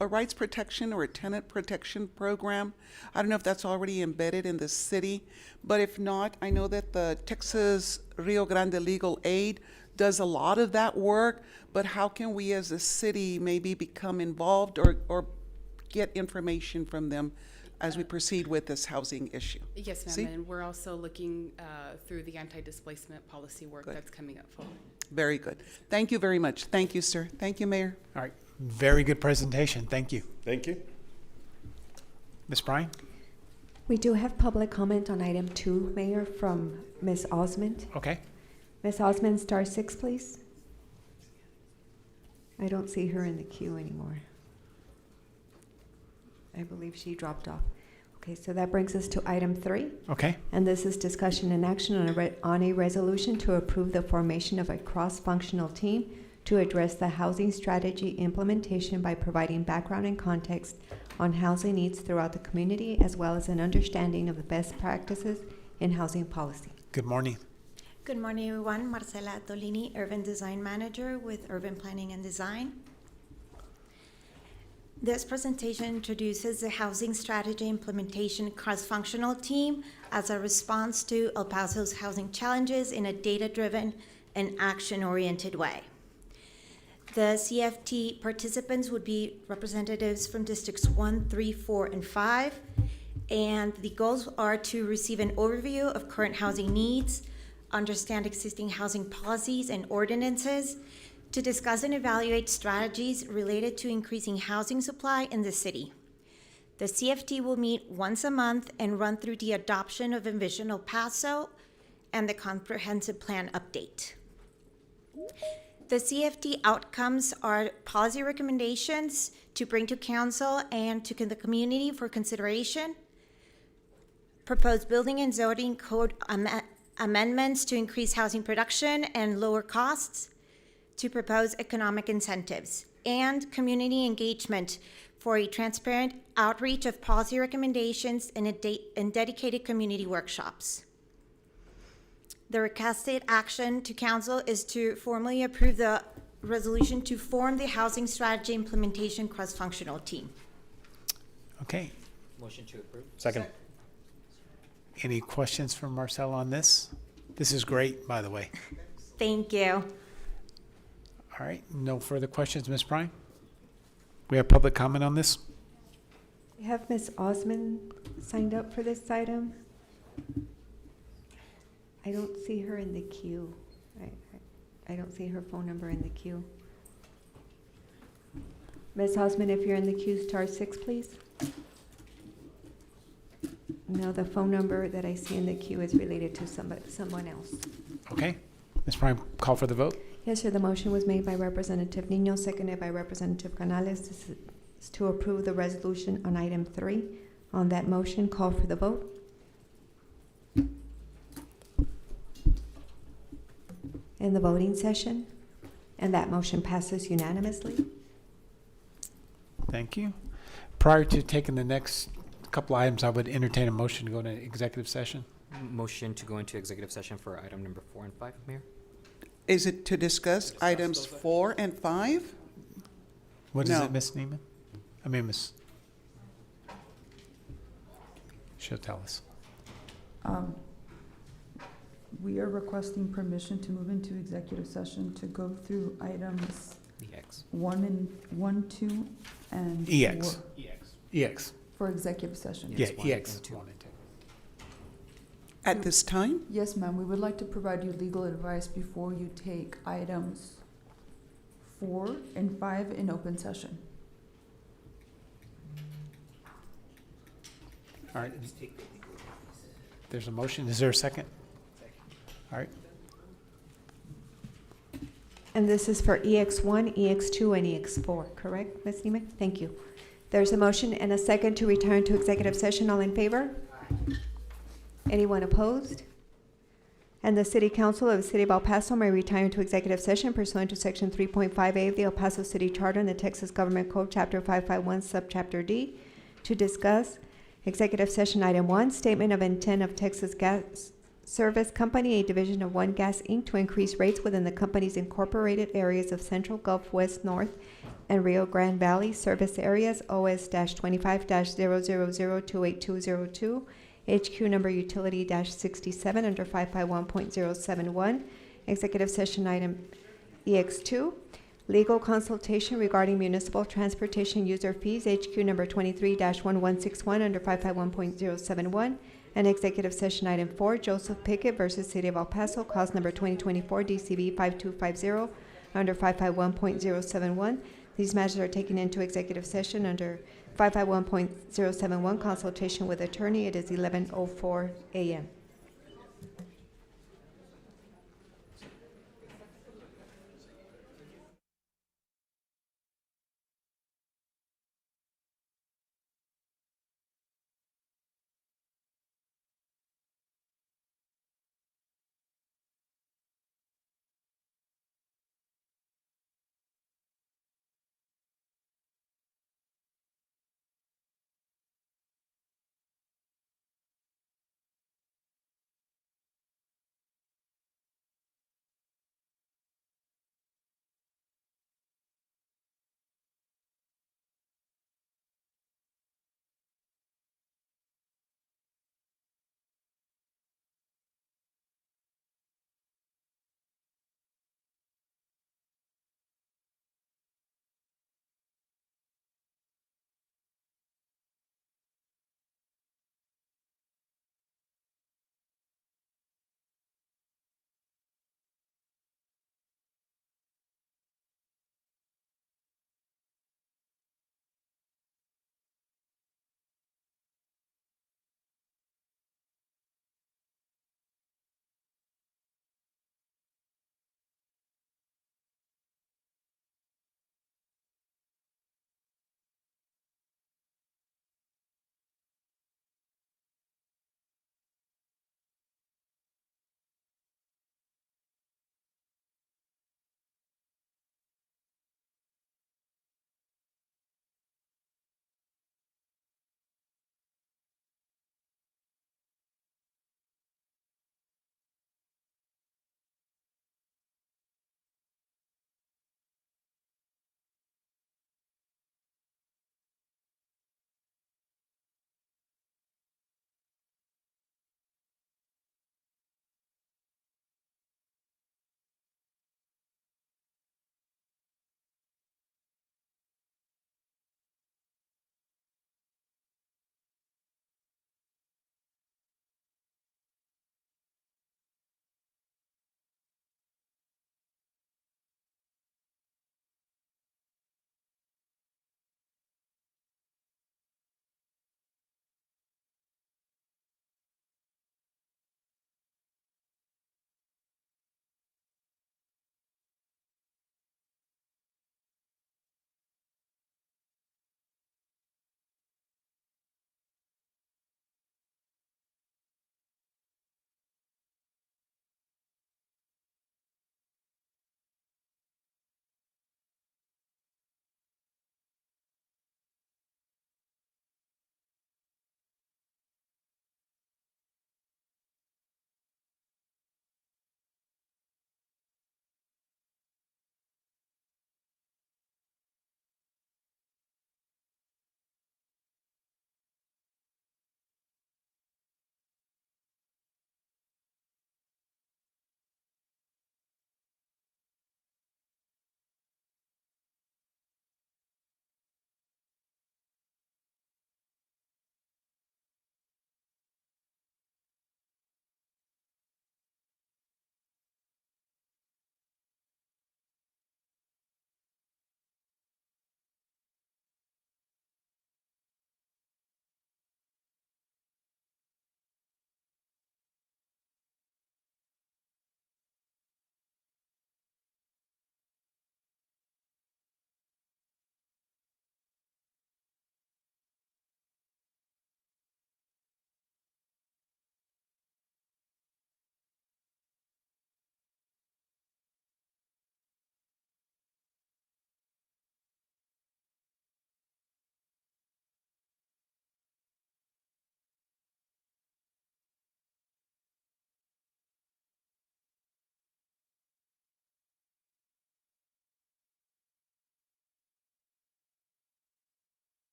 rights protection or a tenant protection program. I don't know if that's already embedded in the city, but if not, I know that the Texas Rio Grande Legal Aid does a lot of that work, but how can we as a city maybe become involved or get information from them as we proceed with this housing issue? Yes, ma'am, See? and we're also looking through the anti-displacement policy work that's coming up forward. Very good. Thank you very much. Thank you, sir. Thank you, Mayor. All right. Very good presentation. Thank you. Thank you. Ms. Bryan? We do have public comment on item 2, Mayor, from Ms. Osmond. Okay. Ms. Osmond, star 6, please. I don't see her in the queue anymore. I believe she dropped off. Okay, so that brings us to item 3. Okay. And this is discussion and action on a resolution to approve the formation of a cross-functional team to address the housing strategy implementation by providing background and context on housing needs throughout the community, as well as an understanding of the best practices in housing policy. Good morning. Good morning, everyone. Marcela Tolini, Urban Design Manager with Urban Planning and Design. This presentation introduces the Housing Strategy Implementation Cross-Functional Team as a response to El Paso's housing challenges in a data-driven and action-oriented way. The CFT participants would be representatives from Districts 1, 3, 4, and 5, and the goals are to receive an overview of current housing needs, understand existing housing policies and ordinances, to discuss and evaluate strategies related to increasing housing supply in the city. The CFT will meet once a month and run through the adoption of Envision El Paso and the comprehensive plan update. The CFT outcomes are policy recommendations to bring to council and to the community for consideration, proposed building and zoning code amendments to increase housing production and lower costs, to propose economic incentives, and community engagement for a transparent outreach of policy recommendations and dedicated community workshops. The requested action to council is to formally approve the resolution to form the Housing Strategy Implementation Cross-Functional Team. Okay. Motion to approve. Second. Any questions from Marcel on this? This is great, by the way. Thank you. All right. No further questions, Ms. Bryan? We have public comment on this? We have Ms. Osmond signed up for this item. I don't see her in the queue. I don't see her phone number in the queue. Ms. Osmond, if you're in the queue, star 6, please. No, the phone number that I see in the queue is related to someone else. Okay. Ms. Bryan, call for the vote. Yes, sir. The motion was made by Representative Nino, seconded by Representative Canales. This is to approve the resolution on item 3. On that motion, call for the vote. In the voting session, and that motion passes unanimously. Thank you. Prior to taking the next couple items, I would entertain a motion to go into executive session. Motion to go into executive session for item number 4 and 5, Mayor. Is it to discuss items 4 and 5? What is No. it, Ms. Neiman? I mean, Ms. She'll tell us. We are requesting permission to move into executive session to go through items EX. 1, 2, and EX. 4 EX. for executive session. Yeah, one EX. and two. 1 and 2. At this time? Yes, ma'am. We would like to provide you legal advice before you take items 4 and 5 in open session. All right. There's a motion. Is there a second? All right. And this is for EX1, EX2, and EX4, correct, Ms. Neiman? Thank you. There's a motion and a second to return to executive session. All in favor? Anyone opposed? And the City Council of the City of El Paso may retire into executive session pursuant to Section 3.5A of the El Paso City Charter and the Texas Government Code, Chapter 551, Subchapter D, to discuss executive session item 1, statement of intent of Texas Gas Service Company, a division of One Gas Inc., to increase rates within the company's incorporated areas of Central, Gulf, West, North, and Rio Grande Valley service areas, OS-25-000282202, HQ number utility-67 under 551.071. Executive session item EX2, legal consultation regarding municipal transportation user fees, HQ number 23-1161 under 551.071. And executive session item 4, Joseph Pickett versus City of El Paso, cause number 2024 DCV 5250 under 551.071. These matters are taken into executive session under 551.071, consultation with attorney. It is 11:04 a.m.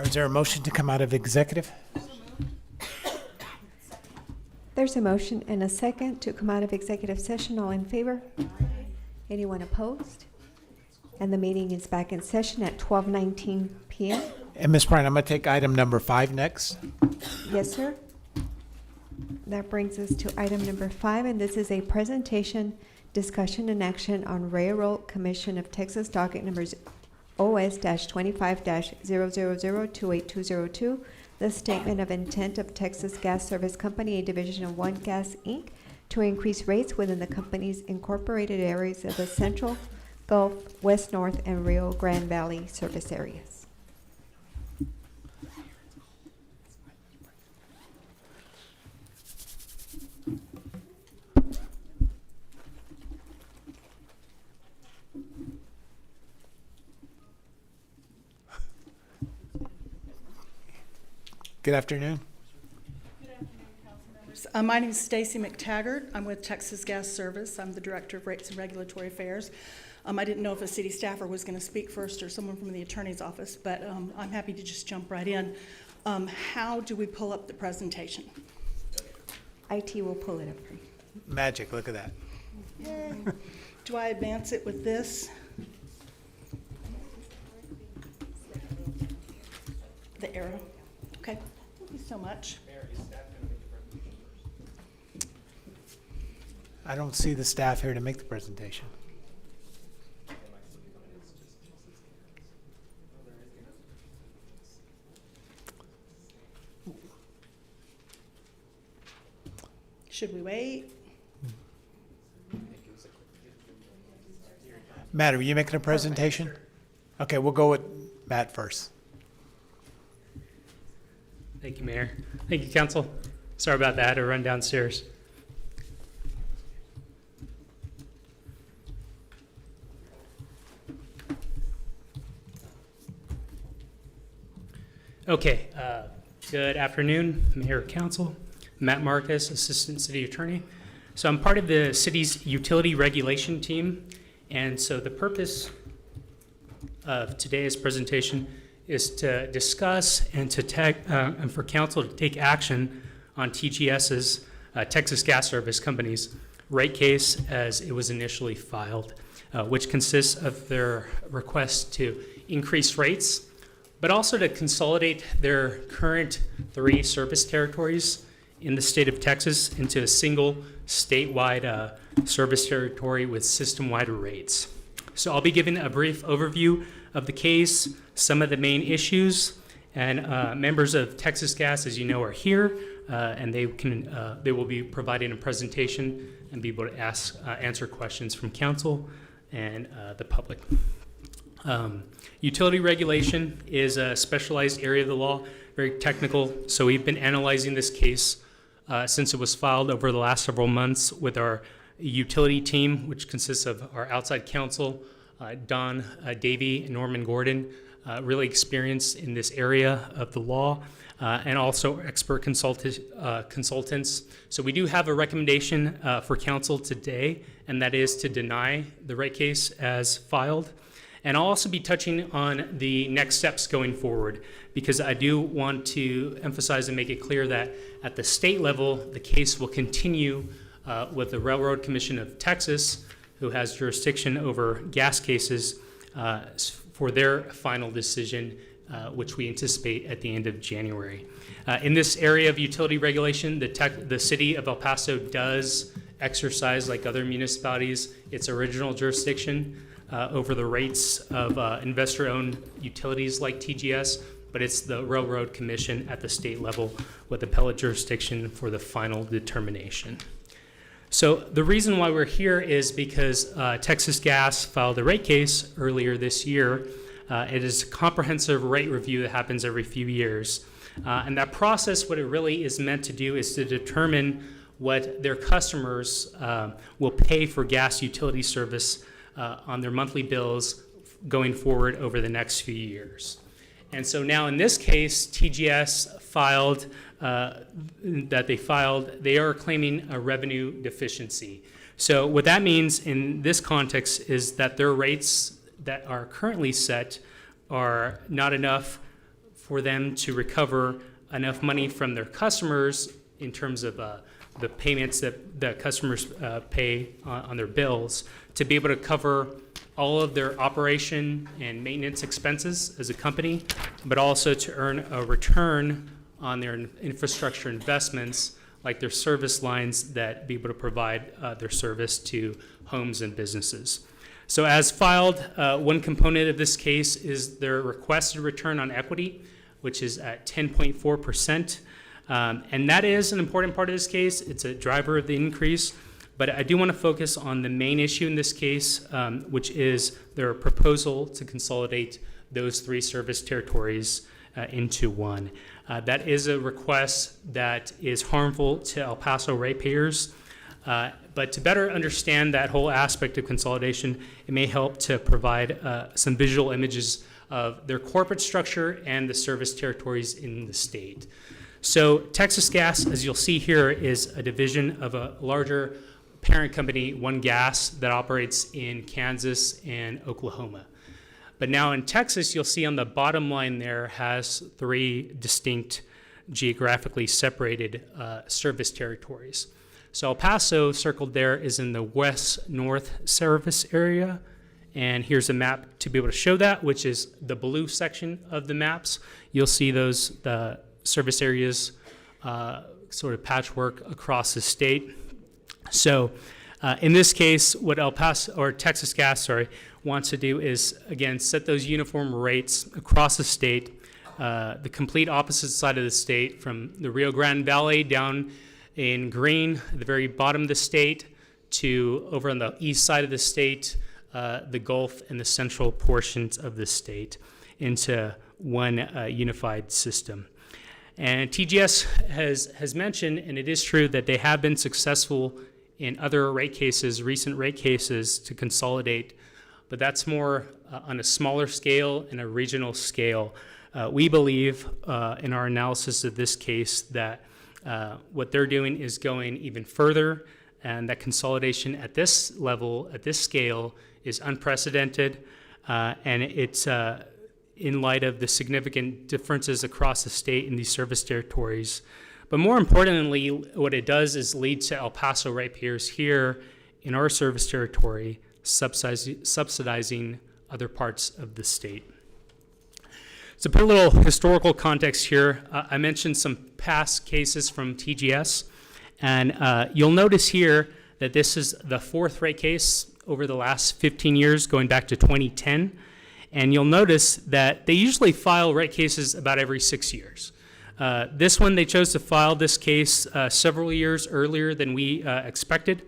Is there a motion to come out of executive? There's a motion and a second to come out of executive session. All in favor? Anyone opposed? And the meeting is back in session at 12:19 p.m. And Ms. Bryant, I'm going to take item number 5 next. Yes, sir. That brings us to item number 5, and this is a presentation, discussion, and action on Railroad Commission of Texas docket numbers OS-25-000-28202, the statement of intent of Texas Gas Service Company, a division of One Gas, Inc., to increase rates within the company's incorporated areas of the Central, Gulf, West North, and Rio Grande Valley service areas. Good afternoon. My name is Stacy McTaggart. I'm with Texas Gas Service. I'm the Director of Rates and Regulatory Affairs. I didn't know if a city staffer was going to speak first or someone from the attorney's office, but I'm happy to just jump right in. How do we pull up the presentation? IT will pull it up for you. Magic, look at that. Yay. Do I advance it with this? The arrow. Okay. Thank you so much. I don't see the staff here to make the presentation. Should we wait? Matt, are you making a presentation? Okay, we'll go with Matt first. Thank you, Mayor. Thank you, Council. Sorry about that. I had to run downstairs. Okay, good afternoon, Mayor, Council. Matt Marcus, Assistant City Attorney. So I'm part of the city's utility regulation team, and so the purpose of today's presentation is to discuss and and for council to take action on TGS's, Texas Gas Service Company's rate case as it was initially filed, which consists of their request to increase rates, but also to consolidate their current 3 service territories in the state of Texas into a single statewide service territory with system-wide rates. So I'll be giving a brief overview of the case, some of the main issues, and members of Texas Gas, as you know, are here, and they will be providing a presentation and be able to answer questions from council and the public. Utility regulation is a specialized area of the law, very technical. So we've been analyzing this case since it was filed over the last several months with our utility team, which consists of our outside counsel, Don Davey and Norman Gordon, really experienced in this area of the law, and also expert consultants. So we do have a recommendation for council today, and that is to deny the rate case as filed. And I'll also be touching on the next steps going forward, because I do want to emphasize and make it clear that at the state level, the case will continue with the Railroad Commission of Texas, who has jurisdiction over gas cases, for their final decision, which we anticipate at the end of January. In this area of utility regulation, the city of El Paso does exercise, like other municipalities, its original jurisdiction over the rates of investor-owned utilities like TGS, but it's the Railroad Commission at the state level with appellate jurisdiction for the final determination. So the reason why we're here is because Texas Gas filed a rate case earlier this year. It is a comprehensive rate review that happens every few years. And that process, what it really is meant to do is to determine what their customers will pay for gas utility service on their monthly bills going forward over the next few years. And so now in this case, TGS filed, they are claiming a revenue deficiency. So what that means in this context is that their rates that are currently set are not enough for them to recover enough money from their customers in terms of the payments that the customers pay on their bills, to be able to cover all of their operation and maintenance expenses as a company, but also to earn a return on their infrastructure investments, like their service lines that be able to provide their service to homes and businesses. So as filed, one component of this case is their requested return on equity, which is at 10.4%. And that is an important part of this case. It's a driver of the increase. But I do want to focus on the main issue in this case, which is their proposal to consolidate those 3 service territories into one. That is a request that is harmful to El Paso ratepayers. But to better understand that whole aspect of consolidation, it may help to provide some visual images of their corporate structure and the service territories in the state. So Texas Gas, as you'll see here, is a division of a larger parent company, One Gas, that operates in Kansas and Oklahoma. But now in Texas, you'll see on the bottom line there has 3 distinct geographically separated service territories. So El Paso, circled there, is in the west-north service area. And here's a map to be able to show that, which is the blue section of the maps. You'll see those service areas sort of patchwork across the state. So in this case, what El Paso, or Texas Gas, wants to do is, again, set those uniform rates across the state, the complete opposite side of the state, from the Rio Grande Valley down in green, at the very bottom of the state, to over on the east side of the state, the Gulf and the central portions of the state, into one unified system. And TGS has mentioned, and it is true, that they have been successful in other rate cases, recent rate cases, to consolidate, but that's more on a smaller scale and a regional scale. We believe in our analysis of this case that what they're doing is going even further, and that consolidation at this level, at this scale, is unprecedented, and it's in light of the significant differences across the state in these service territories. But more importantly, what it does is lead to El Paso ratepayers here in our service territory subsidizing other parts of the state. So put a little historical context here. I mentioned some past cases from TGS, and you'll notice here that this is the 4th rate case over the last 15 years, going back to 2010. And you'll notice that they usually file rate cases about every 6 years. This one, they chose to file this case several years earlier than we expected.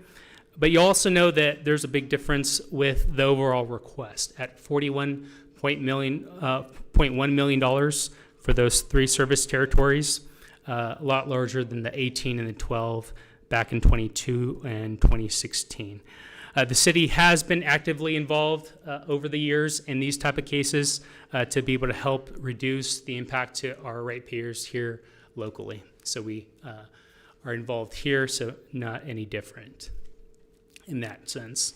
But you also know that there's a big difference with the overall request at $41.1 million for those 3 service territories, a lot larger than the 18 and the 12 back in 22 and 2016. The city has been actively involved over the years in these type of cases to be able to help reduce the impact to our ratepayers here locally. So we are involved here, so not any different in that sense.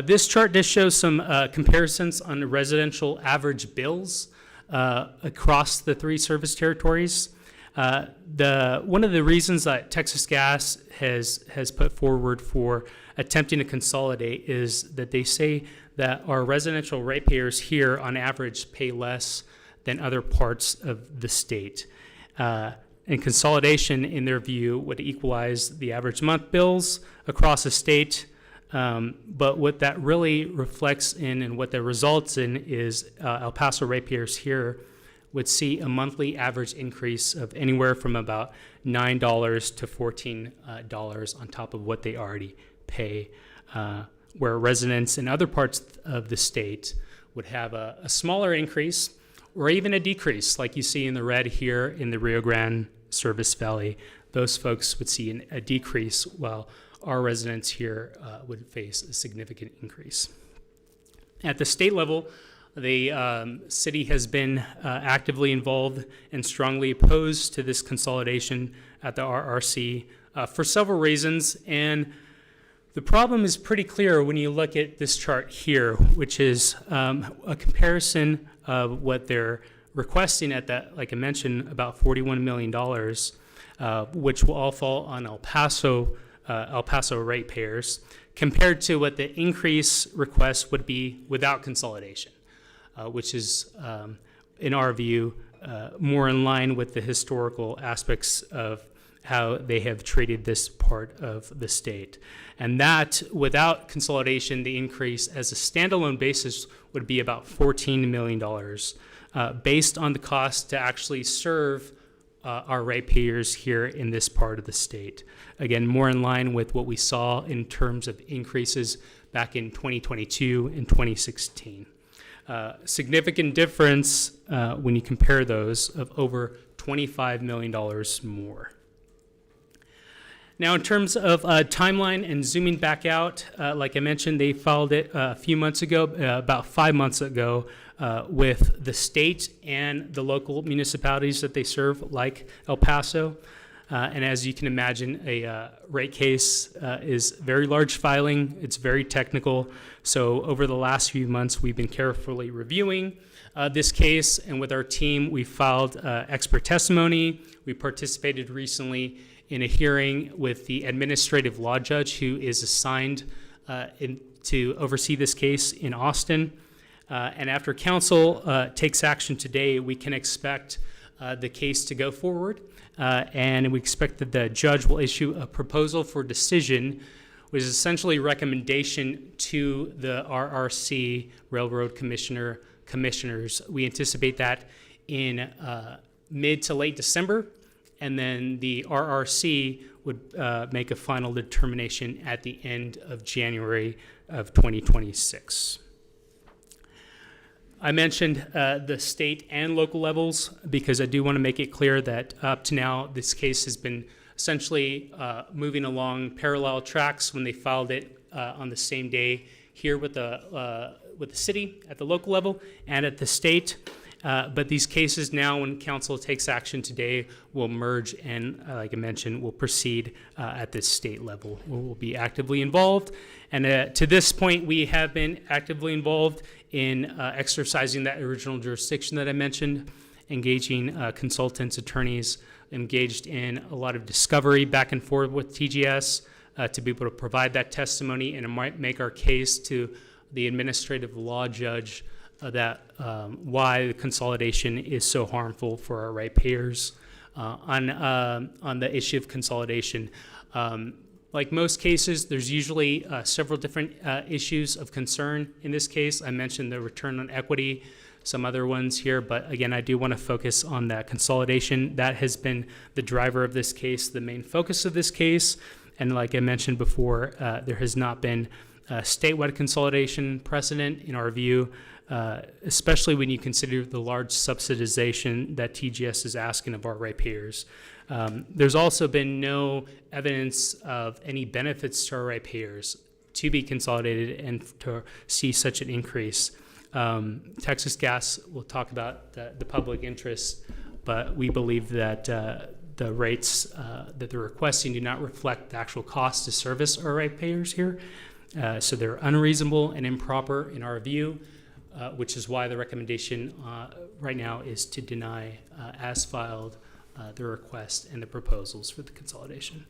This chart just shows some comparisons on the residential average bills across the 3 service territories. One of the reasons that Texas Gas has put forward for attempting to consolidate is that they say that our residential ratepayers here on average pay less than other parts of the state. And consolidation, in their view, would equalize the average month bills across the state. But what that really reflects in and what that results in is El Paso ratepayers here would see a monthly average increase of anywhere from about $9 to $14 on top of what they already pay, where residents in other parts of the state would have a smaller increase or even a decrease, like you see in the red here in the Rio Grande Service Valley. Those folks would see a decrease, while our residents here would face a significant increase. At the state level, the city has been actively involved and strongly opposed to this consolidation at the RRC for several reasons. And the problem is pretty clear when you look at this chart here, which is a comparison of what their requesting at that, like I mentioned, about $41 million, which will all fall on El Paso ratepayers, compared to what the increase request would be without consolidation, which is, in our view, more in line with the historical aspects of how they have treated this part of the state. And that, without consolidation, the increase as a standalone basis would be about $14 million, based on the cost to actually serve our ratepayers here in this part of the state. Again, more in line with what we saw in terms of increases back in 2022 and 2016. Significant difference when you compare those of over $25 million more. Now, in terms of timeline and zooming back out, like I mentioned, they filed it a few months ago, about 5 months ago, with the state and the local municipalities that they serve, like El Paso. And as you can imagine, a rate case is very large filing. It's very technical. So over the last few months, we've been carefully reviewing this case. And with our team, we filed expert testimony. We participated recently in a hearing with the administrative law judge who is assigned to oversee this case in Austin. And after council takes action today, we can expect the case to go forward. And we expect that the judge will issue a proposal for decision, which is essentially a recommendation to the RRC, Railroad Commissioners. We anticipate that in mid to late December. And then the RRC would make a final determination at the end of January of 2026. I mentioned the state and local levels because I do want to make it clear that up to now, this case has been essentially moving along parallel tracks when they filed it on the same day here with the city at the local level and at the state. But these cases now, when council takes action today, will merge and, like I mentioned, will proceed at this state level. We'll be actively involved. And to this point, we have been actively involved in exercising that original jurisdiction that I mentioned, engaging consultants, attorneys, engaged in a lot of discovery back and forth with TGS to be able to provide that testimony and make our case to the administrative law judge that why the consolidation is so harmful for our ratepayers. On the issue of consolidation, like most cases, there's usually several different issues of concern. In this case, I mentioned the return on equity, some other ones here, but again, I do want to focus on that consolidation. That has been the driver of this case, the main focus of this case. And like I mentioned before, there has not been a statewide consolidation precedent in our view. Especially when you consider the large subsidization that TGS is asking of our ratepayers. There's also been no evidence of any benefits to our ratepayers to be consolidated and to see such an increase. Texas Gas will talk about the public interest, but we believe that the rates that they're requesting do not reflect the actual cost to service our ratepayers here. So they're unreasonable and improper in our view. Which is why the recommendation right now is to deny, as filed, the request and the proposals for the consolidation.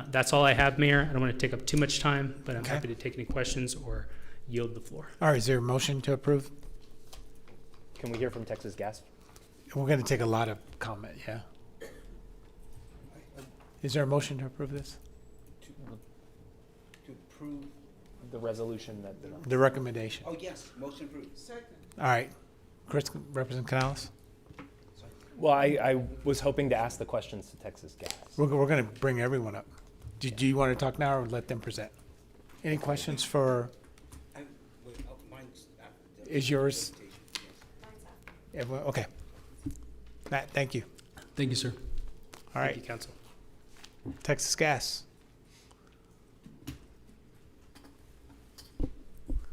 That's all I have, Mayor. I don't want to take up too much time, but I'm happy to take any questions or yield the floor. All right, is there a motion to approve? Can we hear from Texas Gas? We're going to take a lot of comment, yeah. Is there a motion to approve this? To approve the resolution that The recommendation. Oh, yes, motion approved. Second. All right. Chris, Representative Canales? Well, I was hoping to ask the questions to Texas Gas. We're going to bring everyone up. Do you want to talk now or let them present? Any questions for, Mine's after the is yours? presentation, yes. Everyone? Okay. Matt, thank you. Thank you, sir. All right. Thank you, Council. Texas Gas.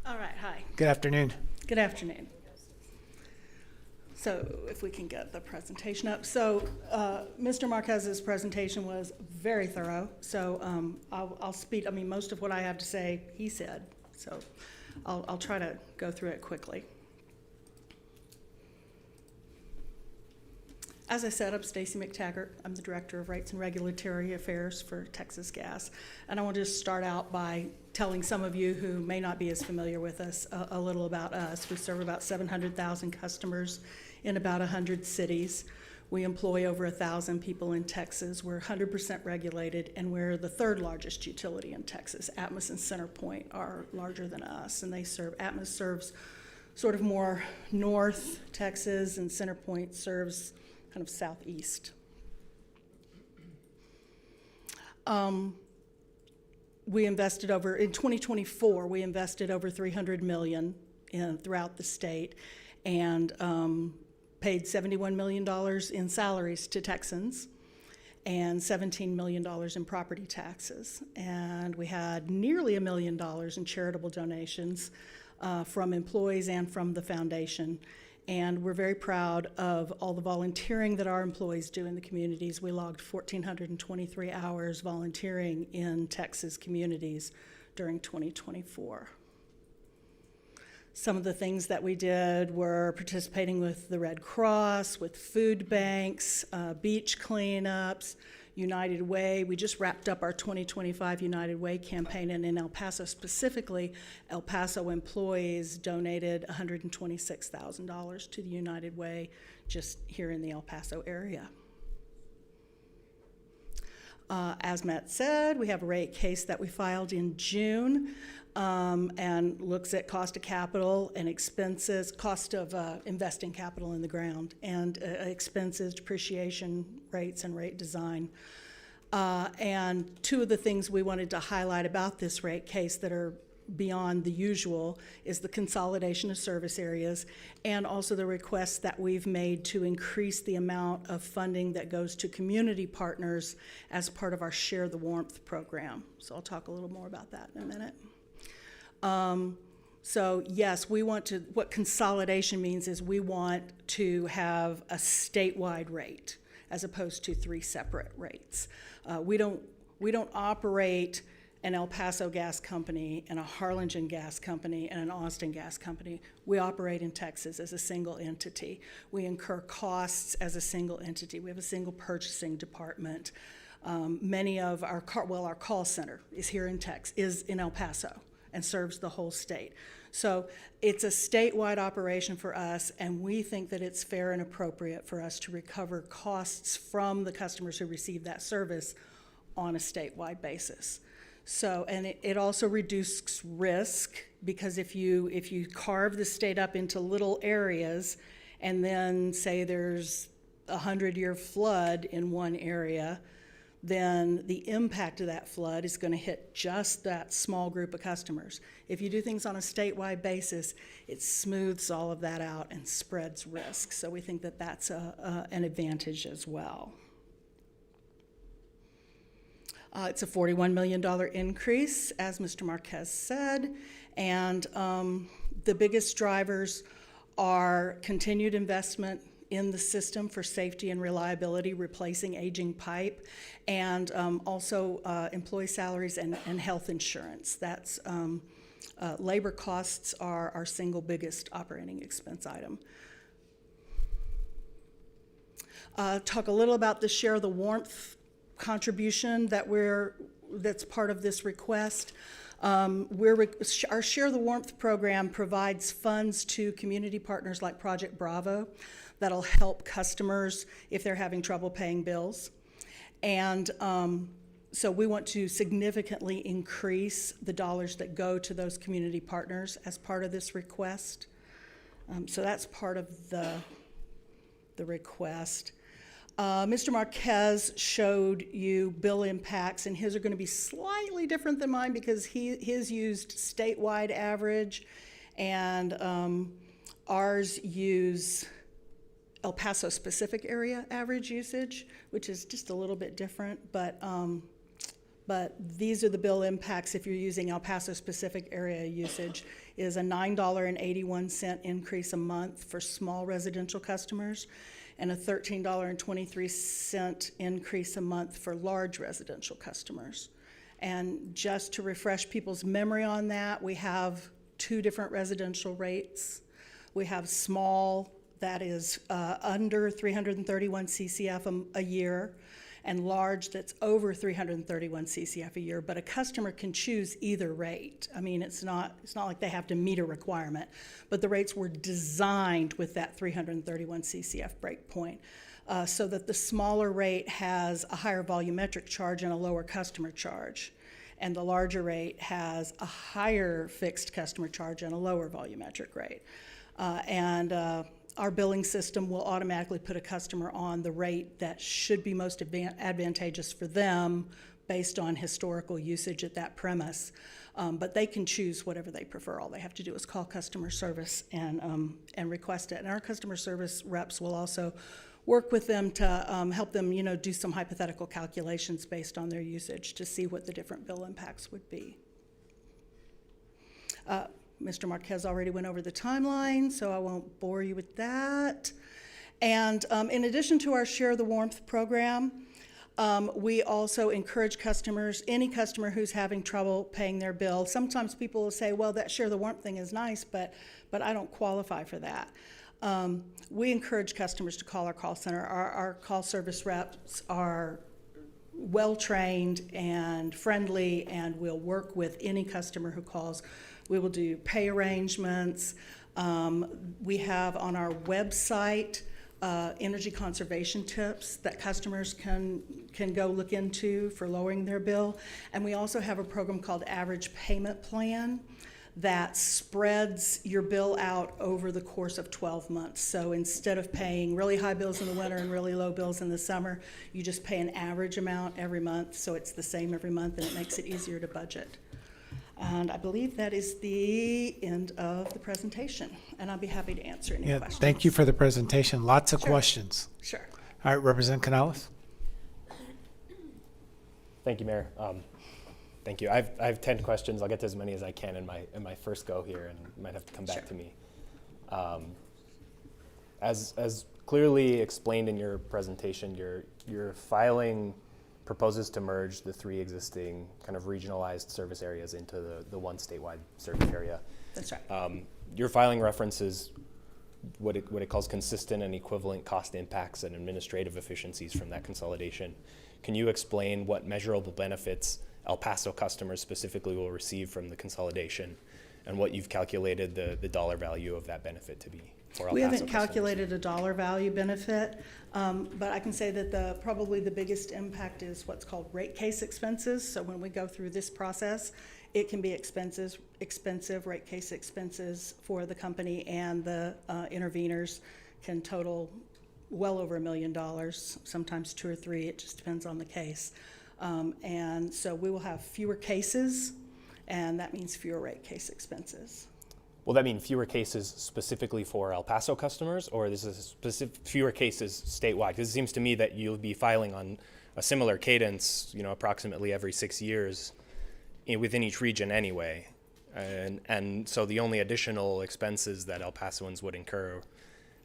All right, hi. Good afternoon. Good afternoon. So if we can get the presentation up. So Mr. Marquez's presentation was very thorough. So I'll speak, I mean, most of what I have to say, he said. So I'll try to go through it quickly. As I said, I'm Stacy McTaggart. I'm the Director of Rates and Regulatory Affairs for Texas Gas. And I want to just start out by telling some of you who may not be as familiar with us a little about us. We serve about 700,000 customers in about 100 cities. We employ over 1,000 people in Texas. We're 100% regulated, and we're the third largest utility in Texas. Atmos and CenterPoint are larger than us, and Atmos serves sort of more north Texas, and CenterPoint serves kind of southeast. We invested in 2024, we invested over $300 million throughout the state, and paid $71 million in salaries to Texans and $17 million in property taxes. And we had nearly $1 million in charitable donations from employees and from the foundation. And we're very proud of all the volunteering that our employees do in the communities. We logged 1,423 hours volunteering in Texas communities during 2024. Some of the things that we did were participating with the Red Cross, with food banks, beach cleanups, United Way. We just wrapped up our 2025 United Way campaign, and in El Paso specifically, El Paso employees donated $126,000 to the United Way just here in the El Paso area. As Matt said, we have a rate case that we filed in June and looks at cost of capital and expenses, cost of investing capital in the ground, and expenses, depreciation rates, and rate design. And two of the things we wanted to highlight about this rate case that are beyond the usual is the consolidation of service areas, and also the requests that we've made to increase the amount of funding that goes to community partners as part of our Share the Warmth program. So I'll talk a little more about that in a minute. So yes, what consolidation means is we want to have a statewide rate as opposed to 3 separate rates. We don't operate an El Paso gas company and a Harlingen gas company and an Austin gas company. We operate in Texas as a single entity. We incur costs as a single entity. We have a single purchasing department. Many of our call center is here in is in El Paso and serves the whole state. So it's a statewide operation for us, and we think that it's fair and appropriate for us to recover costs from the customers who receive that service on a statewide basis. So, and it also reduces risk, because if you carve the state up into little areas and then say there's a 100-year flood in one area, then the impact of that flood is going to hit just that small group of customers. If you do things on a statewide basis, it smooths all of that out and spreads risk. So we think that that's an advantage as well. It's a $41 million increase, as Mr. Marquez said, and the biggest drivers are continued investment in the system for safety and reliability, replacing aging pipe, and also employee salaries and health insurance. That's labor costs are our single biggest operating expense item. Talk a little about the Share the Warmth contribution that's part of this request. Our Share the Warmth program provides funds to community partners like Project Bravo that'll help customers if they're having trouble paying bills. And so we want to significantly increase the dollars that go to those community partners as part of this request. So that's part of the request. Mr. Marquez showed you bill impacts, and his are going to be slightly different than mine because his used statewide average, and ours use El Paso specific area average usage, which is just a little bit different, but these are the bill impacts if you're using El Paso specific area usage, is a $9.81 increase a month for small residential customers, and a $13.23 increase a month for large residential customers. And just to refresh people's memory on that, we have 2 different residential rates. We have small that is under 331 CCF a year, and large that's over 331 CCF a year, but a customer can choose either rate. I mean, it's not like they have to meet a requirement, but the rates were designed with that 331 CCF break point, so that the smaller rate has a higher volumetric charge and a lower customer charge, and the larger rate has a higher fixed customer charge and a lower volumetric rate. Our billing system will automatically put a customer on the rate that should be most advantageous for them based on historical usage at that premise. But they can choose whatever they prefer. All they have to do is call customer service and request it. And our customer service reps will also work with them to help them, do some hypothetical calculations based on their usage to see what the different bill impacts would be. Mr. Marquez already went over the timeline, so I won't bore you with that. And in addition to our Share the Warmth program, we also encourage customers, any customer who's having trouble paying their bill. Sometimes people will say, well, that Share the Warmth thing is nice, but I don't qualify for that. We encourage customers to call our call center. Our call service reps are well-trained and friendly, and will work with any customer who calls. We will do pay arrangements. We have on our website energy conservation tips that customers can go look into for lowering their bill. And we also have a program called Average Payment Plan that spreads your bill out over the course of 12 months. So instead of paying really high bills in the winter and really low bills in the summer, you just pay an average amount every month, so it's the same every month, and it makes it easier to budget. And I believe that is the end of the presentation, and I'll be happy to answer any questions. Thank you for the presentation. Lots of questions. Sure. All right, Representative Canales. Thank you, Mayor. Thank you. I have 10 questions. I'll get to as many as I can in my first go here, and you might have to come back to me. As clearly explained in your presentation, your filing proposes to merge the 3 existing kind of regionalized service areas into the one statewide service area. That's right. Your filing references what it calls consistent and equivalent cost impacts and administrative efficiencies from that consolidation. Can you explain what measurable benefits El Paso customers specifically will receive from the consolidation, and what you've calculated the dollar value of that benefit to be for El Paso We haven't customers? calculated a dollar value benefit, but I can say that probably the biggest impact is what's called rate case expenses. So when we go through this process, it can be expensive rate case expenses for the company, and the interveners can total well over $1 million, sometimes 2 or 3. It just depends on the case. And so we will have fewer cases, and that means fewer rate case expenses. Will that mean fewer cases specifically for El Paso customers, or this is fewer cases statewide? Because it seems to me that you'll be filing on a similar cadence, approximately every 6 years within each region anyway. And so the only additional expenses that El Pasoans would incur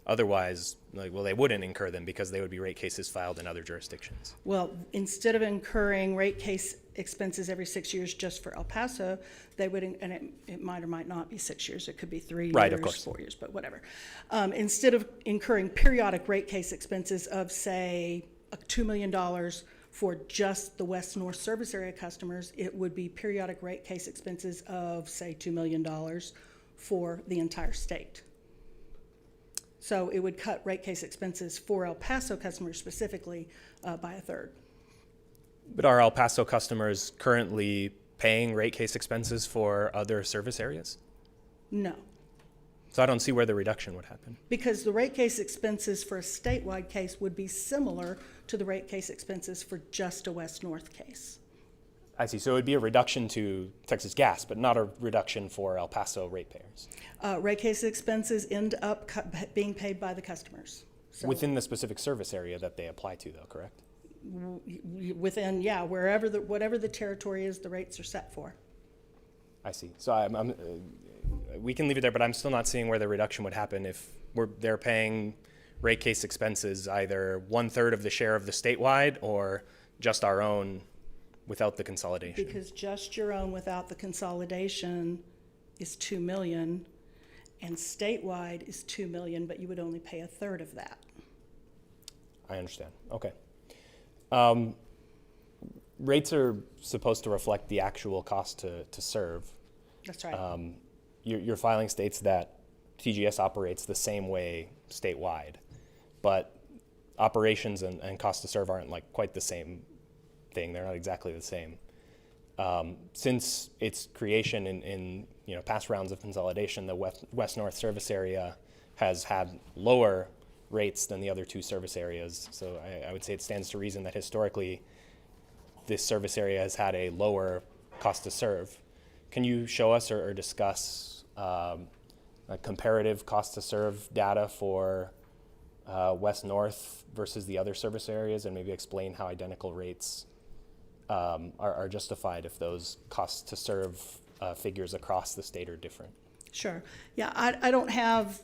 otherwise, they wouldn't incur them because they would be rate cases filed in other jurisdictions. Well, instead of incurring rate case expenses every 6 years just for El Paso, they would, and it might or might not be 6 years, it could be 3 Right, years, of course. 4 years, but whatever. Instead of incurring periodic rate case expenses of, say, $2 million for just the West-North service area customers, it would be periodic rate case expenses of, say, $2 million for the entire state. So it would cut rate case expenses for El Paso customers specifically by a third. But are El Paso customers currently paying rate case expenses for other service areas? No, So I don't see where the reduction would happen. because the rate case expenses for a statewide case would be similar to the rate case expenses for just a West-North case. I see. So it would be a reduction to Texas Gas, but not a reduction for El Paso ratepayers. Rate case expenses end up being paid by the customers. So Within the specific service area that they apply to, though, correct? within, whatever the territory is, the rates are set for. I see. So we can leave it there, but I'm still not seeing where the reduction would happen if they're paying rate case expenses either 1/3 of the share of the statewide or just our own without the consolidation. Because just your own without the consolidation is $2 million, and statewide is 2 million, but you would only pay a third of that. I understand. Okay. Rates are supposed to reflect the actual cost to serve. That's right. Your filing states that TGS operates the same way statewide, but operations and cost to serve aren't like quite the same thing. They're not exactly the same. Since its creation in past rounds of consolidation, the West-North service area has had lower rates than the other two service areas. So I would say it stands to reason that historically this service area has had a lower cost to serve. Can you show us or discuss a comparative cost to serve data for West-North versus the other service areas, and maybe explain how identical rates are justified if those costs to serve figures across the state are different? Sure. Yeah, I don't have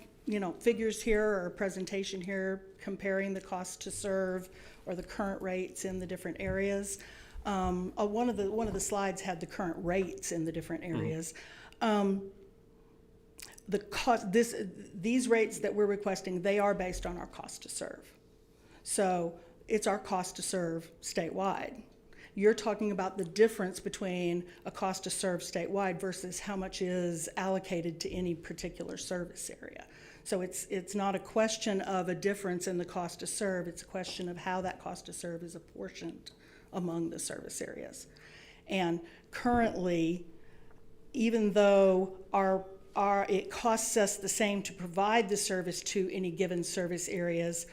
figures here or a presentation here comparing the cost to serve or the current rates in the different areas. One of the slides had the current rates in the different areas. The cost, these rates that we're requesting, they are based on our cost to serve. So it's our cost to serve statewide. You're talking about the difference between a cost to serve statewide versus how much is allocated to any particular service area. So it's not a question of a difference in the cost to serve, it's a question of how that cost to serve is apportioned among the service areas. And currently, even though it costs us the same to provide the service to any given service areas,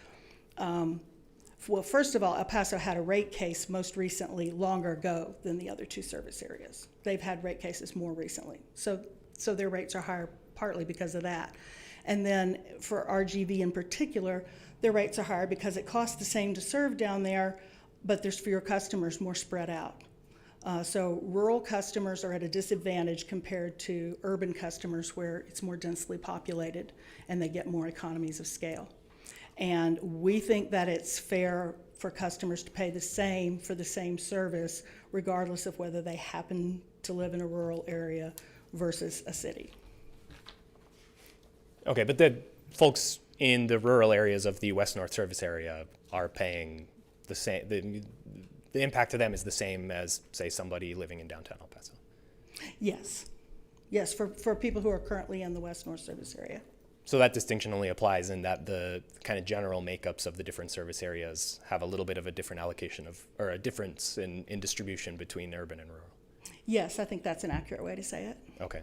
well, first of all, El Paso had a rate case most recently, longer ago than the other two service areas. They've had rate cases more recently. So their rates are higher partly because of that. And then for RGV in particular, their rates are higher because it costs the same to serve down there, but there's fewer customers, more spread out. So rural customers are at a disadvantage compared to urban customers where it's more densely populated and they get more economies of scale. And we think that it's fair for customers to pay the same for the same service, regardless of whether they happen to live in a rural area versus a city. Okay, but the folks in the rural areas of the West-North service area are paying the same, the impact to them is the same as, say, somebody living in downtown El Paso? Yes. Yes, for people who are currently in the West-North service area. So that distinction only applies in that the kind of general makeups of the different service areas have a little bit of a different allocation of, or a difference in distribution between urban and rural? Yes, I think that's an accurate way to say it. Okay.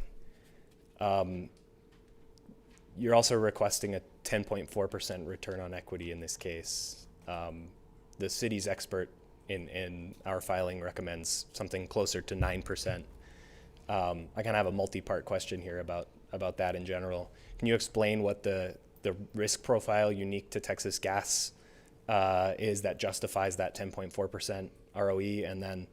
You're also requesting a 10.4% return on equity in this case. The city's expert in our filing recommends something closer to 9%. I kind of have a multi-part question here about that in general. Can you explain what the risk profile unique to Texas Gas is that justifies that 10.4% ROE, and then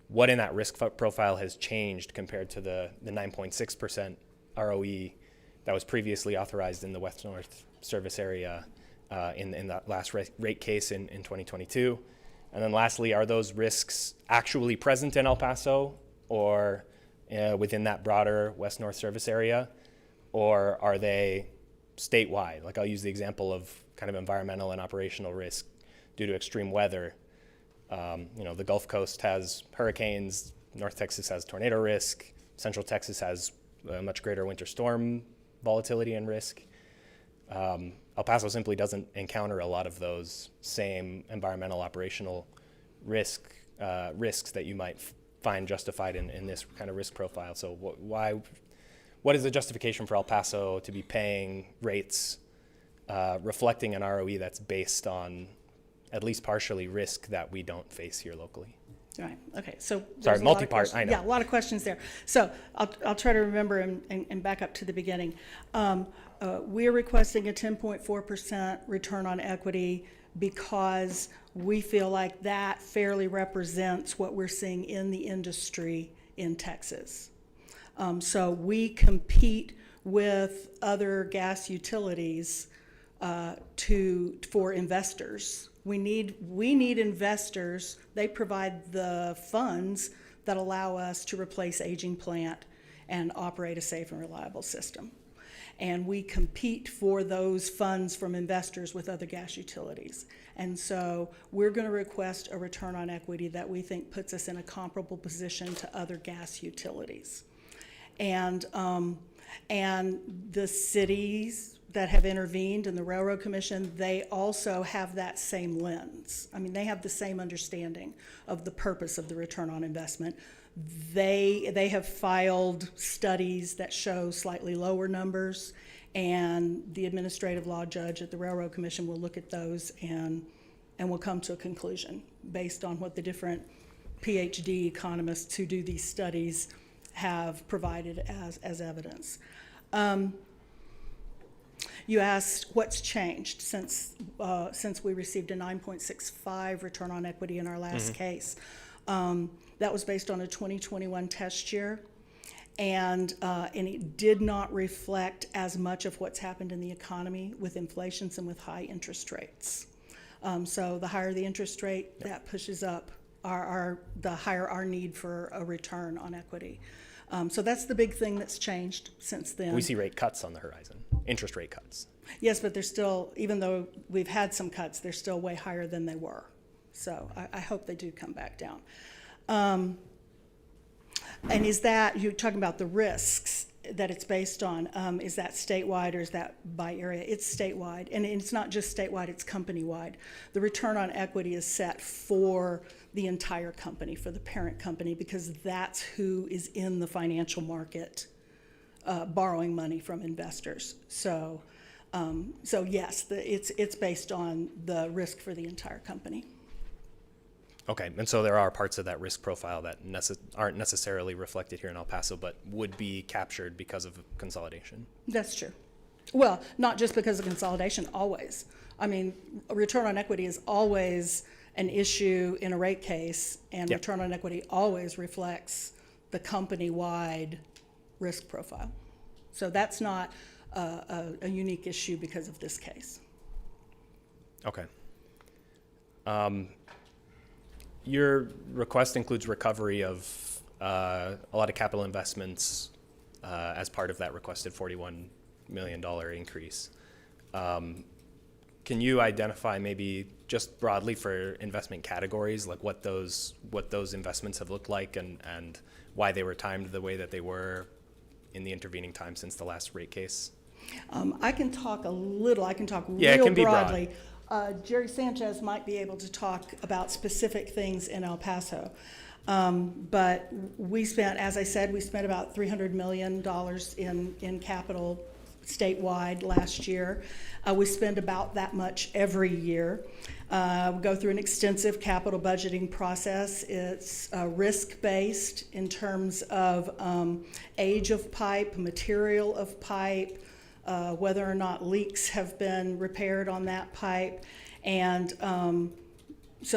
what in that risk profile has changed compared to the 9.6% ROE that was previously authorized in the West-North service area in that last rate case in 2022? And then lastly, are those risks actually present in El Paso or within that broader West-North service area? Or are they statewide? Like, I'll use the example of kind of environmental and operational risk due to extreme weather. The Gulf Coast has hurricanes, North Texas has tornado risk, Central Texas has a much greater winter storm volatility and risk. El Paso simply doesn't encounter a lot of those same environmental operational risks that you might find justified in this kind of risk profile. So what is the justification for El Paso to be paying rates reflecting an ROE that's based on at least partially risk that we don't face here locally? Right. Okay. So sorry, multi-part. I know. Yeah, a lot of questions there. So I'll try to remember and back up to the beginning. We're requesting a 10.4% return on equity because we feel like that fairly represents what we're seeing in the industry in Texas. So we compete with other gas utilities for investors. We need investors. They provide the funds that allow us to replace aging plant and operate a safe and reliable system. and we compete for those funds from investors with other gas utilities. And so we're going to request a return on equity that we think puts us in a comparable position to other gas utilities. And the cities that have intervened in the Railroad Commission, they also have that same lens. I mean, they have the same understanding of the purpose of the return on investment. They have filed studies that show slightly lower numbers, and the administrative law judge at the Railroad Commission will look at those and will come to a conclusion based on what the different PhD economists who do these studies have provided as evidence. You asked what's changed since we received a 9.65 return on equity in our last case. That was based on a 2021 test year, and it did not reflect as much of what's happened in the economy with inflation and with high interest rates. So the higher the interest rate, that pushes up the higher our need for a return on equity. So that's the big thing that's changed since then. We see rate cuts on the horizon, interest rate cuts. Yes, but they're still, even though we've had some cuts, they're still way higher than they were. So I hope they do come back down. And is that, you're talking about the risks that it's based on, is that statewide or is that by area? It's statewide, and it's not just statewide, it's company-wide. The return on equity is set for the entire company, for the parent company, because that's who is in the financial market borrowing money from investors. So yes, it's based on the risk for the entire company. Okay, and so there are parts of that risk profile that aren't necessarily reflected here in El Paso, but would be captured because of consolidation. That's true. Well, not just because of consolidation, always. I mean, a return on equity is always an issue in a rate case, and return on equity always reflects the company-wide risk profile. So that's not a unique issue because of this case. Okay. Your request includes recovery of a lot of capital investments as part of that requested $41 million increase. Can you identify maybe just broadly for investment categories, like what those investments have looked like and why they were timed the way that they were in the intervening time since the last rate case? I can talk a little, I can talk Yeah, it real can be broad. broadly. Jerry Sanchez might be able to talk about specific things in El Paso. But we spent, as I said, we spent about $300 million in capital statewide last year. We spend about that much every year. We go through an extensive capital budgeting process. It's risk-based in terms of age of pipe, material of pipe, whether or not leaks have been repaired on that pipe. And it's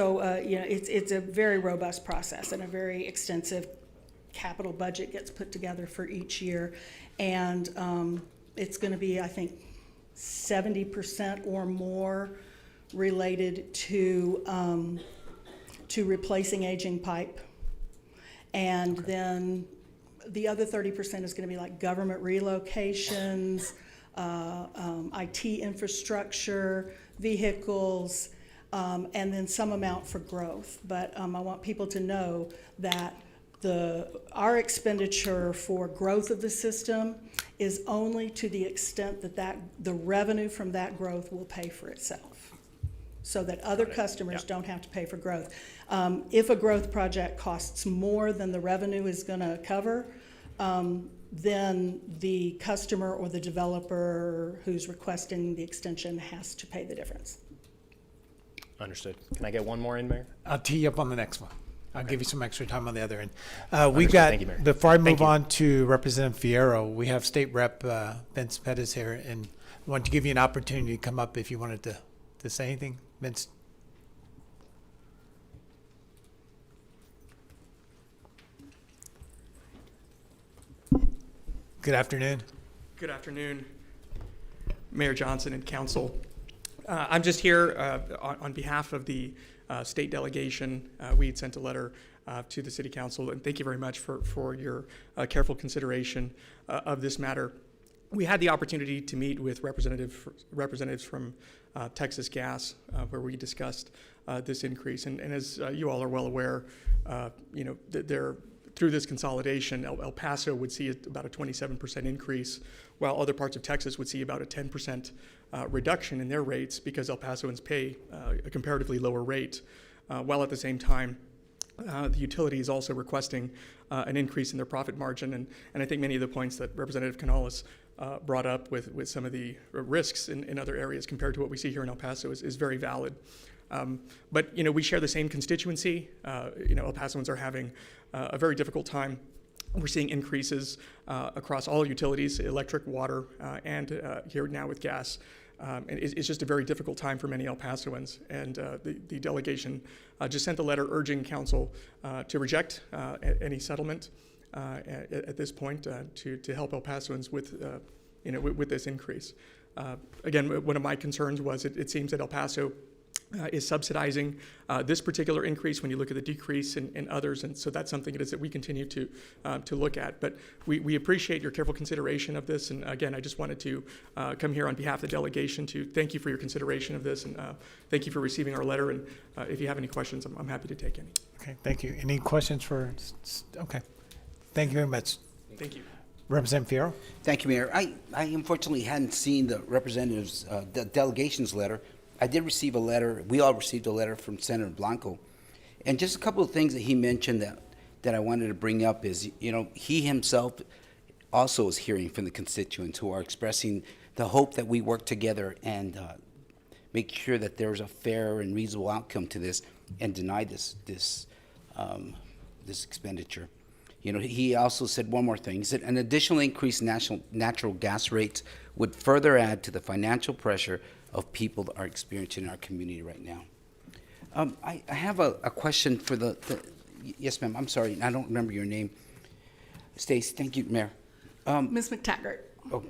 a very robust process, and a very extensive capital budget gets put together for each year. And it's going to be, I think, 70% or more related to replacing aging pipe. And then the other 30% is going to be like government relocations, IT infrastructure, vehicles, and then some amount for growth. But I want people to know that our expenditure for growth of the system is only to the extent that the revenue from that growth will pay for itself, so that other customers don't have to pay for growth. If a growth project costs more than the revenue is going to cover, then the customer or the developer who's requesting the extension has to pay the difference. Understood. Can I get one more in, Mayor? I'll tee you up on the next one. I'll give you some extra time on the other end. Understood. Thank you, Mayor. Before I Thank move you. on to Representative Fierro, we have State Rep Vince Pettis here, and I want to give you an opportunity to come up if you wanted to say anything. Vince? Good afternoon. Good afternoon, Mayor Johnson and Council. I'm just here on behalf of the state delegation. We had sent a letter to the City Council, and thank you very much for your careful consideration of this matter. we had the opportunity to meet with representatives from Texas Gas, where we discussed this increase. And as you all are well aware, through this consolidation, El Paso would see about a 27% increase, while other parts of Texas would see about a 10% reduction in their rates because El Pasoans pay a comparatively lower rate, while at the same time, the utility is also requesting an increase in their profit margin. And I think many of the points that Representative Canales brought up with some of the risks in other areas compared to what we see here in El Paso is very valid. But we share the same constituency. El Pasoans are having a very difficult time. We're seeing increases across all utilities, electric, water, and here now with gas. And it's just a very difficult time for many El Pasoans. And the delegation just sent a letter urging council to reject any settlement at this point to help El Pasoans with this increase. Again, one of my concerns was it seems that El Paso is subsidizing this particular increase when you look at the decrease in others, and so that's something that we continue to look at. But we appreciate your careful consideration of this, and again, I just wanted to come here on behalf of the delegation to thank you for your consideration of this, and thank you for receiving our letter, and if you have any questions, I'm happy to take any. Okay, thank you. Any questions for, okay. Thank you very much. Thank you. Representative Fierro? Thank you, Mayor. I unfortunately hadn't seen the representative's, the delegation's letter. I did receive a letter, we all received a letter from Senator Blanco. And just a couple of things that he mentioned that I wanted to bring up is, he himself also is hearing from the constituents who are expressing the hope that we work together and make sure that there's a fair and reasonable outcome to this and deny this expenditure. He also said one more thing. He said an additional increase in natural gas rates would further add to the financial pressure of people that are experiencing in our community right now. I have a question for the yes, ma'am. I'm sorry, I don't remember your name. Stacy, thank you, Mayor. Ms. McTaggart. Oh,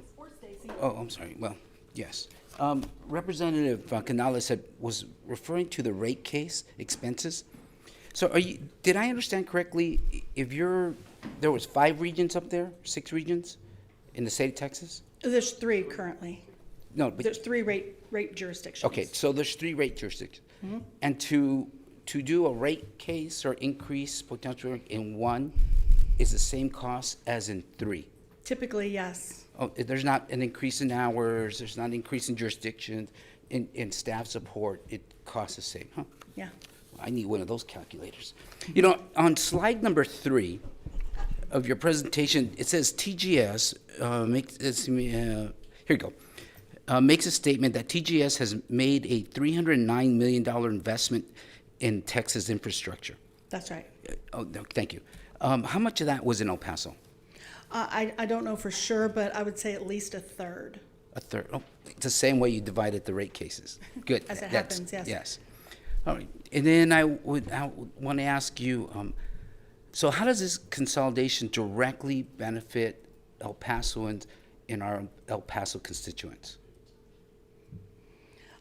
I'm sorry. Well, yes. Representative Canales was referring to the rate case expenses. So did I understand correctly, there was 5 regions up there, 6 regions in the state of Texas? There's 3 currently. No, but There's 3 rate jurisdictions. okay, so there's 3 rate jurisdictions. Mm-hmm. And to do a rate case or increase potential in 1 is the same cost as in 3? Typically, yes. Oh, there's not an increase in hours, there's not an increase in jurisdiction, in staff support, it costs the same, huh? Yeah. I need one of those calculators. On slide number 3 of your presentation, it says TGS here you go. Makes a statement that TGS has made a $309 million investment in Texas infrastructure. That's right. Oh, no, thank you. How much of that was in El Paso? I don't know for sure, but I would say at least a third. A third. Oh, it's the same way you divided the rate cases. Good. As it happens, yes. Yes. All right. And then I would want to ask you, so how does this consolidation directly benefit El Pasoans in our El Paso constituents?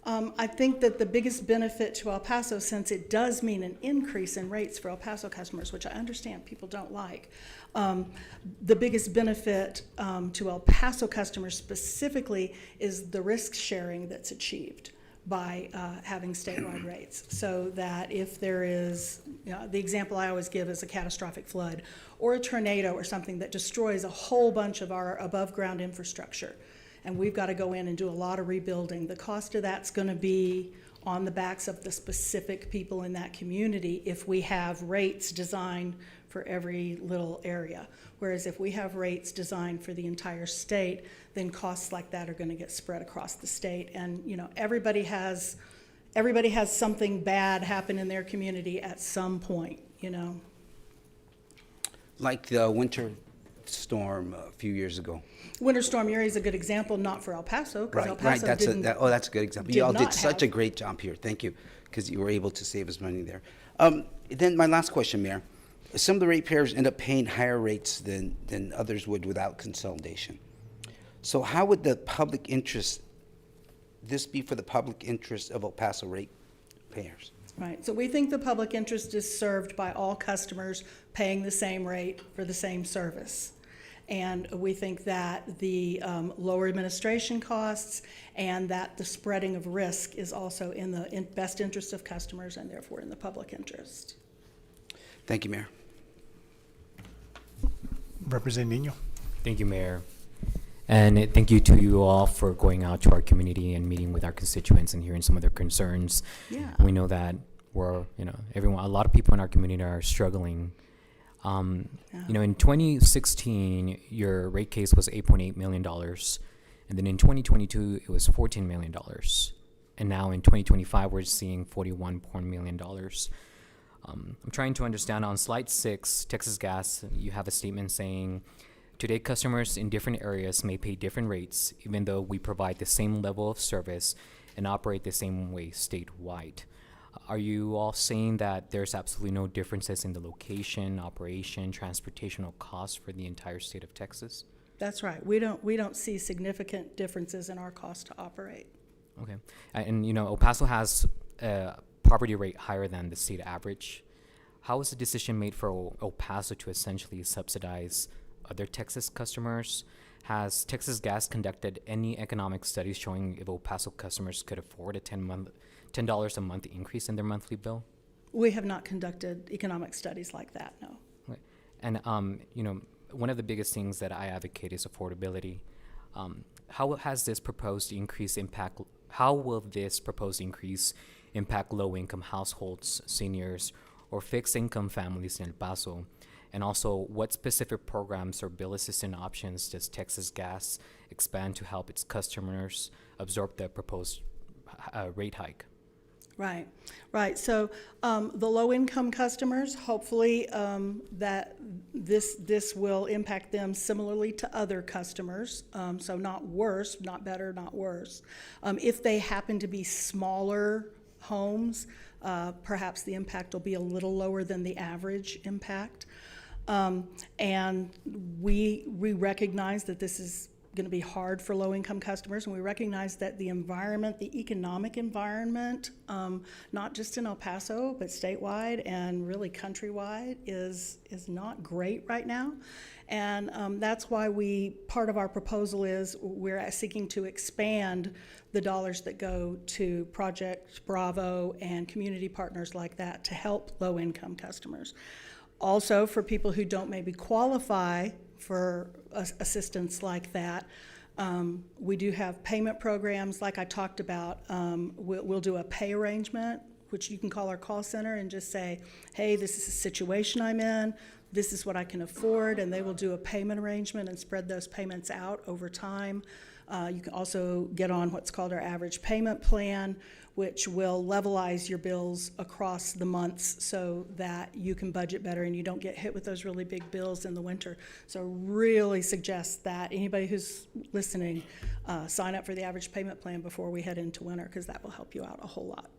I think that the biggest benefit to El Paso, since it does mean an increase in rates for El Paso customers, which I understand people don't like, the biggest benefit to El Paso customers specifically is the risk sharing that's achieved by having statewide rates. So that if there is, the example I always give is a catastrophic flood or a tornado or something that destroys a whole bunch of our above ground infrastructure, and we've got to go in and do a lot of rebuilding. The cost of that's going to be on the backs of the specific people in that community if we have rates designed for every little area. Whereas if we have rates designed for the entire state, then costs like that are going to get spread across the state. And everybody has something bad happen in their community at some point, Like the winter storm a few years ago. Winter Storm Uri is a good example, not for El Paso, because El Paso That's didn't. that's a good example. You all did such a great job here. Thank you, because you were able to save us money there. Then my last question, Mayor. Some of the ratepayers end up paying higher rates than others would without consolidation. So how would this be for the public interest of El Paso ratepayers? Right, so we think the public interest is served by all customers paying the same rate for the same service. And we think that the lower administration costs and that the spreading of risk is also in the best interest of customers and therefore in the public interest. Thank you, Mayor. Representative Nino. Thank you, Mayor. And thank you to you all for going out to our community and meeting with our constituents and hearing some of their concerns. Yeah. We know that a lot of people in our community are struggling. You know, in 2016, your rate case was $8.8 million. And then in 2022, it was $14 million. And now in 2025, we're seeing $41 million. I'm trying to understand on slide 6, Texas Gas, you have a statement saying, today customers in different areas may pay different rates, even though we provide the same level of service and operate the same way statewide. Are you all saying that there's absolutely no differences in the location, operation, transportational costs for the entire state of Texas? That's right. We don't see significant differences in our cost to operate. Okay. And you know, El Paso has a poverty rate higher than the state average. How was the decision made for El Paso to essentially subsidize other Texas customers? Has Texas Gas conducted any economic studies showing if El Paso customers could afford a $10 a month increase in their monthly bill? We have not conducted economic studies like that, no. Okay. And you know, one of the biggest things that I advocate is affordability. How will this proposed increase impact low-income households, seniors, or fixed-income families in El Paso? And also, what specific programs or bill assistance options does Texas Gas expand to help its customers absorb the proposed rate hike? Right. So the low-income customers, hopefully that this will impact them similarly to other customers. So not worse, not better, not worse. If they happen to be smaller homes, perhaps the impact will be a little lower than the average impact. And we recognize that this is going to be hard for low-income customers, and we recognize that the environment, the economic environment, not just in El Paso, but statewide and really countrywide, is not great right now. And that's why part of our proposal is we're seeking to expand the dollars that go to Project Bravo and community partners like that to help low-income customers. Also, for people who don't maybe qualify for assistance like that, we do have payment programs like I talked about. We'll do a pay arrangement, which you can call our call center and just say, hey, this is the situation I'm in, this is what I can afford, and they will do a payment arrangement and spread those payments out over time. You can also get on what's called our average payment plan, which will levelize your bills across the months so that you can budget better and you don't get hit with those really big bills in the winter. So really suggest that anybody who's listening sign up for the average payment plan before we head into winter, because that will help you out a whole lot.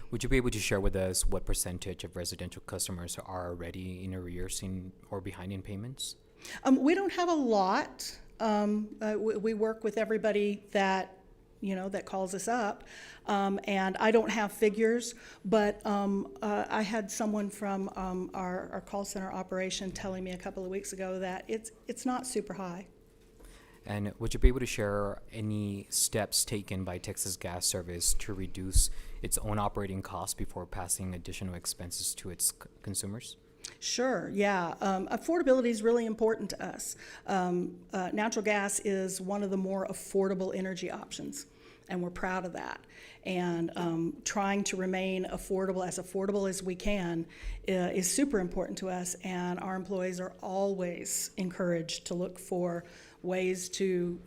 Would you be able to share with us what percentage of residential customers are already in arrears or behind in payments? We don't have a lot. We work with everybody that calls us up, and I don't have figures, but I had someone from our call center operation telling me a couple of weeks ago that it's not super high. And would you be able to share any steps taken by Texas Gas Service to reduce its own operating costs before passing additional expenses to its consumers? Sure, yeah. Affordability is really important to us. Natural gas is one of the more affordable energy options, and we're proud of that. And trying to remain affordable as we can is super important to us, and our employees are always encouraged to look for ways to,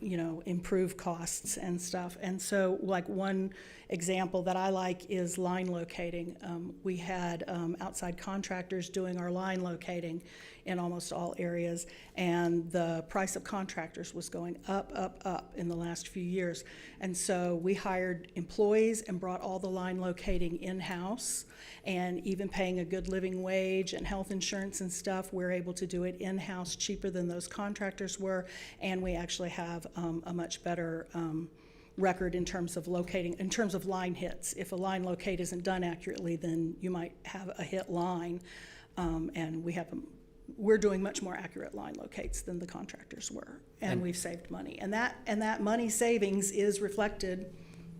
improve costs and stuff. And so, like, one example that I like is line locating. We had outside contractors doing our line locating in almost all areas, and the price of contractors was going up in the last few years. And so we hired employees and brought all the line locating in-house, and even paying a good living wage and health insurance and stuff, we're able to do it in-house cheaper than those contractors were, and we actually have a much better record in terms of locating, in terms of line hits. If a line locate isn't done accurately, then you might have a hit line, and we have we're doing much more accurate line locates than the contractors were, and we've saved money. And that money savings is reflected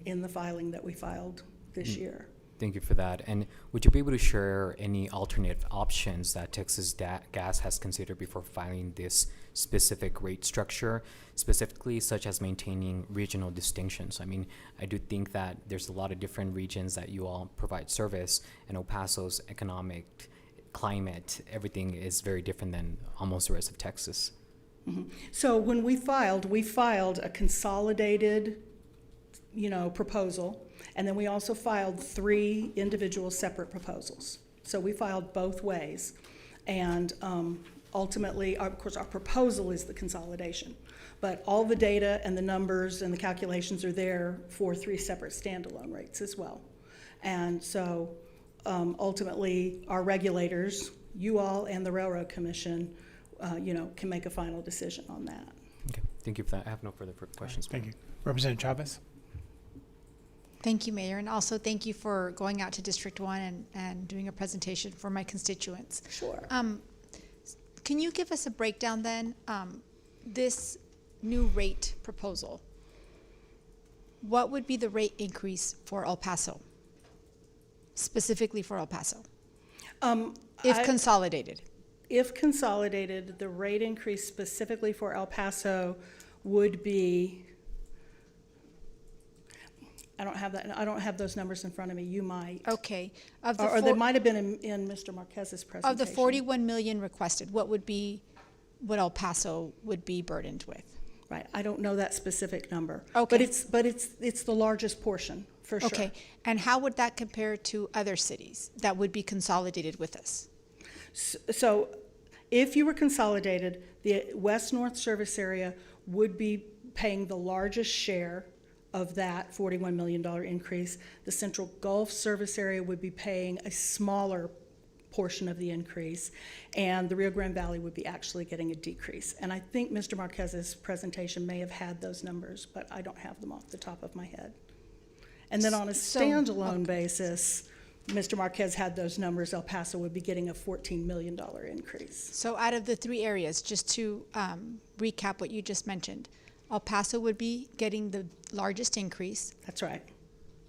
in the filing that we filed this year. Thank you for that. And would you be able to share any alternative options that Texas Gas has considered before filing this specific rate structure, specifically such as maintaining regional distinctions? I mean, I do think that there's a lot of different regions that you all provide service, and El Paso's economic climate, everything is very different than almost the rest of Texas. So when we filed a consolidated, proposal, and then we also filed 3 individual separate proposals. So we filed both ways, and ultimately, of course, our proposal is the consolidation, but all the data and the numbers and the calculations are there for 3 separate standalone rates as well. And so ultimately, our regulators, you all and the Railroad Commission, can make a final decision on that. Okay, thank you for that. I have no further questions. Thank you. Representative Chavez? Thank you, Mayor, and also thank you for going out to District 1 and doing a presentation for my constituents. Sure. Can you give us a breakdown then? This new rate proposal, what would be the rate increase for El Paso? Specifically for El Paso? If consolidated. If consolidated, the rate increase specifically for El Paso would be, I don't have those numbers in front of me. You might. Okay. Or they might have been in Mr. Marquez's presentation. Of the 41 million requested, what El Paso would be burdened with? Right. I don't know that specific number. Okay. But it's the largest portion, for sure. Okay. And how would that compare to other cities that would be consolidated with us? So if you were consolidated, the West-North service area would be paying the largest share of that $41 million increase. The Central Gulf service area would be paying a smaller portion of the increase, and the Rio Grande Valley would be actually getting a decrease. And I think Mr. Marquez's presentation may have had those numbers, but I don't have them off the top of my head. And then on a standalone basis, Mr. Marquez had those numbers. El Paso would be getting a $14 million increase. So out of the 3 areas, just to recap what you just mentioned, El Paso would be getting the largest increase. That's right.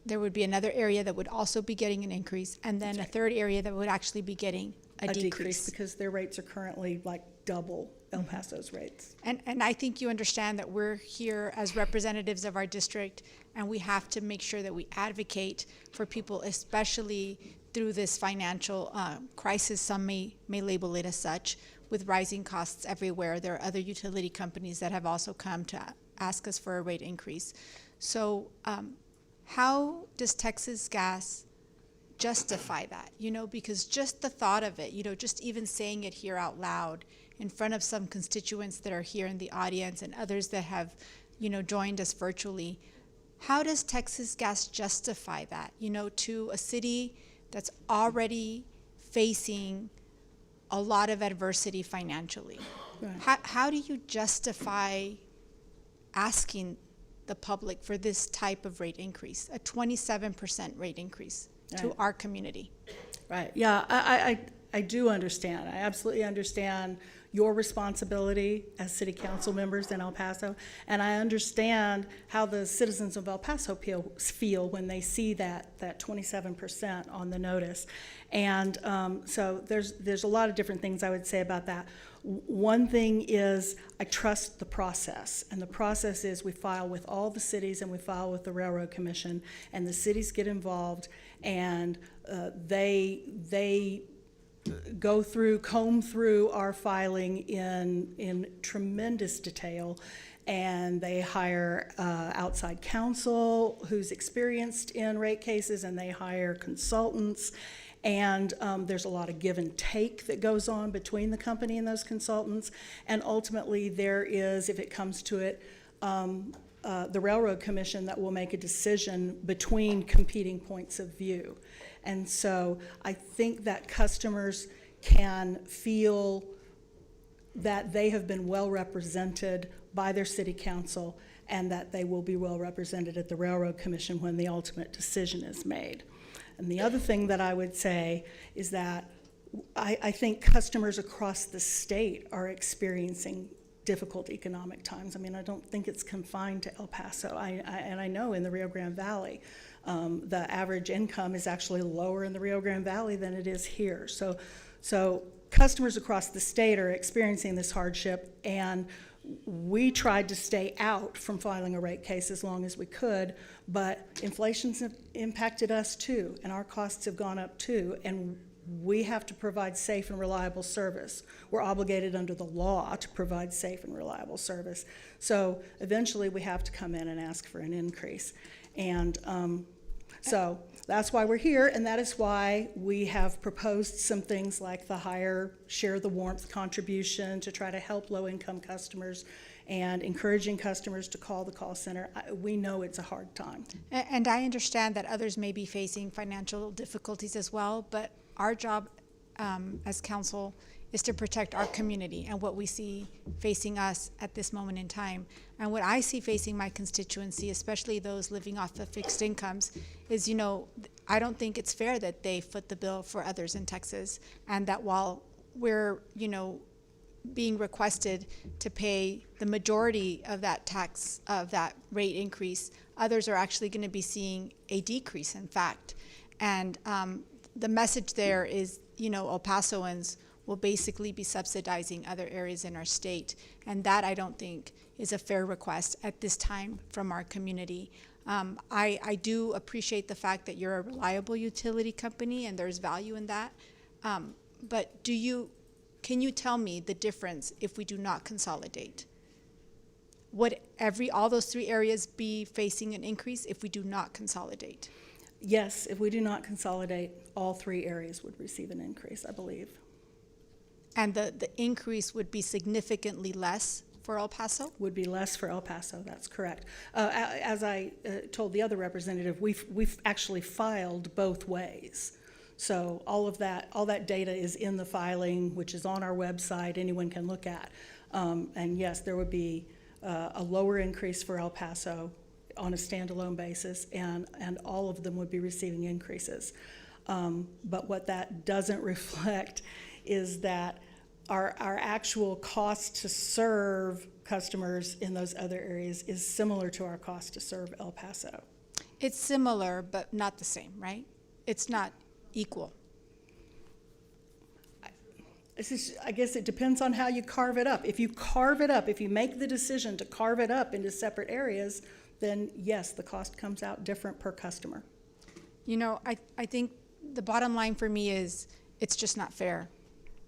There would be another area that would also be getting an increase, and then a third area that would actually be getting a decrease. Because their rates are currently like double El Paso's rates. And I think you understand that we're here as representatives of our district, and we have to make sure that we advocate for people, especially through this financial crisis. Some may label it as such, with rising costs everywhere. There are other utility companies that have also come to ask us for a rate increase. So how does Texas Gas justify that? Because just the thought of it, just even saying it here out loud in front of some constituents that are here in the audience and others that have, joined us virtually, how does Texas Gas justify that, to a city that's already facing a lot of adversity financially? Right. How do you justify asking the public for this type of rate increase, a 27% rate increase to our community? Right. Yeah, I do understand. I absolutely understand your responsibility as city council members in El Paso, and I understand how the citizens of El Paso feel when they see that 27% on the notice. And so there's a lot of different things I would say about that. One thing is I trust the process, and the process is we file with all the cities and we file with the Railroad Commission, and the cities get involved, and they comb through our filing in tremendous detail, and they hire outside counsel who's experienced in rate cases, and they hire consultants. And there's a lot of give and take that goes on between the company and those consultants. And ultimately there is, if it comes to it, the Railroad Commission that will make a decision between competing points of view. And so I think that customers can feel that they have been well represented by their city council, and that they will be well represented at the Railroad Commission when the ultimate decision is made. And the other thing that I would say is that I think customers across the state are experiencing difficult economic times. I mean, I don't think it's confined to El Paso. And I know in the Rio Grande Valley, the average income is actually lower in the Rio Grande Valley than it is here. So customers across the state are experiencing this hardship, and we tried to stay out from filing a rate case as long as we could, but inflation's impacted us too, and our costs have gone up too, and we have to provide safe and reliable service. We're obligated under the law to provide safe and reliable service. So eventually we have to come in and ask for an increase. And so that's why we're here, and that is why we have proposed some things like the higher share the warmth contribution to try to help low-income customers and encouraging customers to call the call center. We know it's a hard time. And I understand that others may be facing financial difficulties as well, but our job as council is to protect our community and what we see facing us at this moment in time. And what I see facing my constituency, especially those living off of fixed incomes, is, you know, I don't think it's fair that they foot the bill for others in Texas, and that while we're, you know, being requested to pay the majority of that tax, of that rate increase, others are actually going to be seeing a decrease, in fact. And the message there is, you know, El Pasoans will basically be subsidizing other areas in our state. And that, I don't think, is a fair request at this time from our community. I do appreciate the fact that you're a reliable utility company, and there's value in that. But can you tell me the difference if we do not consolidate? Would all those three areas be facing an increase if we do not consolidate? Yes, if we do not consolidate, all three areas would receive an increase, I believe. And the increase would be significantly less for El Paso? Would be less for El Paso, that's correct. As I told the other representative, we've actually filed both ways. So all that data is in the filing, which is on our website, anyone can look at. And yes, there would be a lower increase for El Paso on a standalone basis, and all of them would be receiving increases. But what that doesn't reflect is that our actual cost to serve customers in those other areas is similar to our cost to serve El Paso. It's similar, but not the same, right? It's not equal. I guess it depends on how you carve it up. If you carve it up, if you make the decision to carve it up into separate areas, then yes, the cost comes out different per customer. You know, I think the bottom line for me is it's just not fair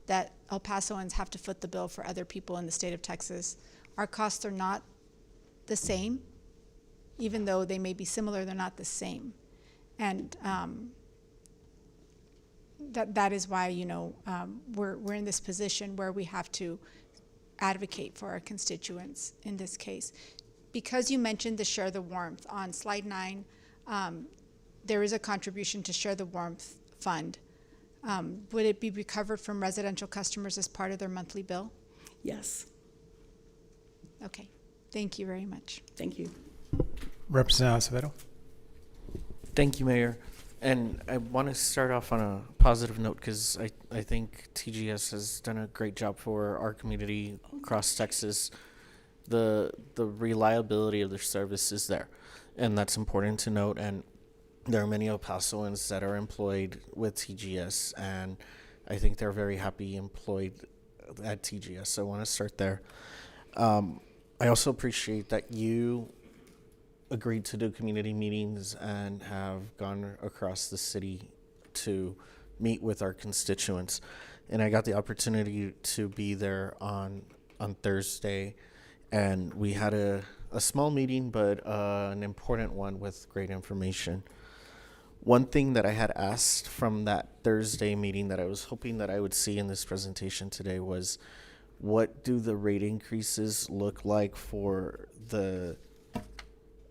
that El Pasoans have to foot the bill for other people in the state of Texas. Our costs are not the same. Even though they may be similar, they're not the same. And that is why, you know, we're in this position where we have to advocate for our constituents in this case. Because you mentioned the Share the Warmth, on slide 9, there is a contribution to Share the Warmth fund. Would it be recovered from residential customers as part of their monthly bill? Yes. Okay. Thank you very much. Thank you. Representative Acevedo. Thank you, Mayor. And I want to start off on a positive note because I think TGS has done a great job for our community across Texas. The reliability of their service is there, and that's important to note. And there are many El Pasoans that are employed with TGS, and I think they're very happy employed at TGS. So I want to start there. I also appreciate that you agreed to do community meetings and have gone across the city to meet with our constituents. And I got the opportunity to be there on Thursday, and we had a small meeting, but an important one with great information. One thing that I had asked from that Thursday meeting that I was hoping that I would see in this presentation today was, what do the rate increases look like for the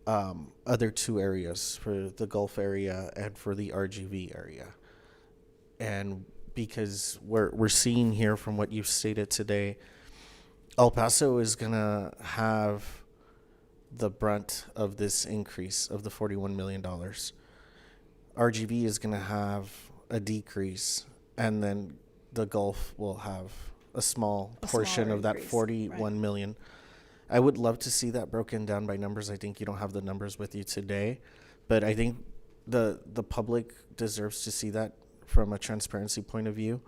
other two areas, for the Gulf area and for the RGV area? And because we're seeing here from what you've stated today, El Paso is going to have the brunt of this increase of the $41 million. RGV is going to have a decrease, and then the Gulf will have a small portion smaller of that increase, 41 million. I would love to see that broken down by numbers. I think you don't have the numbers with you today, but I think the public deserves to see that from a transparency point of view.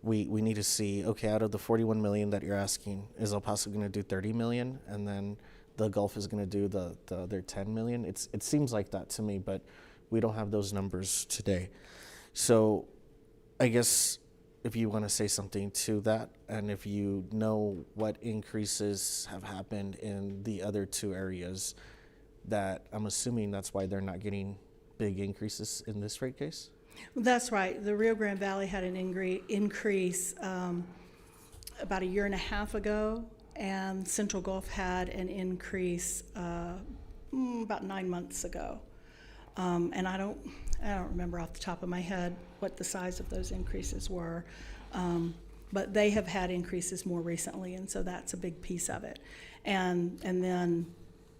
We need to see, okay, out of the 41 million that you're asking, is El Paso going to do 30 million, and then the Gulf is going to do the other 10 million? It seems like that to me, but we don't have those numbers today. So I guess if you want to say something to that, and if you know what increases have happened in the other two areas, that I'm assuming that's why they're not getting big increases in this rate case? That's right. The Rio Grande Valley had an increase about a year and a half ago, and Central Gulf had an increase about 9 months ago. And I don't remember off the top of my head what the size of those increases were, but they have had increases more recently, and so that's a big piece of it. And then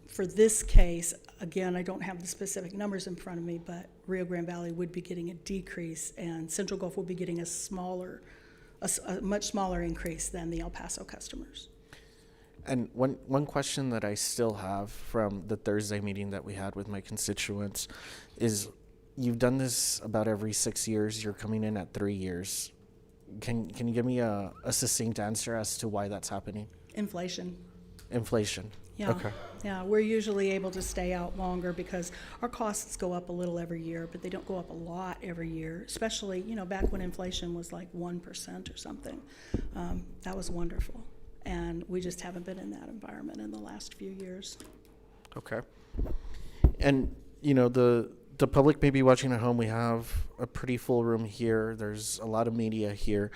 for this case, again, I don't have the specific numbers in front of me, but Rio Grande Valley would be getting a decrease, and Central Gulf will be getting a much smaller increase than the El Paso customers. And one question that I still have from the Thursday meeting that we had with my constituents is, you've done this about every 6 years. You're coming in at 3 years. Can you give me a succinct answer as to why that's happening? Inflation. Inflation. Yeah. Okay. Yeah, we're usually able to stay out longer because our costs go up a little every year, but they don't go up a lot every year, especially, back when inflation was like 1% or something. That was wonderful. And we just haven't been in that environment in the last few years. Okay. And, the public may be watching at home. We have a pretty full room here. There's a lot of media here.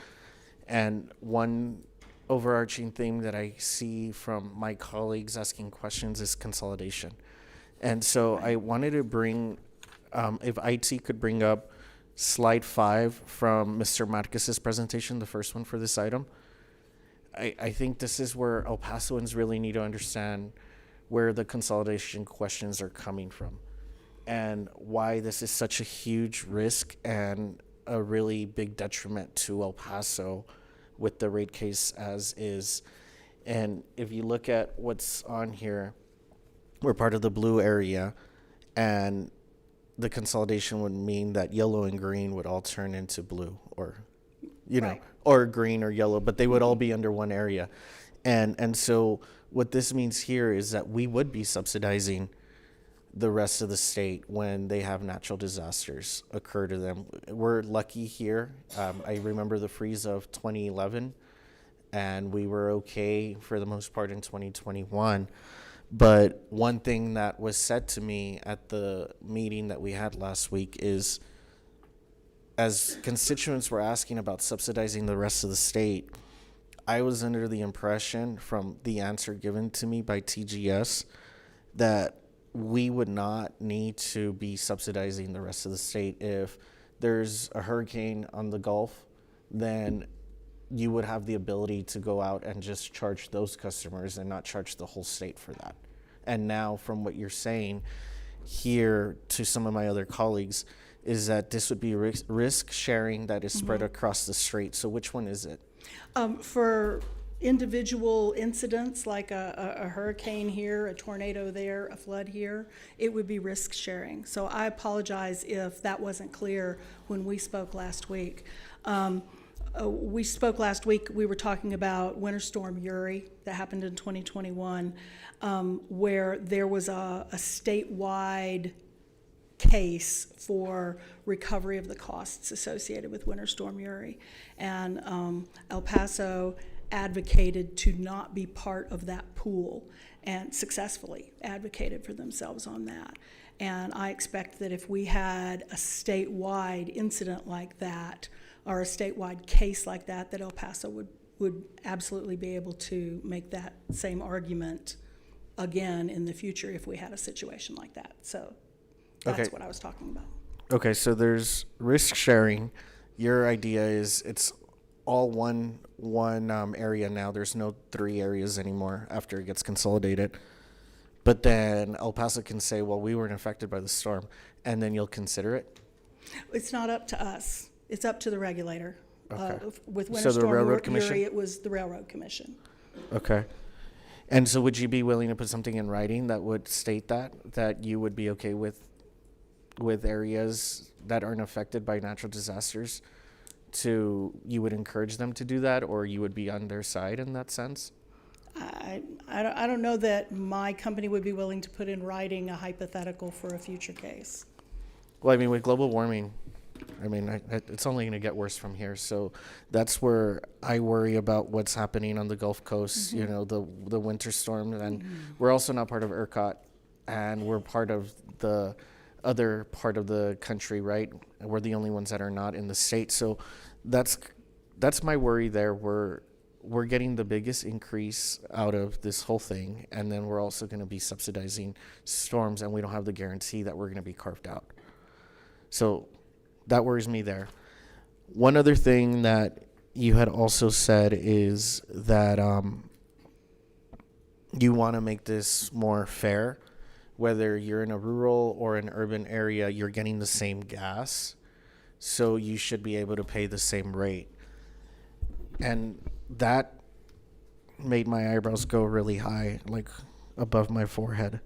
And one overarching theme that I see from my colleagues asking questions is consolidation. And so I wanted to bring, if IT could bring up slide 5 from Mr. Marquez's presentation, the first one for this item. I think this is where El Pasoans really need to understand where the consolidation questions are coming from and why this is such a huge risk and a really big detriment to El Paso with the rate case as is. And if you look at what's on here, we're part of the blue area, and the consolidation would mean that yellow and green would all turn into blue, or Right. or green or yellow, but they would all be under one area. And so what this means here is that we would be subsidizing the rest of the state when they have natural disasters occur to them. We're lucky here. I remember the freeze of 2011, and we were okay for the most part in 2021. But one thing that was said to me at the meeting that we had last week is, as constituents were asking about subsidizing the rest of the state, I was under the impression from the answer given to me by TGS that we would not need to be subsidizing the rest of the state. If there's a hurricane on the Gulf, then you would have the ability to go out and just charge those customers and not charge the whole state for that. And now, from what you're saying here to some of my other colleagues, is that this would be risk sharing that is spread across the state. So which one is it? For individual incidents like a hurricane here, a tornado there, a flood here, it would be risk sharing. So I apologize if that wasn't clear when we spoke last week. We spoke last week, we were talking about Winter Storm Uri that happened in 2021, where there was a statewide case for recovery of the costs associated with Winter Storm Uri. And El Paso advocated to not be part of that pool and successfully advocated for themselves on that. And I expect that if we had a statewide incident like that, or a statewide case like that, that El Paso would absolutely be able to make that same argument again in the future if we had a situation like that. So that's what I was talking about. Okay, so there's risk sharing. Your idea is it's all one area now. There's no 3 areas anymore after it gets consolidated. But then El Paso can say, well, we weren't affected by the storm, and then you'll consider it? It's not up to us. It's up to the regulator. Uh, Uh, With So Winter the Storm Railroad Commission? Uri, it was the Railroad Commission. Okay. And so would you be willing to put something in writing that would state that you would be okay with areas that aren't affected by natural disasters you would encourage them to do that, or you would be on their side in that sense? I don't know that my company would be willing to put in writing a hypothetical for a future case. Well, I mean, with global warming, I mean, it's only going to get worse from here. So that's where I worry about what's happening on the Gulf Coast, you know, the winter storm. And we're also not part of ERCOT, and we're part of the other part of the country, right? We're the only ones that are not in the state. So that's my worry there. We're getting the biggest increase out of this whole thing, and then we're also going to be subsidizing storms, and we don't have the guarantee that we're going to be carved out. So that worries me there. One other thing that you had also said is that you want to make this more fair. Whether you're in a rural or an urban area, you're getting the same gas, so you should be able to pay the same rate. And that made my eyebrows go really high, like above my forehead.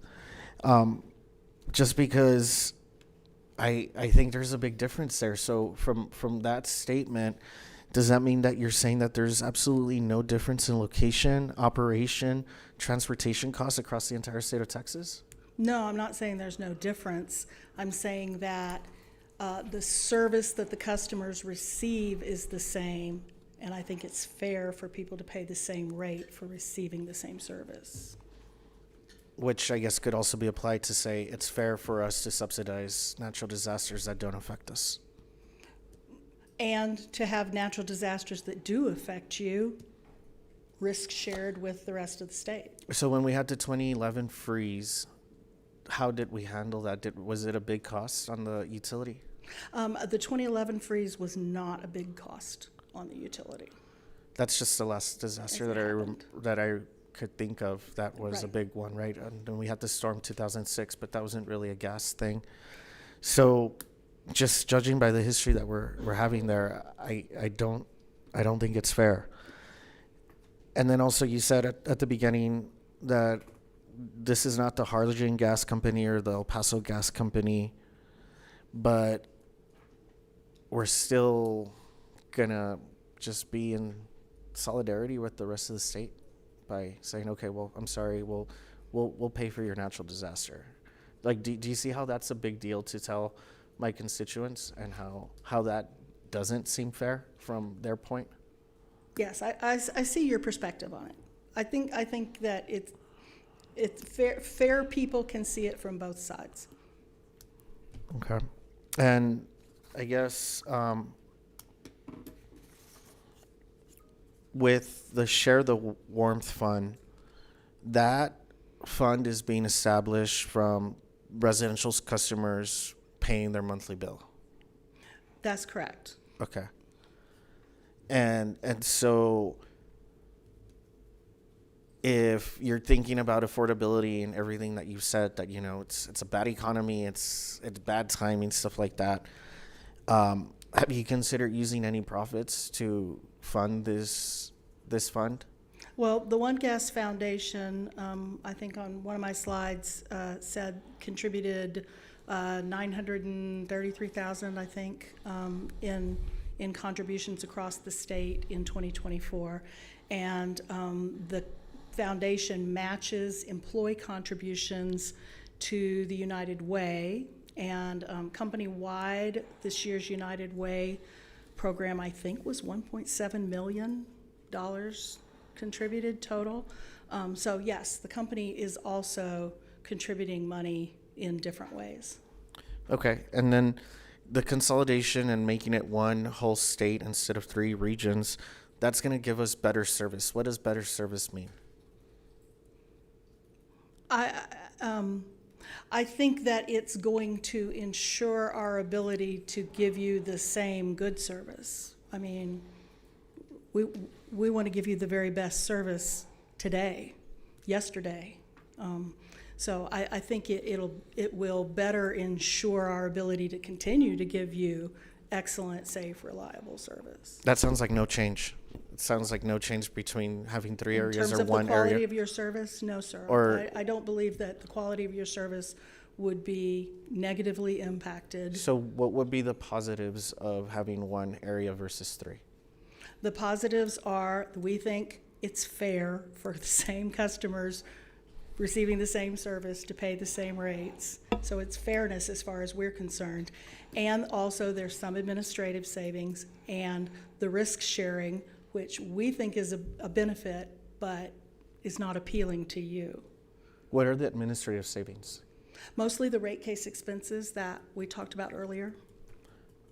Just because I think there's a big difference there. So from that statement, does that mean that you're saying that there's absolutely no difference in location, operation, transportation costs across the entire state of Texas? No, I'm not saying there's no difference. I'm saying that the service that the customers receive is the same, and I think it's fair for people to pay the same rate for receiving the same service. Which I guess could also be applied to say it's fair for us to subsidize natural disasters that don't affect us. And to have natural disasters that do affect you, risk shared with the rest of the state. So when we had the 2011 freeze, how did we handle that? Was it a big cost on the utility? The 2011 freeze was not a big cost on the utility. That's just the last disaster that I could think of that was a big one, right? And then we had the storm 2006, but that wasn't really a gas thing. So just judging by the history that we're having there, I don't think it's fair. And then also you said at the beginning that this is not the Harlingen Gas Company or the El Paso Gas Company, but we're still gonna just be in solidarity with the rest of the state by saying, okay, well, I'm sorry, we'll pay for your natural disaster. Like, do you see how that's a big deal to tell my constituents, and how that doesn't seem fair from their point? Yes, I see your perspective on it. I think that it's fair people can see it from both sides. Okay. And I guess with the Share the Warmth Fund, that fund is being established from residential customers paying their monthly bill. That's correct. Okay. And so if you're thinking about affordability and everything that you've said, that, you know, it's a bad economy, it's bad timing, stuff like that, have you considered using any profits to fund this fund? Well, the One Gas Foundation, I think on one of my slides, said contributed $933,000, I think, in contributions across the state in 2024. And the foundation matches employee contributions to the United Way. And company-wide, this year's United Way program, I think, was $1.7 million contributed total. So yes, the company is also contributing money in different ways. Okay, and then the consolidation and making it one whole state instead of 3 regions, that's going to give us better service. What does better service mean? I think that it's going to ensure our ability to give you the same good service. I mean, we want to give you the very best service today, yesterday. So I think it will better ensure our ability to continue to give you excellent, safe, reliable service. That sounds like no change. It sounds like no change between having three In areas terms or of one the quality area. of your service, no, sir. Or- I don't believe that the quality of your service would be negatively impacted. So what would be the positives of having one area versus three? The positives are, we think it's fair for the same customers receiving the same service to pay the same rates. So it's fairness as far as we're concerned. And also there's some administrative savings and the risk sharing, which we think is a benefit, but is not appealing to you. What are the administrative savings? Mostly the rate case expenses that we talked about earlier.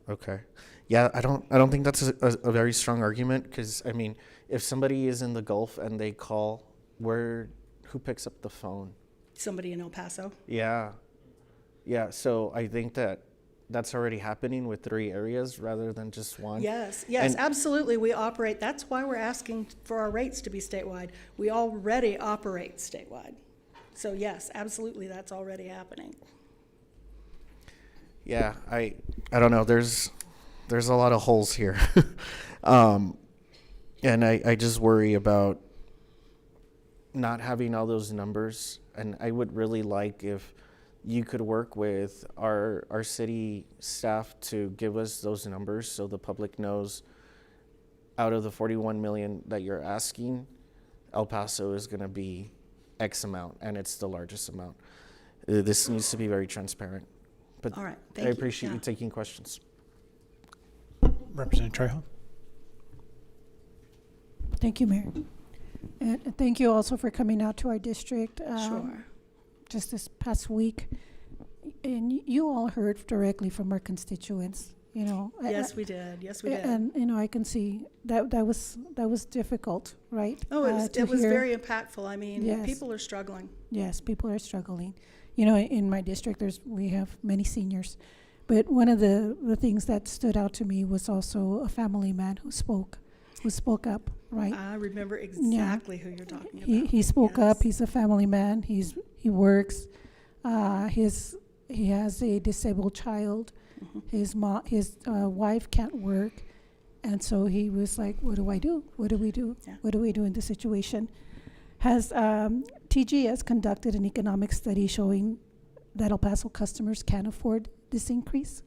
Okay. Yeah, I don't think that's a very strong argument, because I mean, if somebody is in the Gulf and they call, who picks up the phone? Somebody in El Paso. Yeah. Yeah, so I think that's already happening with three areas rather than just one. Yes, And- absolutely. We operate, that's why we're asking for our rates to be statewide. We already operate statewide. So yes, absolutely, that's already happening. Yeah, I don't know. There's a lot of holes here. And I just worry about not having all those numbers. And I would really like if you could work with our city staff to give us those numbers so the public knows out of the 41 million that you're asking, El Paso is going to be X amount, and it's the largest amount. This needs to be very transparent. But All right, I thank you. appreciate you Yeah. taking questions. Representative Trejo. Thank you, Mayor. And thank you also for coming out to our district. Sure. Just this past week. And you all heard directly from our constituents, you know. Yes, we did. Yes, we did. And, you know, I can see that was difficult, right? Oh, to it was hear. very impactful. I mean, Yes. people are struggling. Yes, people are struggling. You know, in my district, we have many seniors. But one of the things that stood out to me was also a family man who spoke up, right? I remember exactly who you're talking about. He spoke Yes. up. He's a family man. He works. He has a disabled child. Mhm. His wife can't work, and so he was like, "What do I do? What do we do? Yeah. What do we do in this situation?" Has TGS conducted an economic study showing that El Paso customers can afford this increase?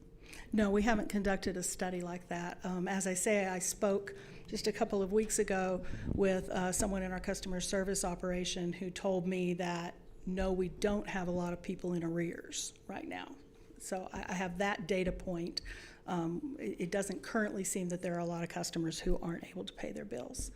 No, we haven't conducted a study like that. As I say, I spoke just a couple of weeks ago with someone in our customer service operation who told me that, no, we don't have a lot of people in arrears right now. So I have that data point. It doesn't currently seem that there are a lot of customers who aren't able to pay their bills.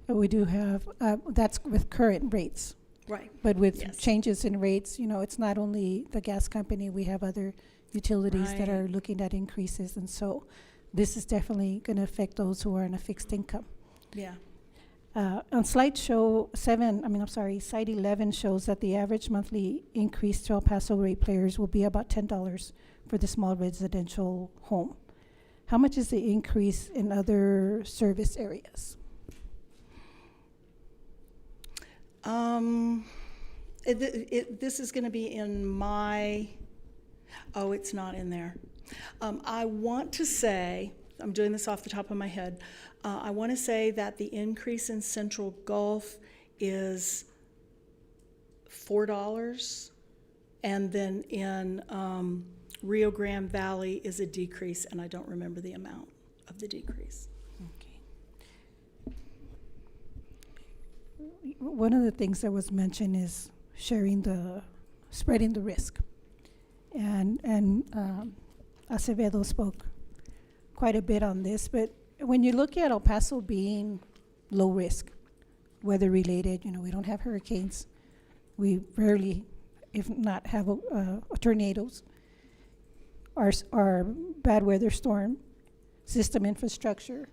But we do have, that's with current rates. Right. But with Yes. changes in rates, you know, it's not only the gas company, we have other utilities that are Right. looking at increases. And so this is definitely going to affect those who are on a fixed income. Yeah. On slide slide 11 shows that the average monthly increase to El Paso ratepayers will be about $10 for the small residential home. How much is the increase in other service areas? This is going to be in my, it's not in there. I want to say, I'm doing this off the top of my head, I want to say that the increase in Central Gulf is $4, and then in Rio Grande Valley is a decrease, and I don't remember the amount of the decrease. One of the things that was mentioned is spreading the risk. And Acevedo spoke quite a bit on this, but when you look at El Paso being low risk, weather related, you know, we don't have hurricanes. We rarely, if not, have tornadoes. Our bad weather storm, system infrastructure,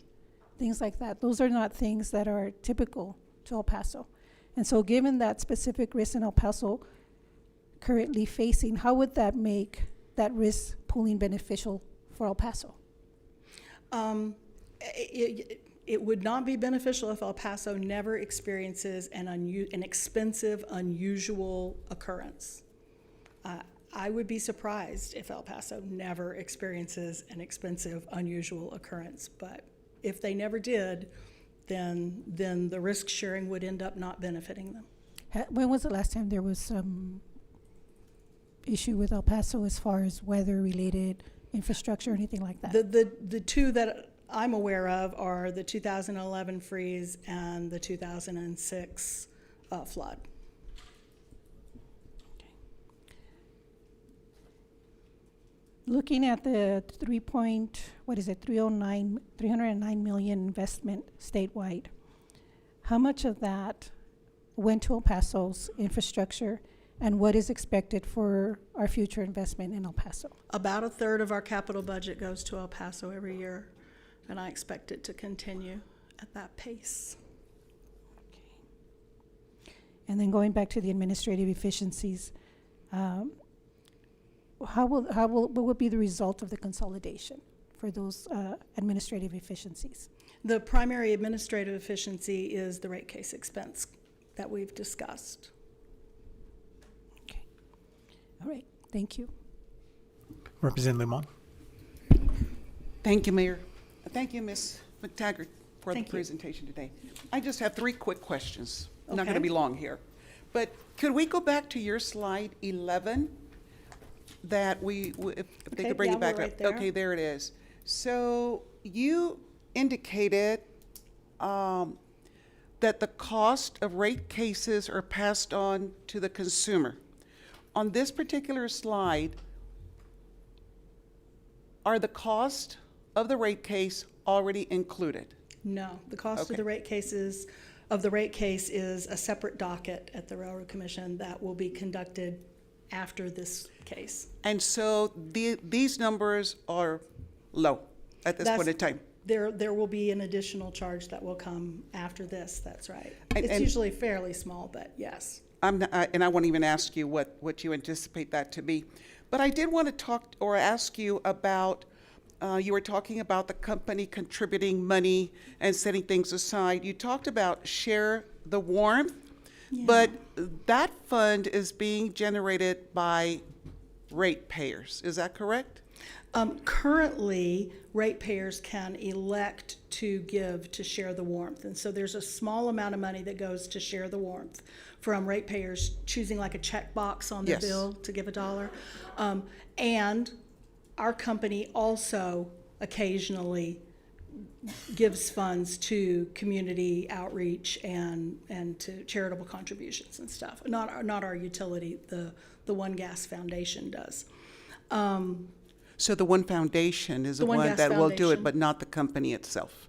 things like that. Those are not things that are typical to El Paso. And so given that specific risk in El Paso currently facing, how would that make that risk pooling beneficial for El Paso? It would not be beneficial if El Paso never experiences an expensive, unusual occurrence. I would be surprised if El Paso never experiences an expensive, unusual occurrence. But if they never did, then the risk sharing would end up not benefiting them. When was the last time there was some issue with El Paso as far as weather-related infrastructure or anything like that? The two that I'm aware of are the 2011 freeze and the 2006 flood. Looking at the 309 million investment statewide, how much of that went to El Paso's infrastructure, and what is expected for our future investment in El Paso? About a third of our capital budget goes to El Paso every year, and I expect it to continue at that pace. And then going back to the administrative efficiencies, what would be the result of the consolidation for those administrative efficiencies? The primary administrative efficiency is the rate case expense that we've discussed. All right, thank you. Representative Limon. Thank you, Mayor. Thank you, Ms. McTaggart, for Thank the you. presentation today. I just have 3 quick questions. I'm not Okay. going to be long here. But could we go back to your slide 11? That if they Okay, could bring yeah, it back we're up. right there. Okay, there it is. So you indicated that the cost of rate cases are passed on to the consumer. On this particular slide, are the cost of the rate case already included? No, the cost Okay. of the rate case is a separate docket at the Railroad Commission that will be conducted after this case. And so these numbers are low at this point in time. There will be an additional charge that will come after this, that's right. And- It's and- usually fairly small, but yes. And I won't even ask you what you anticipate that to be. But I did want to talk or ask you about, you were talking about the company contributing money and setting things aside. You talked about Share the Warmth, but that fund is being generated by ratepayers. Is that correct? Currently, ratepayers can elect to give to Share the Warmth. And so there's a small amount of money that goes to Share the Warmth from ratepayers choosing like a checkbox on the Yes. bill to give $1. And our company also occasionally gives funds to community outreach and to charitable contributions and stuff. Not our utility, the One Gas Foundation does. So the One Foundation is the One one Gas that will do it, Foundation. but not the company itself.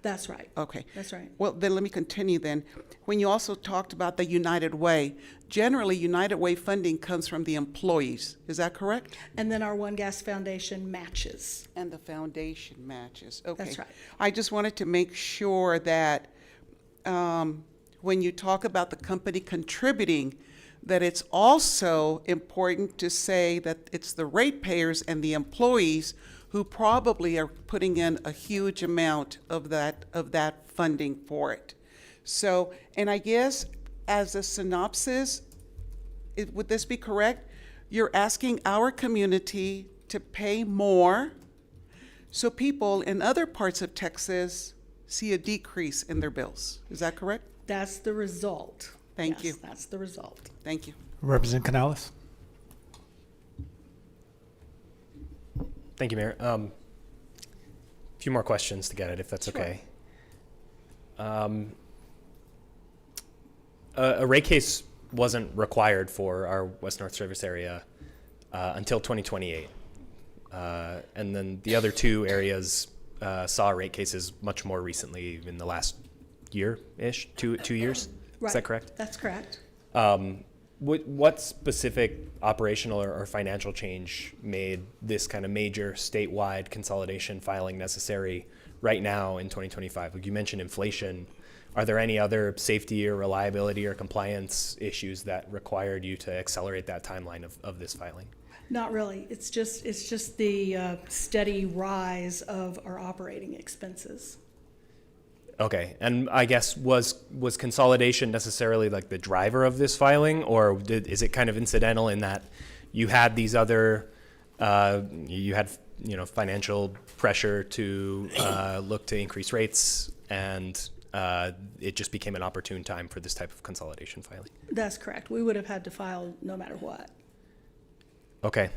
That's right. Okay. That's right. Well, then let me continue then. When you also talked about the United Way, generally United Way funding comes from the employees. Is that correct? And then our One Gas Foundation matches. And the foundation matches. Okay. That's right. I just wanted to make sure that when you talk about the company contributing, that it's also important to say that it's the ratepayers and the employees who probably are putting in a huge amount of that funding for it. So, and I guess as a synopsis, would this be correct? You're asking our community to pay more so people in other parts of Texas see a decrease in their bills. Is that correct? That's the result. Thank Yes, you. That's the result. Thank you. Representative Canales. Thank you, Mayor. A few more questions to get it, if that's Sure. okay. A rate case wasn't required for our West North service area until 2028. And then the other two areas saw rate cases much more recently in the last year-ish, two years. Right. Is that correct? That's correct. What specific operational or financial change made this kind of major statewide consolidation filing necessary right now in 2025? Like you mentioned inflation. Are there any other safety or reliability or compliance issues that required you to accelerate that timeline of this filing? Not really. It's just the steady rise of our operating expenses. Okay, and I guess was consolidation necessarily like the driver of this filing, or is it kind of incidental in that you had these other, you had financial pressure to look to increase rates, and it just became an opportune time for this type of consolidation filing. That's correct. We would have had to file no matter what. Okay.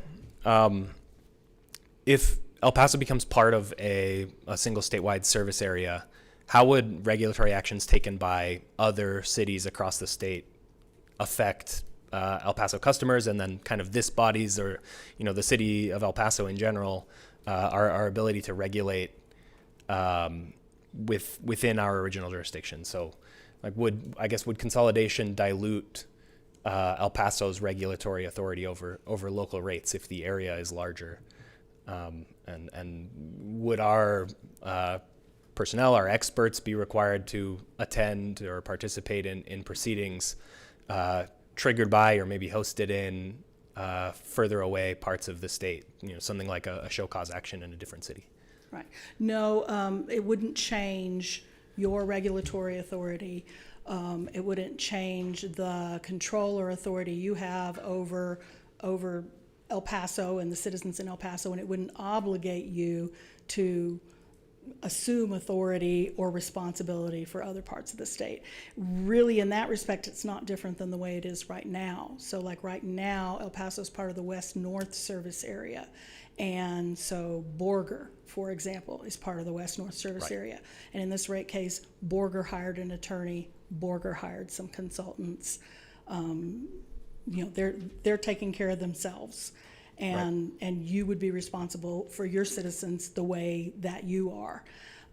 If El Paso becomes part of a single statewide service area, how would regulatory actions taken by other cities across the state affect El Paso customers, and then kind of this body's, or the city of El Paso in general, our ability to regulate within our original jurisdiction? So, like, would consolidation dilute El Paso's regulatory authority over local rates if the area is larger? And would our personnel, our experts, be required to attend or participate in proceedings triggered by or maybe hosted in further away parts of the state? Something like a show cause action in a different city. Right. No, it wouldn't change your regulatory authority. It wouldn't change the control or authority you have over El Paso and the citizens in El Paso, and it wouldn't obligate you to assume authority or responsibility for other parts of the state. Really, in that respect, it's not different than the way it is right now. So like right now, El Paso is part of the West-North service area. And so Borger, for example, is part of the West-North service area. And in this rate case, Borger hired an attorney, Borger hired some consultants. They're taking care of themselves. And you would be responsible for your citizens the way that you are.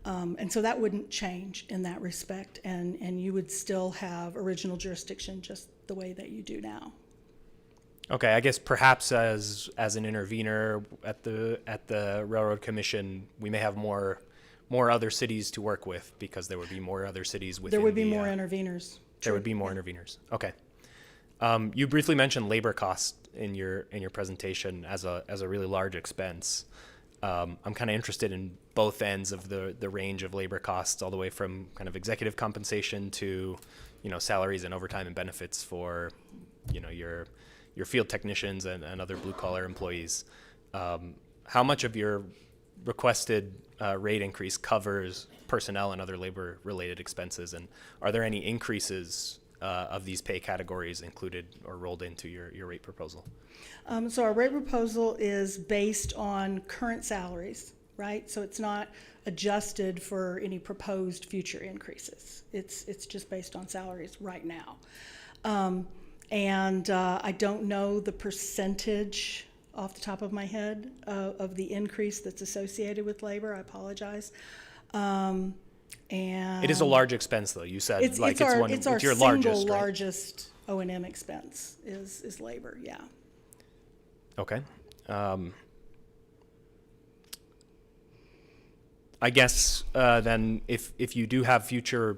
And so that wouldn't change in that respect, and you would still have original jurisdiction just the way that you do now. Okay, I guess perhaps as an intervener at the Railroad Commission, we may have more other cities to work with, because there would be more other cities within. There would be more interveners. There would be more interveners. Okay. You briefly mentioned labor costs in your presentation as a really large expense. I'm kind of interested in both ends of the range of labor costs, all the way from kind of executive compensation to salaries and overtime and benefits for your field technicians and other blue collar employees. How much of your requested rate increase covers personnel and other labor related expenses, and are there any increases of these pay categories included or rolled into your rate proposal? So our rate proposal is based on current salaries, right? So it's not adjusted for any proposed future increases. It's just based on salaries right now. And I don't know the percentage off the top of my head of the increase that's associated with labor. I apologize. And it is a large expense, though. You said it's our your single largest, largest O&M expense is labor. Yeah. Okay. I guess then if you do have future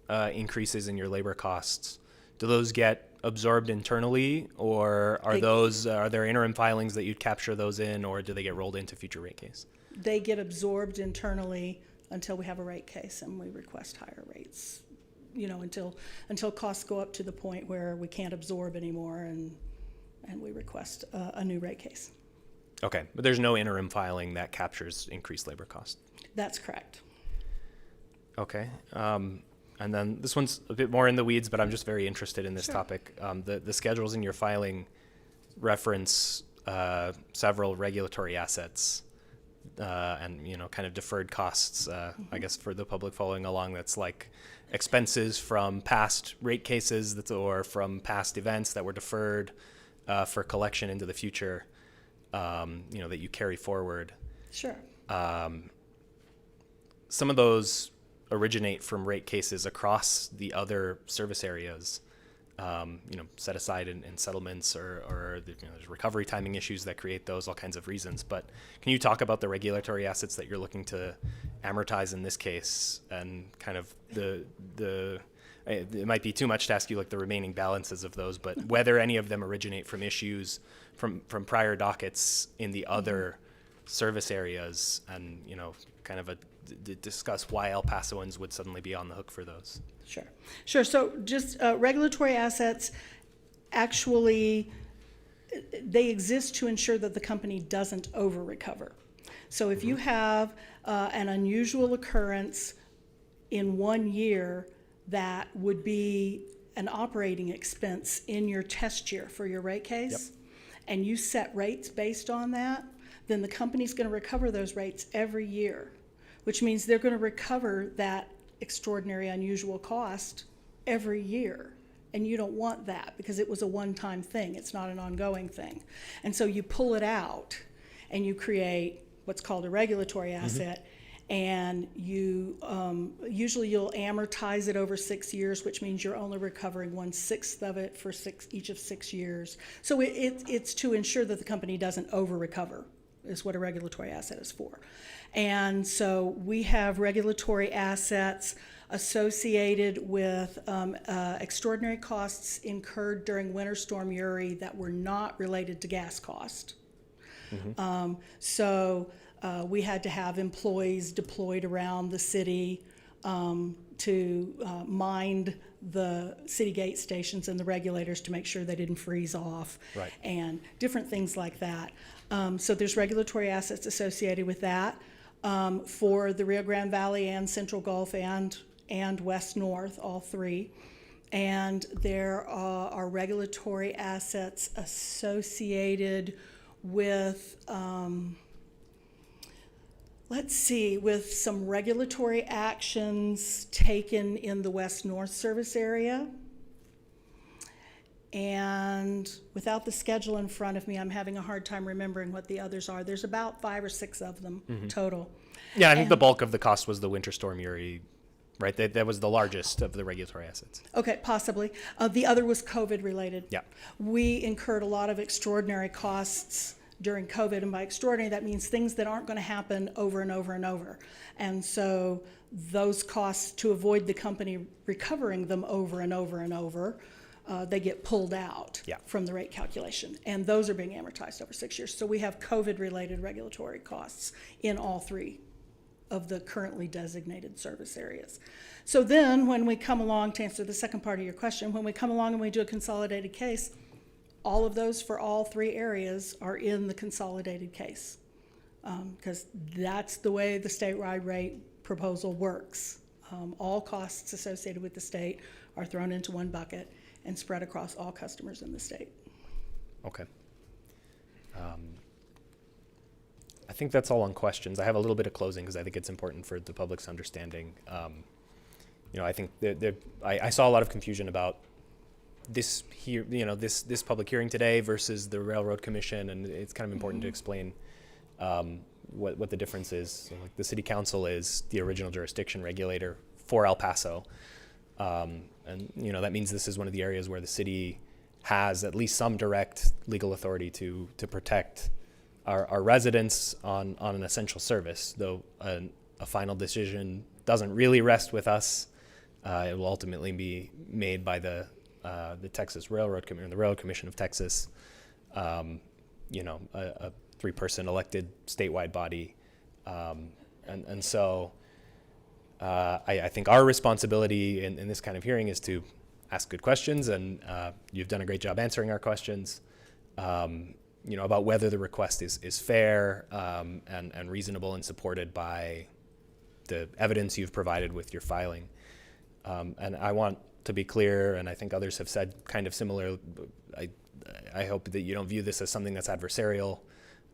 increases in your labor costs, do those get absorbed internally, or are there interim filings that you'd capture those in, or do they get rolled into future rate case? They get absorbed internally until we have a rate case and we request higher rates, until costs go up to the point where we can't absorb anymore, and we request a new rate case. Okay, but there's no interim filing that captures increased labor cost. That's correct. Okay. And then this one's a bit more in the weeds, but I'm just very interested in this topic. The schedules in your filing reference several regulatory assets and kind of deferred costs. I guess for the public following along, that's like expenses from past rate cases or from past events that were deferred for collection into the future. That you carry forward. Sure. Some of those originate from rate cases across the other service areas, set aside in settlements or there's recovery timing issues that create those, all kinds of reasons. But can you talk about the regulatory assets that you're looking to amortize in this case, and kind of it might be too much to ask you like the remaining balances of those, but whether any of them originate from issues from prior dockets in the other service areas, and kind of discuss why El Pasoans would suddenly be on the hook for those. Sure. So just regulatory assets actually they exist to ensure that the company doesn't over-recover. So if you have an unusual occurrence in 1 year that would be an operating expense in your test year for your rate case, and you set rates based on that, then the company's going to recover those rates every year, which means they're going to recover that extraordinary unusual cost every year. And you don't want that because it was a one-time thing. It's not an ongoing thing. And so you pull it out and you create what's called a regulatory asset, and you usually you'll amortize it over 6 years, which means you're only recovering 1/6 of it for each of 6 years. So it's to ensure that the company doesn't over-recover, is what a regulatory asset is for. And so we have regulatory assets associated with extraordinary costs incurred during Winter Storm Uri that were not related to gas cost. We had to have employees deployed around the city to mind the city gate stations and the regulators to make sure they didn't freeze off, and different things like that. So there's regulatory assets associated with that for the Rio Grande Valley and Central Gulf and West North, all three. And there are regulatory assets associated with, with some regulatory actions taken in the West North service area. And without the schedule in front of me, I'm having a hard time remembering what the others are. There's about 5 or 6 of them total. Yeah, I think the bulk of the cost was the Winter Storm Uri, right? That was the largest of the regulatory assets. Okay, possibly. The other was COVID related. Yeah. We incurred a lot of extraordinary costs during COVID, and by extraordinary, that means things that aren't going to happen over and over and over. And so those costs, to avoid the company recovering them over and over and over, they get pulled out from the rate calculation. And those are being amortized over 6 years. So we have COVID-related regulatory costs in all 3 of the currently designated service areas. So then when we come along, to answer the second part of your question, when we come along and we do a consolidated case, all of those for all 3 areas are in the consolidated case, because that's the way the statewide rate proposal works. All costs associated with the state are thrown into one bucket and spread across all customers in the state. Okay. I think that's all on questions. I have a little bit of closing because I think it's important for the public's understanding. I think I saw a lot of confusion about this here, this public hearing today versus the Railroad Commission, and it's kind of important to explain what the difference is. So, like, the City Council is the original jurisdiction regulator for El Paso, and that means this is one of the areas where the city has at least some direct legal authority to protect our residents on an essential service. Though a final decision doesn't really rest with us, it will ultimately be made by the Texas Railroad Commission, the Railroad Commission of Texas, a 3-person elected statewide body, and so I think our responsibility in this kind of hearing is to ask good questions, and you've done a great job answering our questions, about whether the request is fair and reasonable and supported by the evidence you've provided with your filing. And I want to be clear, and I think others have said kind of similar, I hope that you don't view this as something that's adversarial.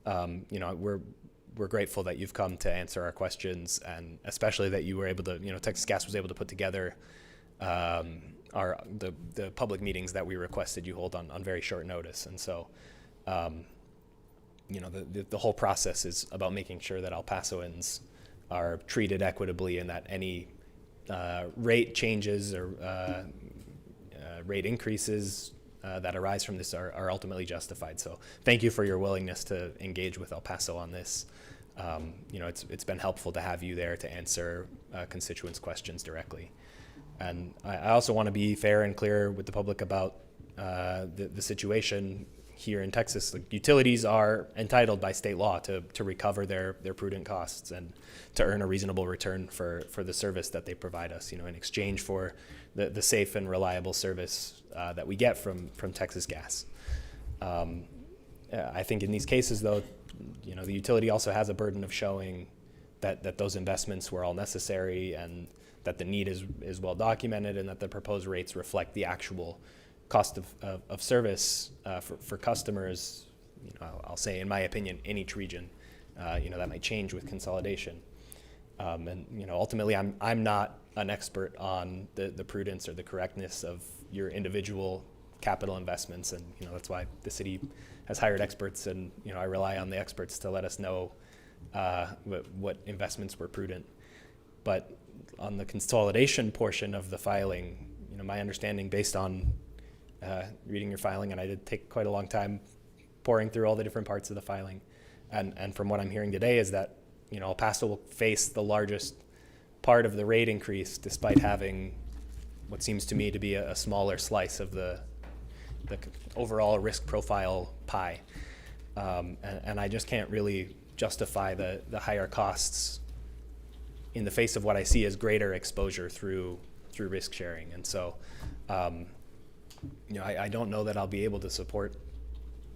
We're grateful that you've come to answer our questions, and especially that you were able to, Texas Gas was able to put together the public meetings that we requested you hold on very short notice. And so, the whole process is about making sure that El Pasoans are treated equitably, and that any rate changes or rate increases that arise from this are ultimately justified. So thank you for your willingness to engage with El Paso on this. It's been helpful to have you there to answer constituents' questions directly. And I also want to be fair and clear with the public about the situation here in Texas. Like, utilities are entitled by state law to recover their prudent costs and to earn a reasonable return for the service that they provide us, in exchange for the safe and reliable service that we get from Texas Gas. I think in these cases, though, you know, the utility also has a burden of showing that those investments were all necessary and that the need is well documented and that the proposed rates reflect the actual cost of service for customers. You know, I'll say, in my opinion, in each region. You know, that might change with consolidation. And, you know, ultimately, I'm not an expert on the prudence or the correctness of your individual capital investments. And, you know, that's why the city has hired experts. And, you know, I rely on the experts to let us know what investments were prudent. But on the consolidation portion of the filing, you know, my understanding based on reading your filing, and I did take quite a long time poring through all the different parts of the filing. And from what I'm hearing today is that, you know, El Paso will face the largest part of the rate increase despite having what seems to me to be a smaller slice of the overall risk profile pie. And I just can't really justify the higher costs in the face of what I see as greater exposure through risk sharing. And so, you know, I don't know that I'll be able to support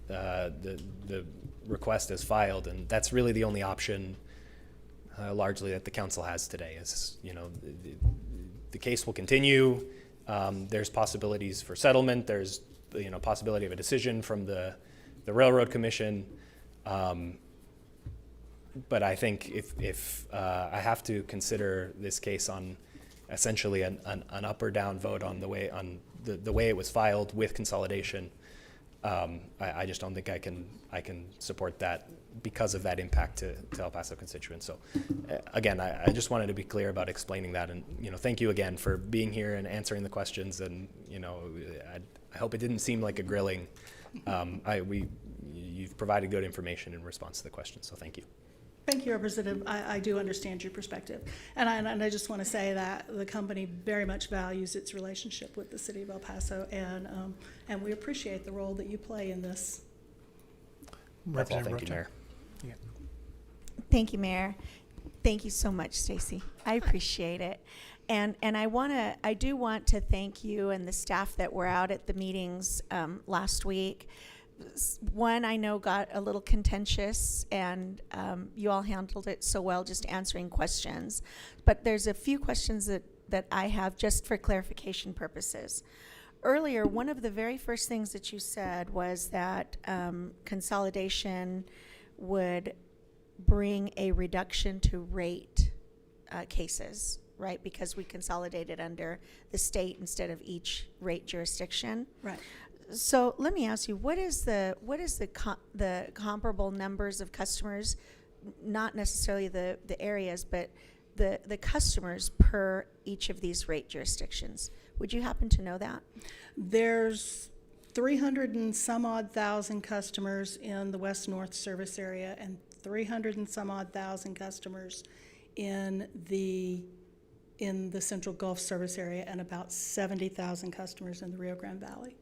the request as filed, and that's really the only option largely that the council has today. Is, you know, the case will continue. There's possibilities for settlement. There's, you know, possibility of a decision from the Railroad Commission. But I think if I have to consider this case on essentially an up or down vote on the way it was filed with consolidation, I just don't think I can support that because of that impact to El Paso constituents. So again, I just wanted to be clear about explaining that, and, you know, thank you again for being here and answering the questions. And, you know, I hope it didn't seem like a grilling. You've provided good information in response to the questions, so thank you. Thank you, Representative. I do understand your perspective. And I just want to say that the company very much values its relationship with the city of El Paso, and we appreciate the role that you play in this. That's all. Thank you, Mayor. Yeah. Thank you, Mayor. Thank you so much, Stacy. I appreciate it. And I do want to thank you and the staff that were out at the meetings last week. One, I know got a little contentious, and you all handled it so well, just answering questions. But there's a few questions that I have just for clarification purposes. Earlier, one of the very first things that you said was that consolidation would bring a reduction to rate cases, right? Because we consolidated under the state instead of each rate jurisdiction. Right. So let me ask you, what is the comparable numbers of customers, not necessarily the areas, but the customers per each of these rate jurisdictions? Would you happen to know that? There's 300 and some odd thousand customers in the West-North service area and 300 and some odd thousand customers in the Central Gulf service area, and about 70,000 customers in the Rio Grande Valley.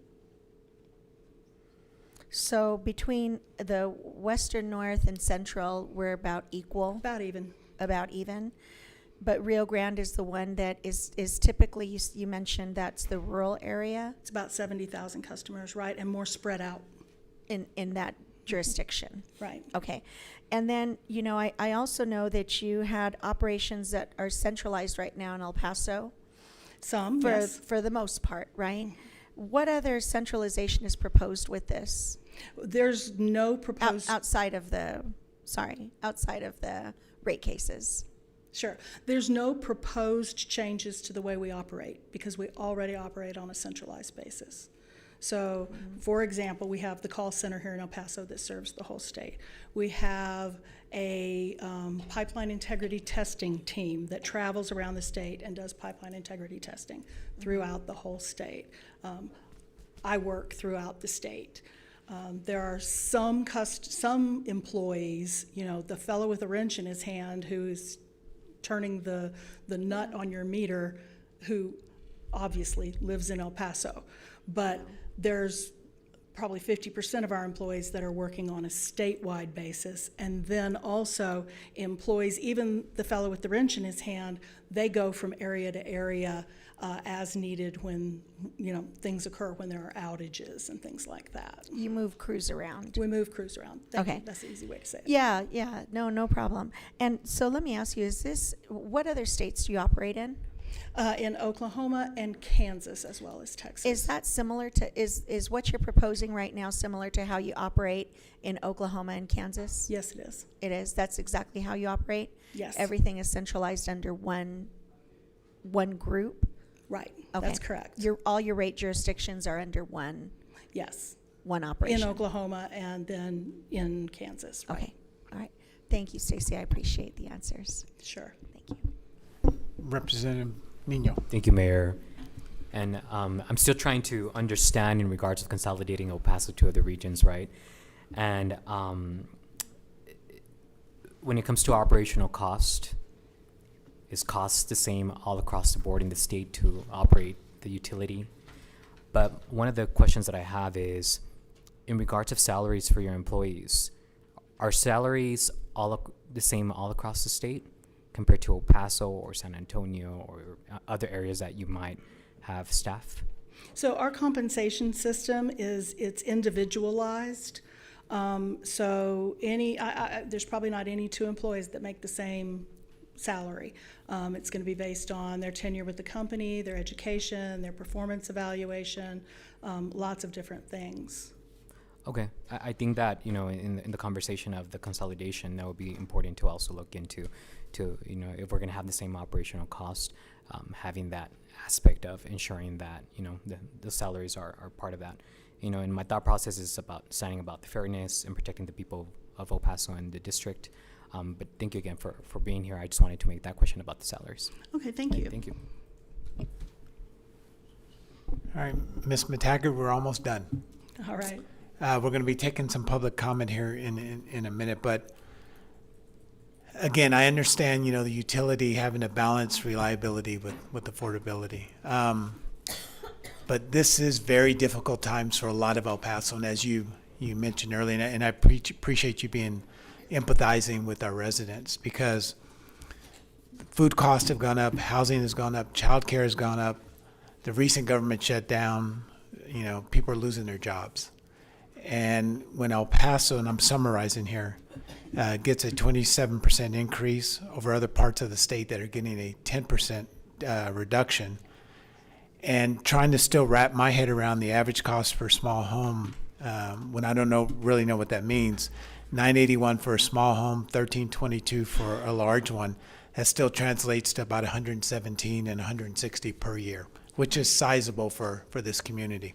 So between the Western, North, and Central, we're about equal? About even. About even. But Rio Grande is the one that is typically, you mentioned that's the rural area? It's about 70,000 customers, right, and more spread out. In that jurisdiction? Right. Okay. And then, you know, I also know that you had operations that are centralized right now in El Paso? Some, yes. For the most part, right? What other centralization is proposed with this? There's no proposed... outside of the rate cases. Sure. There's no proposed changes to the way we operate because we already operate on a centralized basis. So, for example, we have the call center here in El Paso that serves the whole state. We have a pipeline integrity testing team that travels around the state and does pipeline integrity testing throughout the whole state. I work throughout the state. There are some employees, you know, the fellow with a wrench in his hand who's turning the nut on your meter, who obviously lives in El Paso. But there's probably 50% of our employees that are working on a statewide basis. And then also employees, even the fellow with the wrench in his hand, they go from area to area as needed when, things occur, when there are outages and things like that. You move crews around. We move crews around. Thank you. Okay. That's the easy way to say it. Yeah, no problem. And so let me ask you, what other states do you operate in? In Oklahoma and Kansas, as well as Texas. Is that similar to, is what you're proposing right now similar to how you operate in Oklahoma and Kansas? Yes, it is. It is? That's exactly how you operate? Yes. Everything is centralized under one group? Right. Okay. That's correct. All your rate jurisdictions are under one? Yes. One operation? In Oklahoma and then in Kansas. Right. Okay. All right. Thank you, Stacy. I appreciate the answers. Sure. Thank you. Representative Nino. Thank you, Mayor. And I'm still trying to understand in regards to consolidating El Paso to other regions, right? And when it comes to operational cost, is cost the same all across the board in the state to operate the utility? But one of the questions that I have is, in regards of salaries for your employees, are salaries the same all across the state compared to El Paso or San Antonio or other areas that you might have staff? So our compensation system it's individualized. So there's probably not any two employees that make the same salary. It's going to be based on their tenure with the company, their education, their performance evaluation, lots of different things. Okay, I think that, in the conversation of the consolidation, that would be important to also look into, if we're going to have the same operational cost, having that aspect of ensuring that, the salaries are part of that. And my thought process is about standing about the fairness and protecting the people of El Paso and the district. But thank you again for being here. I just wanted to make that question about the salaries. Okay, thank you. Thank you. All right, Ms. McTaggart, we're almost done. All right. We're going to be taking some public comment here in a minute, but again, I understand, the utility having to balance reliability with affordability. But this is very difficult times for a lot of El Paso, and as you mentioned earlier, and I appreciate you being empathizing with our residents, because food costs have gone up, housing has gone up, childcare has gone up, the recent government shutdown, people are losing their jobs. And when El Paso, and I'm summarizing here, gets a 27% increase over other parts of the state that are getting a 10% reduction, and trying to still wrap my head around the average cost for a small home, when I don't really know what that means, $981 for a small home, $1,322 for a large one, that still translates to about $117 and $160 per year, which is sizable for this community.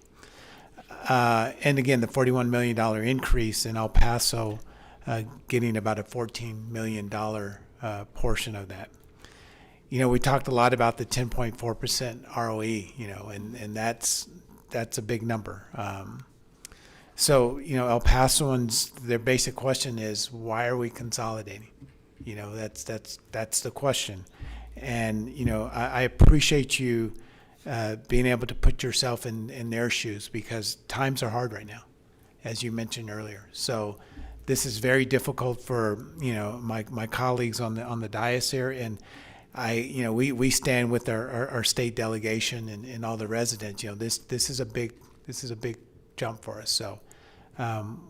And again, the $41 million increase in El Paso, getting about a $14 million portion of that. We talked a lot about the 10.4% ROE, and that's a big number. So, El Pasoans, their basic question is, why are we consolidating? That's the question. And, I appreciate you being able to put yourself in their shoes, because times are hard right now, as you mentioned earlier. So this is very difficult for, my colleagues on the dais here. And we stand with our state delegation and all the residents. This is a big jump for us. So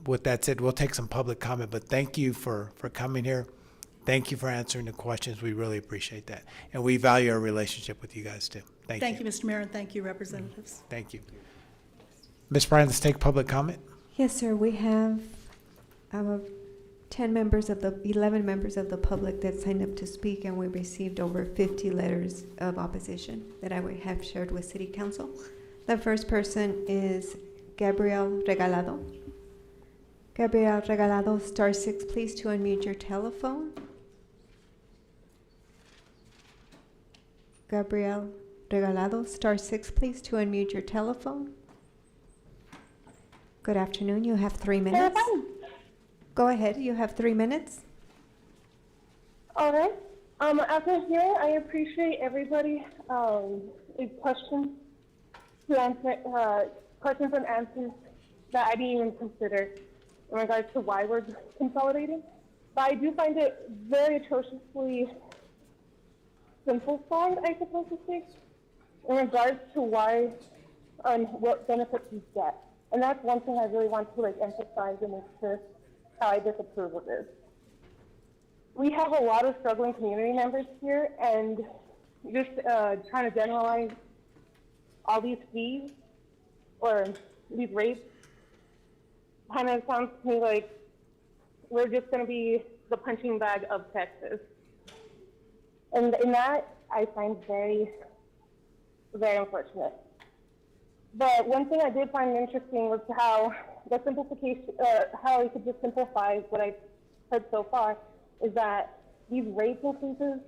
with that said, we'll take some public comment, but thank you for coming here. Thank you for answering the questions. We really appreciate that. And we value our relationship with you guys too. Thank you. Mr. Mayor, and thank you, representatives. Thank you. Ms. Bryan, let's take public comment. Yes, sir. We have 11 members of the public that signed up to speak, and we received over 50 letters of opposition that I would have shared with City Council. The first person is Gabriel Regalado. Gabriel Regalado, *6, please, to unmute your telephone. Gabriel Regalado, *6, please, to unmute your telephone. Good afternoon. You have 3 minutes. Go ahead. You have 3 minutes. All right. After here, I appreciate everybody questions and answers that I didn't even consider in regards to why we're consolidating. But I do find it very atrociously simplified, I suppose to say, in regards to why and what benefits you get. And that's one thing I really want to emphasize and make sure how I disapprove of this. We have a lot of struggling community members here, and just trying to generalize all these fees or these rates kind of sounds to me like we're just going to be the punching bag of Texas. And that I find very, very unfortunate. But one thing I did find interesting was how the simplification, how we could just simplify what I've heard so far, is that these rate increases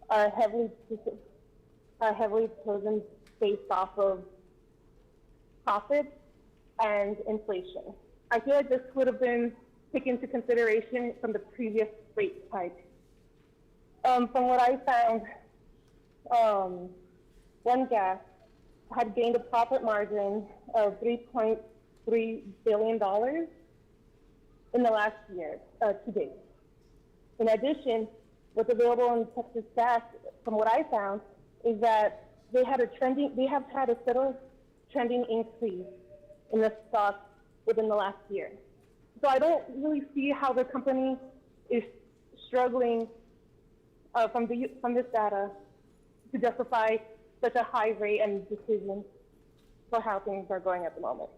are heavily chosen based off of profits and inflation. I feel like this would have been taken into consideration from the previous rate hike. From what I found, One Gas had gained a profit margin of $3.3 billion in the last year to date. In addition, what's available in Texas Gas, from what I found, is that they have had a subtle trending increase in the stock within the last year. So I don't really see how the company is struggling from this data to justify such a high rate and decision for how things are going at the moment.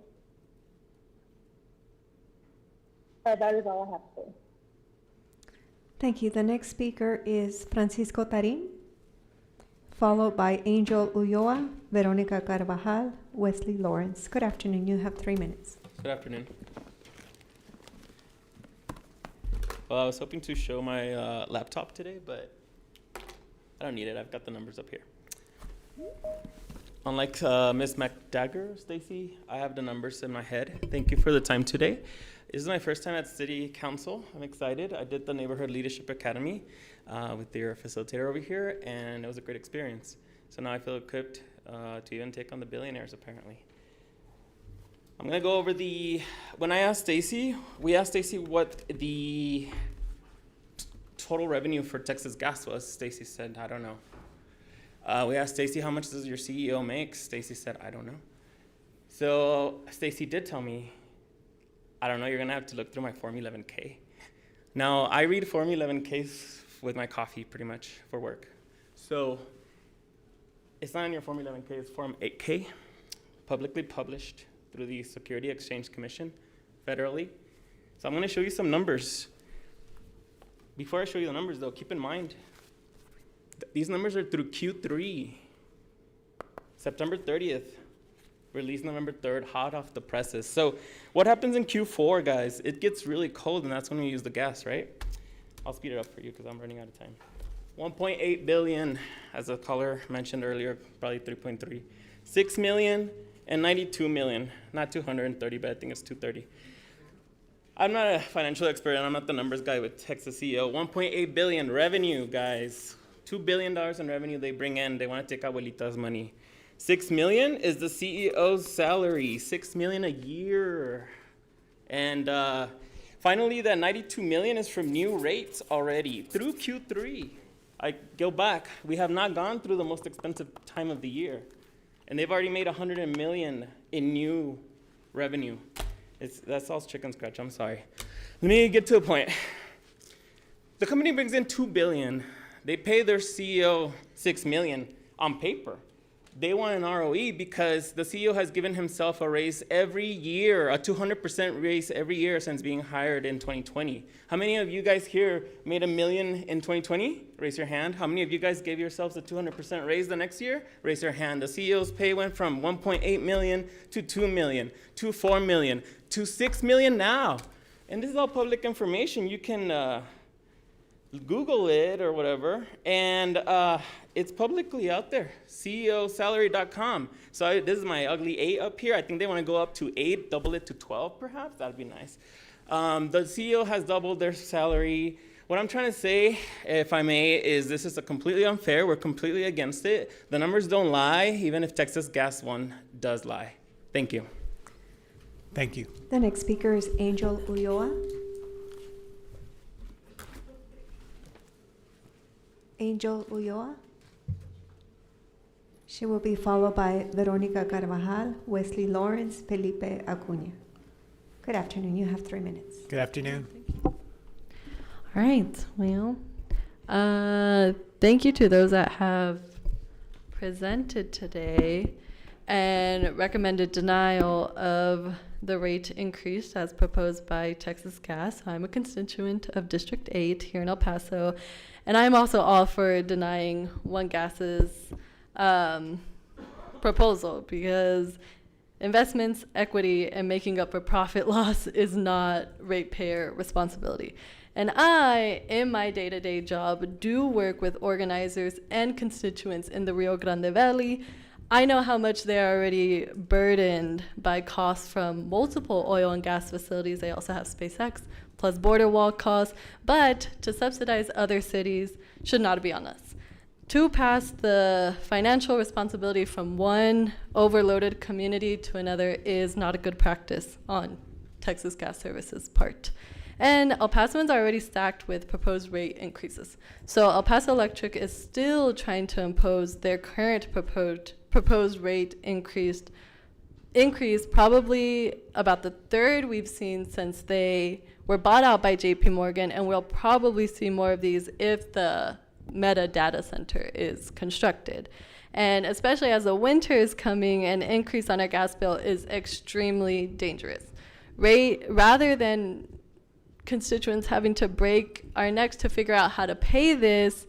That is all I have to say. Thank you. The next speaker is Francisco Tarin, followed by Angel Ulloa, Veronica Carvajal, Wesley Lawrence. Good afternoon. You have 3 minutes. Good afternoon. Well, I was hoping to show my laptop today, but I don't need it. I've got the numbers up here. Unlike Ms. McDagger, Stacy, I have the numbers in my head. Thank you for the time today. This is my first time at City Council. I'm excited. I did the Neighborhood Leadership Academy with your facilitator over here, and it was a great experience. So now I feel equipped to even take on the billionaires, apparently. I'm gonna go over when I asked Stacy, we asked Stacy what the total revenue for Texas Gas was. Stacy said, I don't know. We asked Stacy, how much does your CEO make? Stacy said, I don't know. So Stacy did tell me, I don't know, you're gonna have to look through my Form 11K. Now, I read Form 11Ks with my coffee pretty much for work. So it's not in your Form 11K, it's Form 8K, publicly published through the Security Exchange Commission federally. So I'm gonna show you some numbers. Before I show you the numbers though, keep in mind, these numbers are through Q3, September 30th, released November 3rd, hot off the presses. So what happens in Q4, guys? It gets really cold, and that's when we use the gas, right? I'll speed it up for you because I'm running out of time. 1.8 billion, as a caller mentioned earlier, probably 3.3. 6 million and 92 million, not 230, but I think it's 230. I'm not a financial expert, and I'm not the numbers guy with Texas CEO. 1.8 billion revenue, guys. $2 billion in revenue they bring in. They want to take Abuelita's money. 6 million is the CEO's salary. 6 million a year. And finally, that 92 million is from new rates already through Q3. I go back. We have not gone through the most expensive time of the year. And they've already made 100 million in new revenue. That's all chicken scratch, I'm sorry. Let me get to the point. The company brings in $2 billion. They pay their CEO $6 million on paper. They want an ROE because the CEO has given himself a raise every year, a 200% raise every year since being hired in 2020. How many of you guys here made $1 million in 2020? Raise your hand. How many of you guys gave yourselves a 200% raise the next year? Raise your hand. The CEO's pay went from 1.8 million to 2 million, to 4 million, to 6 million now. And this is all public information. You can Google it or whatever, and it's publicly out there, ceosalary.com. So this is my ugly 8 up here. I think they want to go up to 8, double it to 12 perhaps. That'd be nice. The CEO has doubled their salary. What I'm trying to say, if I may, is this is completely unfair. We're completely against it. The numbers don't lie, even if Texas Gas one does lie. Thank you. Thank you. The next speaker is Angel Ulloa. Angel Ulloa. She will be followed by Veronica Carvajal, Wesley Lawrence, Felipe Acuña. Good afternoon. You have 3 minutes. Good afternoon. All right. Well, thank you to those that have presented today and recommended denial of the rate increase as proposed by Texas Gas. I'm a constituent of District 8 here in El Paso, and I'm also all for denying One Gas's proposal, because investments, equity, and making up for profit loss is not ratepayer responsibility. And I, in my day-to-day job, do work with organizers and constituents in the Rio Grande Valley. I know how much they're already burdened by costs from multiple oil and gas facilities. They also have SpaceX, plus border wall costs. But to subsidize other cities should not be on us. To pass the financial responsibility from one overloaded community to another is not a good practice on Texas Gas Service's part. And El Pasoans are already stacked with proposed rate increases. So El Paso Electric is still trying to impose their current proposed rate increase, probably about the third we've seen since they were bought out by JP Morgan, and we'll probably see more of these if the Meta data center is constructed. And especially as the winter is coming, an increase on our gas bill is extremely dangerous. Rather than constituents having to break our necks to figure out how to pay this,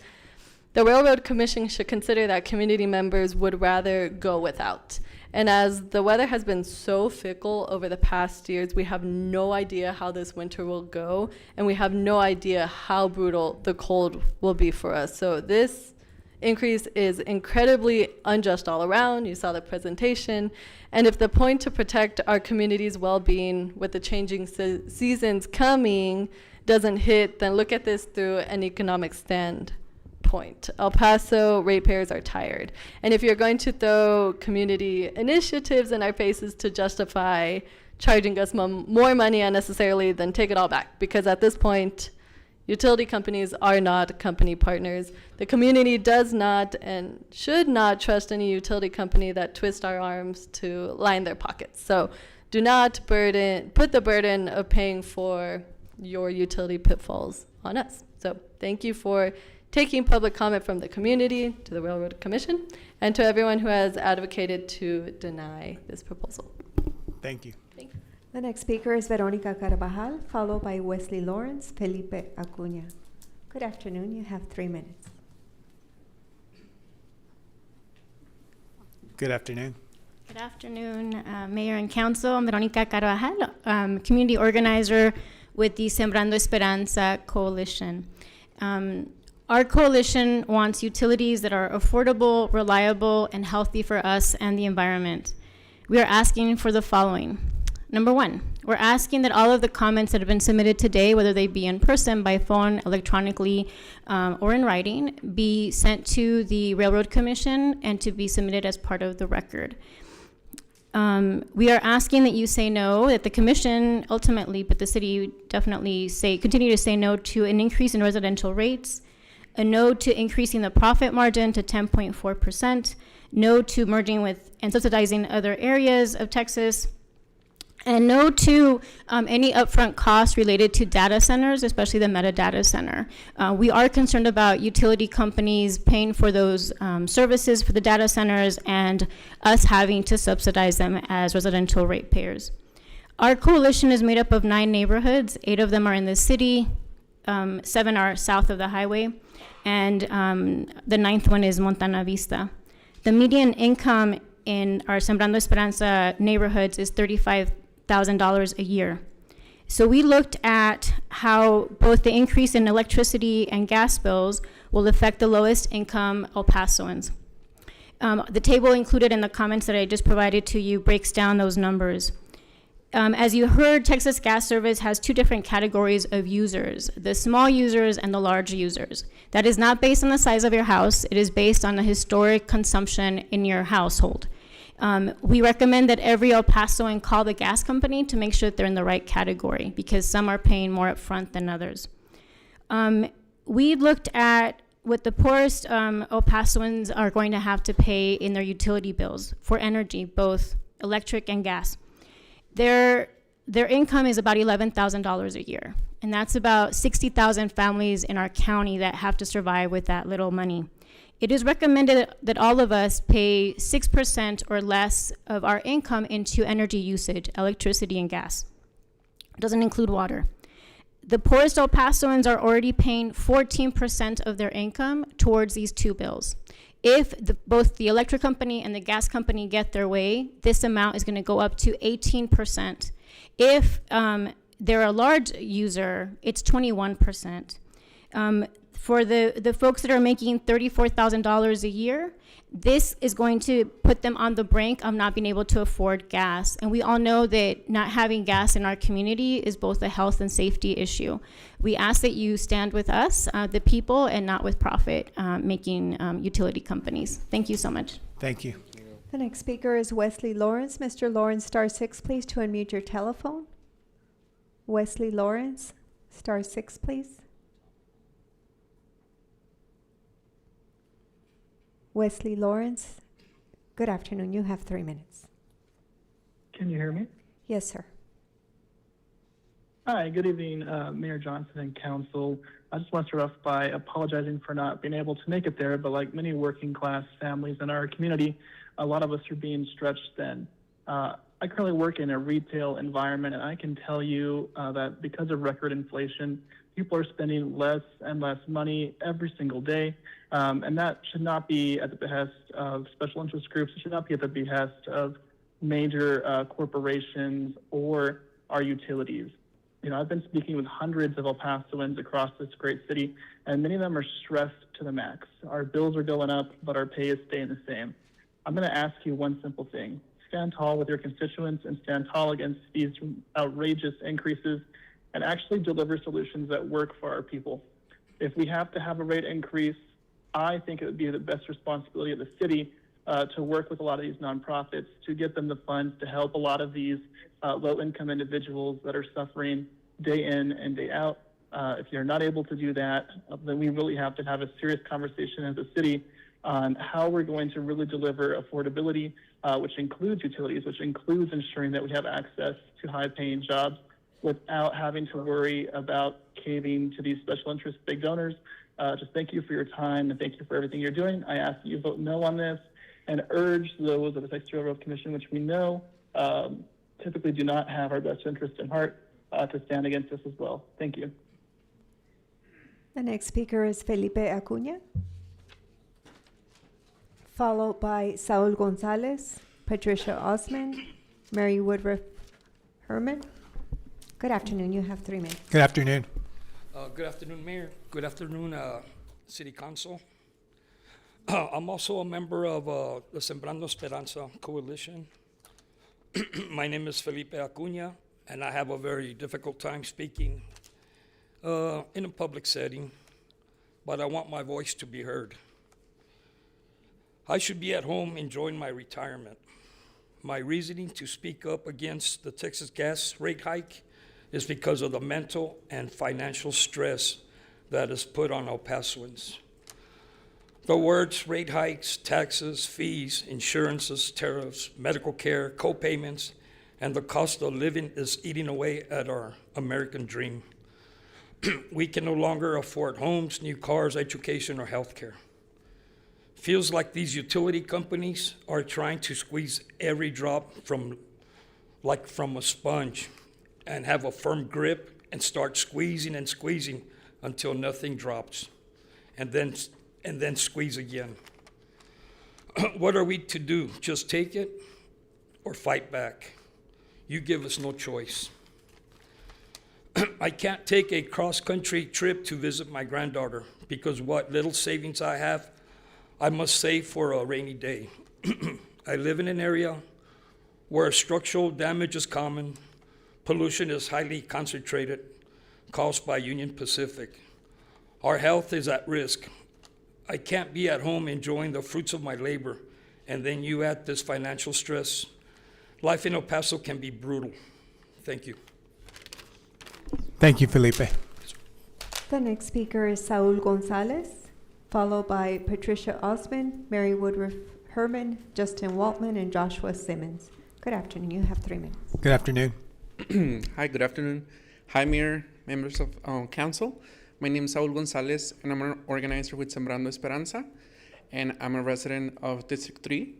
the Railroad Commission should consider that community members would rather go without. And as the weather has been so fickle over the past years, we have no idea how this winter will go, and we have no idea how brutal the cold will be for us. So this increase is incredibly unjust all around. You saw the presentation. And if the point to protect our community's well-being with the changing seasons coming doesn't hit, then look at this through an economic standpoint. El Paso ratepayers are tired. And if you're going to throw community initiatives in our faces to justify charging us more money unnecessarily, then take it all back. Because at this point, utility companies are not company partners. The community does not and should not trust any utility company that twists our arms to line their pockets. So do not put the burden of paying for your utility pitfalls on us. So thank you for taking public comment from the community, to the Railroad Commission, and to everyone who has advocated to deny this proposal. Thank you. Thank you. The next speaker is Veronica Carvajal, followed by Wesley Lawrence, Felipe Acuña. Good afternoon. You have 3 minutes. Good afternoon. Good afternoon, Mayor and Council. I'm Veronica Carvajal, community organizer with the Sembrando Esperanza Coalition. Our coalition wants utilities that are affordable, reliable, and healthy for us and the environment. We are asking for the following. Number one, we're asking that all of the comments that have been submitted today, whether they be in person, by phone, electronically, or in writing, be sent to the Railroad Commission and to be submitted as part of the record. We are asking that you say no, that the commission ultimately, but the city definitely continue to say no to an increase in residential rates, a no to increasing the profit margin to 10.4%, no to merging with and subsidizing other areas of Texas, and no to any upfront costs related to data centers, especially the Meta data center. We are concerned about utility companies paying for those services for the data centers and us having to subsidize them as residential ratepayers. Our coalition is made up of 9 neighborhoods. 8 of them are in the city, 7 are south of the highway, and the 9th one is Montana Vista. The median income in our Sembrando Esperanza neighborhoods is $35,000 a year. So we looked at how both the increase in electricity and gas bills will affect the lowest income El Pasoans. The table included in the comments that I just provided to you breaks down those numbers. As you heard, Texas Gas Service has 2 different categories of users, the small users and the large users. That is not based on the size of your house. It is based on the historic consumption in your household. We recommend that every El Pasoan call the gas company to make sure that they're in the right category, because some are paying more upfront than others. We looked at what the poorest El Pasoans are going to have to pay in their utility bills for energy, both electric and gas. Their income is about $11,000 a year, and that's about 60,000 families in our county that have to survive with that little money. It is recommended that all of us pay 6% or less of our income into energy usage, electricity and gas. It doesn't include water. The poorest El Pasoans are already paying 14% of their income towards these two bills. If both the electric company and the gas company get their way, this amount is going to go up to 18%. If they're a large user, it's 21%. For the folks that are making $34,000 a year, this is going to put them on the brink of not being able to afford gas. And we all know that not having gas in our community is both a health and safety issue. We ask that you stand with us, the people, and not with profit-making utility companies. Thank you so much. Thank you. The next speaker is Wesley Lawrence. Mr. Lawrence, *6, please, to unmute your telephone. Wesley Lawrence, *6, please. Wesley Lawrence, good afternoon. You have 3 minutes. Can you hear me? Yes, sir. Hi, good evening, Mayor Johnson and Council. I just want to start off by apologizing for not being able to make it there, but like many working class families in our community, a lot of us are being stretched thin. I currently work in a retail environment, and I can tell you that because of record inflation, people are spending less and less money every single day. And that should not be at the behest of special interest groups. It should not be at the behest of major corporations or our utilities. You know, I've been speaking with hundreds of El Pasoans across this great city, and many of them are stressed to the max. Our bills are going up, but our pay is staying the same. I'm going to ask you one simple thing. Stand tall with your constituents and stand tall against these outrageous increases and actually deliver solutions that work for our people. If we have to have a rate increase, I think it would be the best responsibility of the city to work with a lot of these nonprofits to get them the funds to help a lot of these low-income individuals that are suffering day in and day out. If you're not able to do that, then we really have to have a serious conversation as a city on how we're going to really deliver affordability, which includes utilities, which includes ensuring that we have access to high-paying jobs without having to worry about caving to these special interest big donors. Just thank you for your time and thank you for everything you're doing. I ask that you vote no on this and urge those of the Texas Railroad Commission, which we know typically do not have our best interest in heart, to stand against this as well. Thank you. The next speaker is Felipe Acuña, followed by Saul Gonzalez, Patricia Osman, Mary Woodruff Herman. Good afternoon. You have 3 minutes. Good afternoon. Good afternoon, Mayor. Good afternoon, City Council. I'm also a member of the Sembrando Esperanza Coalition. My name is Felipe Acuña, and I have a very difficult time speaking in a public setting, but I want my voice to be heard. I should be at home enjoying my retirement. My reasoning to speak up against the Texas gas rate hike is because of the mental and financial stress that is put on El Pasoans. The words rate hikes, taxes, fees, insurances, tariffs, medical care, co-payments, and the cost of living is eating away at our American dream. We can no longer afford homes, new cars, education, or health care. Feels like these utility companies are trying to squeeze every drop from a sponge and have a firm grip and start squeezing and squeezing until nothing drops, and then squeeze again. What are we to do? Just take it or fight back? You give us no choice. I can't take a cross-country trip to visit my granddaughter because what little savings I have, I must save for a rainy day. I live in an area where structural damage is common, pollution is highly concentrated, caused by Union Pacific. Our health is at risk. I can't be at home enjoying the fruits of my labor and then you add this financial stress, life in El Paso can be brutal. Thank you. Thank you, Felipe. The next speaker is Saul Gonzalez, followed by Patricia Osman, Mary Woodruff Herman, Justin Waltman, and Joshua Simmons. Good afternoon. You have 3 minutes. Good afternoon. Hi, good afternoon. Hi, Mayor, members of Council. My name is Saul Gonzalez, and I'm an organizer with Sembrando Esperanza, and I'm a resident of District 3.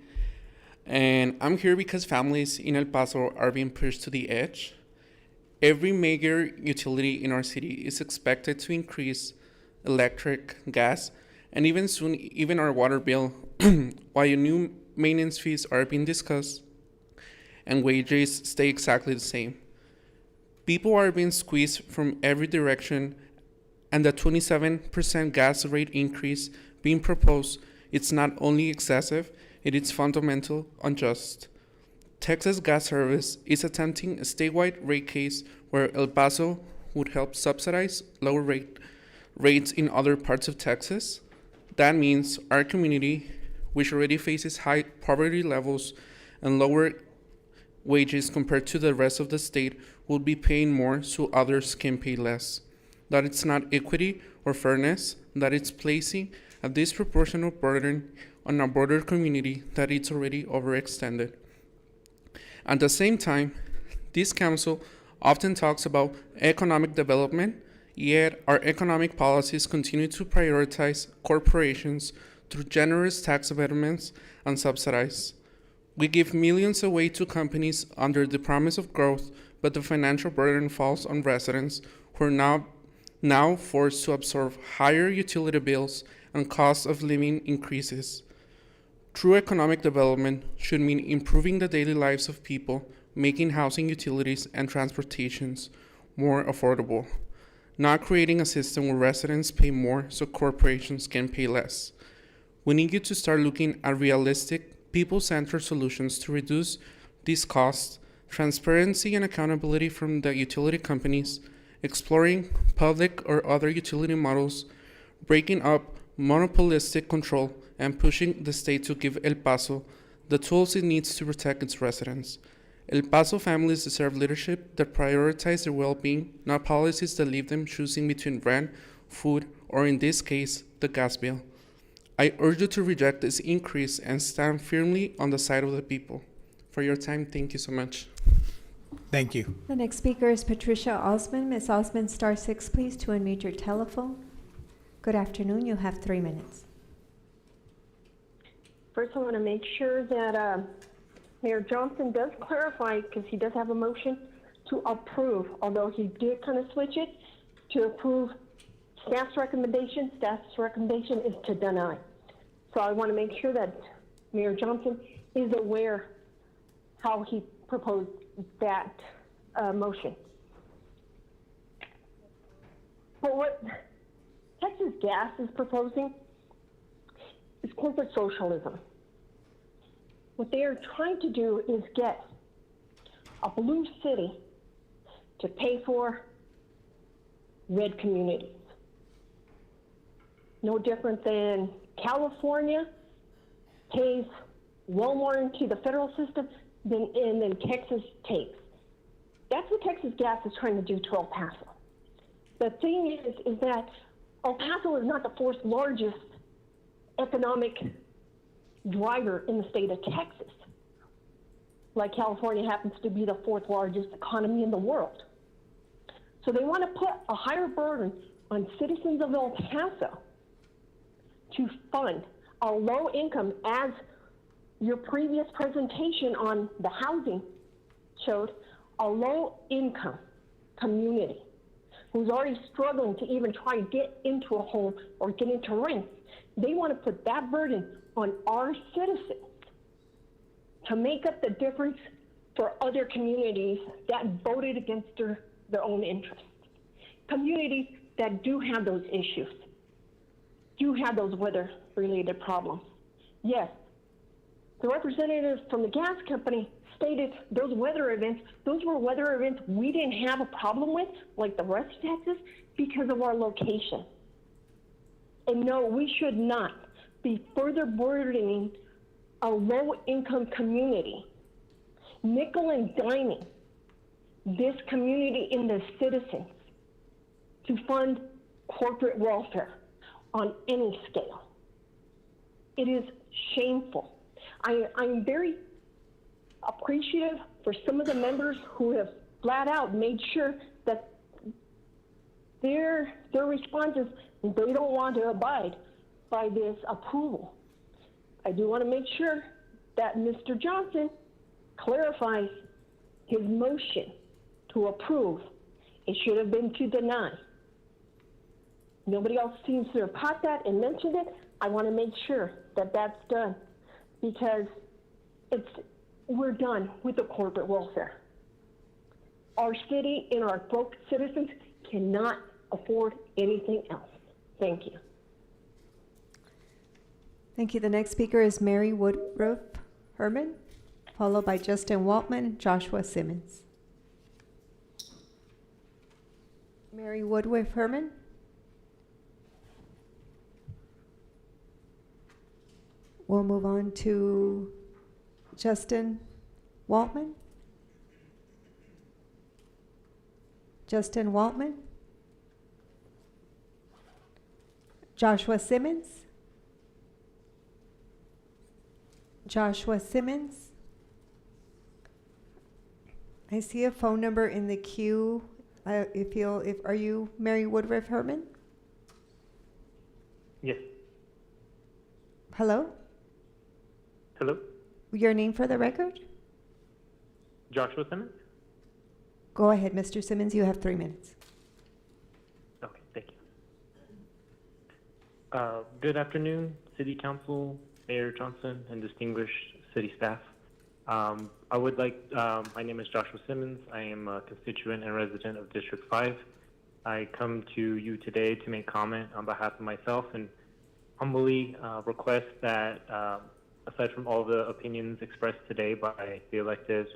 And I'm here because families in El Paso are being pushed to the edge. Every major utility in our city is expected to increase electric, gas, and even soon, even our water bill, while new maintenance fees are being discussed and wages stay exactly the same. People are being squeezed from every direction, and the 27% gas rate increase being proposed is not only excessive, it is fundamental unjust. Texas Gas Service is attempting a statewide rate case where El Paso would help subsidize lower rates in other parts of Texas. That means our community, which already faces high poverty levels and lower wages compared to the rest of the state, will be paying more so others can pay less. That it's not equity or fairness, that it's placing a disproportionate burden on a border community that it's already overextended. At the same time, this council often talks about economic development, yet our economic policies continue to prioritize corporations through generous tax abatements and subsidies. We give millions away to companies under the promise of growth, but the financial burden falls on residents who are now forced to absorb higher utility bills and cost of living increases. True economic development should mean improving the daily lives of people, making housing, utilities, and transportations more affordable, not creating a system where residents pay more so corporations can pay less. We need you to start looking at realistic, people-centered solutions to reduce these costs, transparency and accountability from the utility companies, exploring public or other utility models, breaking up monopolistic control, and pushing the state to give El Paso the tools it needs to protect its residents. El Paso families deserve leadership that prioritize their well-being, not policies that leave them choosing between rent, food, or in this case, the gas bill. I urge you to reject this increase and stand firmly on the side of the people. For your time, thank you so much. Thank you. The next speaker is Patricia Osman. Ms. Osman, star 6, please, to unmute your telephone. Good afternoon. You have 3 minutes. First, I want to make sure that Mayor Johnson does clarify, because he does have a motion to approve, although he did kind of switch it to approve staff's recommendation. Staff's recommendation is to deny. So I want to make sure that Mayor Johnson is aware how he proposed that motion. But what Texas Gas is proposing is corporate socialism. What they are trying to do is get a blue city to pay for red communities. No different than California pays well more into the federal system than Texas takes. That's what Texas Gas is trying to do to El Paso. The thing is that El Paso is not the fourth largest economic driver in the state of Texas, like California happens to be the fourth largest economy in the world. So they want to put a higher burden on citizens of El Paso to fund a low income, as your previous presentation on the housing showed, a low income community who's already struggling to even try to get into a home or get into rent. They want to put that burden on our citizens to make up the difference for other communities that voted against their own interests. Communities that do have those issues, do have those weather-related problems. Yes, the representative from the gas company stated those weather events we didn't have a problem with, like the rest of Texas, because of our location. And no, we should not be further burdening a low-income community, nickel and diming this community and the citizens to fund corporate welfare on any scale. It is shameful. I'm very appreciative for some of the members who have flat out made sure that their response is they don't want to abide by this approval. I do want to make sure that Mr. Johnson clarifies his motion to approve. It should have been to deny. Nobody else seems to have caught that and mentioned it. I want to make sure that that's done because we're done with the corporate welfare. Our city and our broke citizens cannot afford anything else. Thank you. Thank you. The next speaker is Mary Woodruff Herman, followed by Justin Waltman, Joshua Simmons. Mary Woodruff Herman. We'll move on to Justin Waltman. Justin Waltman. Joshua Simmons. Joshua Simmons. I see a phone number in the queue. Are you Mary Woodruff Herman? Yes. Hello? Hello? Your name for the record? Joshua Simmons? Go ahead, Mr. Simmons. You have 3 minutes. Okay, thank you. Good afternoon, City Council, Mayor Johnson, and distinguished city staff. I would like, my name is Joshua Simmons. I am a constituent and resident of District 5. I come to you today to make comment on behalf of myself and humbly request that, aside from all the opinions expressed today by the elected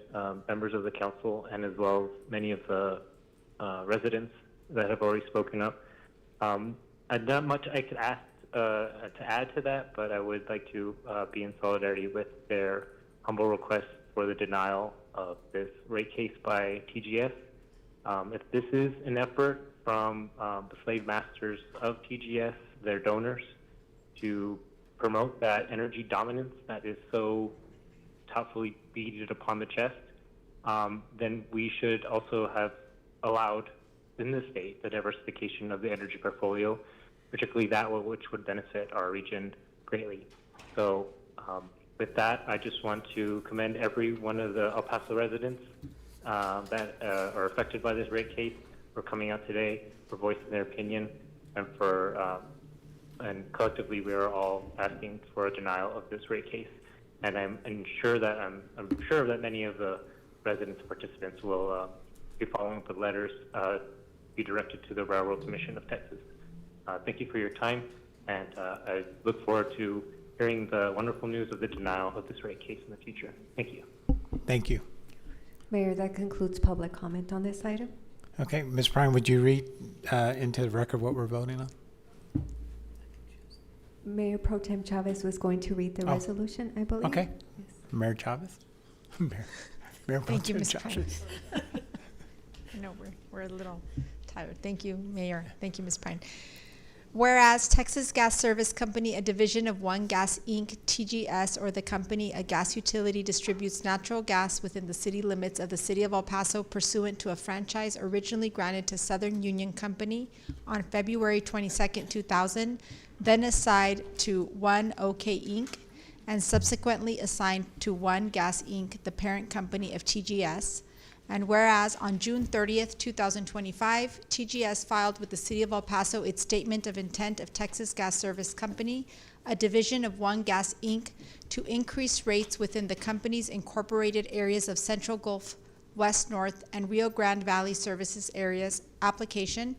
members of the council and as well as many of the residents that have already spoken up, not much I could ask to add to that, but I would like to be in solidarity with their humble request for the denial of this rate case by TGS. If this is an effort from the slave masters of TGS, their donors, to promote that energy dominance that is so toughly beaten upon the chest, then we should also have allowed in the state the diversification of the energy portfolio, particularly that which would benefit our region greatly. So with that, I just want to commend every one of the El Paso residents that are affected by this rate case for coming out today, for voicing their opinion, and for and collectively we are all asking for a denial of this rate case. And I'm sure that many of the residents and participants will be following up with letters be directed to the Railroad Commission of Texas. Thank you for your time, and I look forward to hearing the wonderful news of the denial of this rate case in the future. Thank you. Thank you. Mayor, that concludes public comment on this item. Okay, Ms. Prime, would you read into the record what we're voting on? Mayor Pro Tem Chavez was going to read the resolution, I believe. Okay. Yes. Mayor Chavez? Mayor Pro Thank you, Tem Ms. Chavez. Prine. I know we're a little tired. Thank you, Mayor. Thank you, Ms. Prine. Whereas Texas Gas Service Company, a division of One Gas Inc., TGS, or the company, a gas utility, distributes natural gas within the city limits of the city of El Paso pursuant to a franchise originally granted to Southern Union Company on February 22nd, 2000, then assigned to One OK Inc., and subsequently assigned to One Gas Inc., the parent company of TGS. And whereas on June 30th, 2025, TGS filed with the City of El Paso its Statement of Intent of Texas Gas Service Company, a division of One Gas Inc., to increase rates within the company's incorporated areas of Central Gulf, West North, and Rio Grande Valley Services areas application,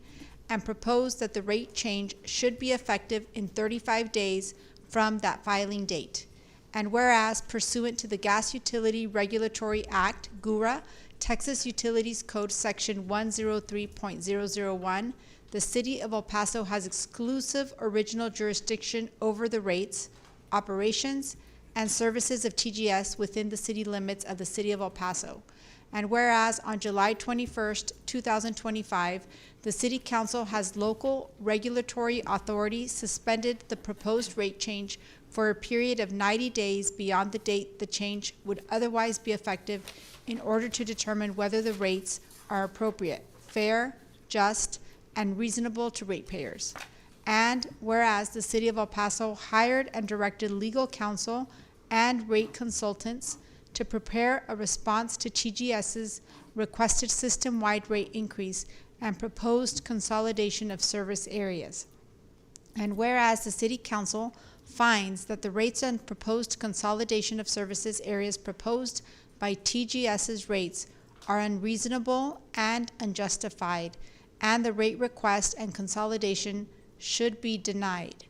and proposed that the rate change should be effective in 35 days from that filing date. And whereas pursuant to the Gas Utility Regulatory Act, GURA, Texas Utilities Code Section 103.001, the City of El Paso has exclusive original jurisdiction over the rates, operations, and services of TGS within the city limits of the City of El Paso. And whereas on July 21st, 2025, the City Council has local regulatory authority suspended the proposed rate change for a period of 90 days beyond the date the change would otherwise be effective in order to determine whether the rates are appropriate, fair, just, and reasonable to ratepayers. And whereas the City of El Paso hired and directed legal counsel and rate consultants to prepare a response to TGS's requested system-wide rate increase and proposed consolidation of service areas. And whereas the City Council finds that the rates and proposed consolidation of services areas proposed by TGS's rates are unreasonable and unjustified, and the rate request and consolidation should be denied.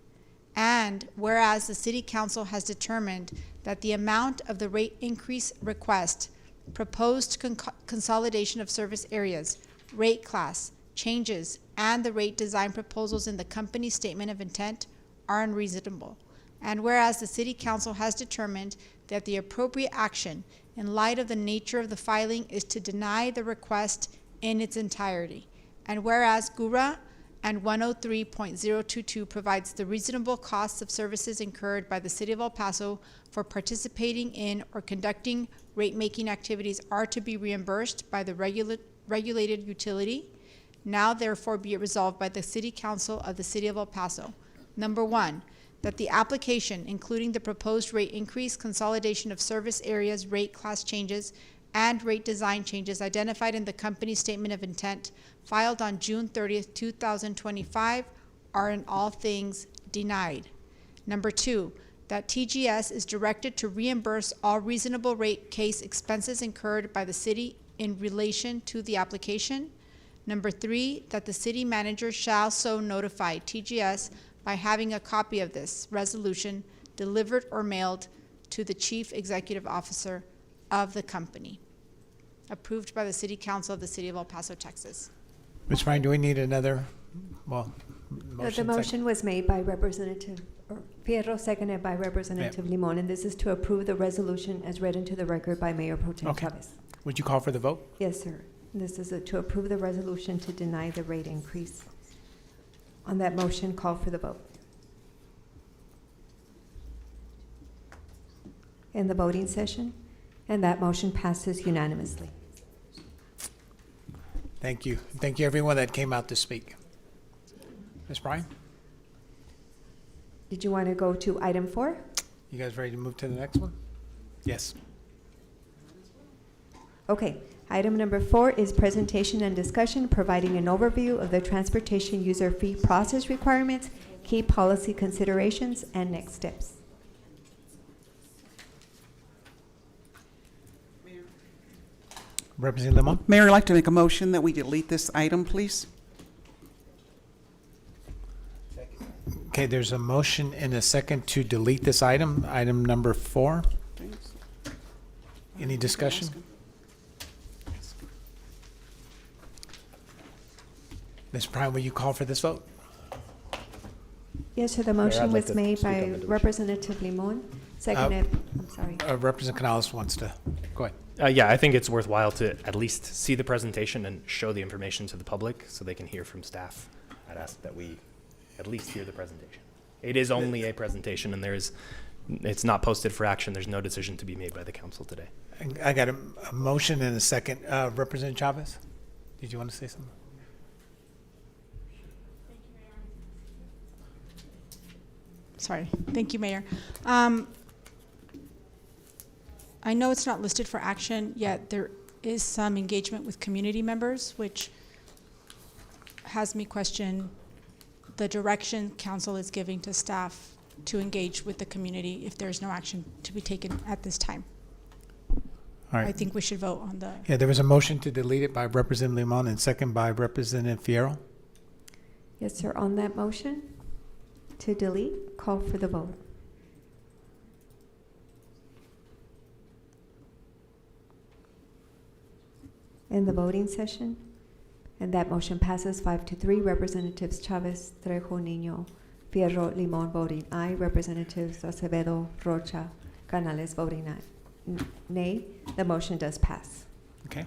And whereas the City Council has determined that the amount of the rate increase request, proposed consolidation of service areas, rate class, changes, and the rate design proposals in the company's statement of intent are unreasonable. And whereas the City Council has determined that the appropriate action in light of the nature of the filing is to deny the request in its entirety. And whereas GURA and 103.022 provides the reasonable costs of services incurred by the City of El Paso for participating in or conducting rate-making activities are to be reimbursed by the regulated utility. Now therefore be it resolved by the City Council of the City of El Paso. Number one, that the application, including the proposed rate increase, consolidation of service areas, rate class changes, and rate design changes identified in the company's statement of intent filed on June 30th, 2025, are in all things denied. Number two, that TGS is directed to reimburse all reasonable rate case expenses incurred by the city in relation to the application. Number three, that the city manager shall so notify TGS by having a copy of this resolution delivered or mailed to the chief executive officer of the company. Approved by the City Council of the City of El Paso, Texas. Ms. Ryan, do we need another, The motion? motion was made by Representative Fierro, seconded by Representative Limon, and this is to approve the resolution as read into the record by Mayor Pro Tem Okay. Chavez. Would you call for the vote? Yes, sir. This is to approve the resolution to deny the rate increase. On that motion, call for the vote. In the voting session, and that motion passes unanimously. Thank you. Thank you, everyone that came out to speak. Ms. Bryan, Did you want to go to item 4? you guys ready to move to the next one? Yes. Okay. Item number 4 is presentation and discussion, providing an overview of the transportation user fee process requirements, key policy considerations, and next steps. Representative Limon? Mayor, I'd like to make a motion that we delete this item, please. Okay, there's a motion and a second to delete this item, item number 4. Thanks. Any discussion? Ms. Bryan, will you call for this vote? Yes, sir. The Mayor, I'd motion like was to made speak on by the deletion. Representative Limon, seconded, I'm sorry. Representative Canales wants to, go ahead. Yeah, I think it's worthwhile to at least see the presentation and show the information to the public so they can hear from staff. I'd ask that we at least hear the presentation. It is only a presentation, and it's not posted for action. There's no decision to be made by the council today. I got a motion and a second. Representative Chavez, did you want to say something? Sorry. Thank you, Mayor. I know it's not listed for action, yet there is some engagement with community members, which has me question the direction council is giving to staff to engage with the community if there's no action to be taken at this time. All right. I think we should vote on the. Yeah, there was a motion to delete it by Representative Limon and second by Representative Fierro. Yes, sir. On that motion to delete, call for the vote. In the voting session, and that motion passes 5-3. Representatives Chavez, Trejo, Nino, Fierro, Limon voting aye. Representatives Acevedo, Rocha, Canales voting nay. The motion does pass. Okay.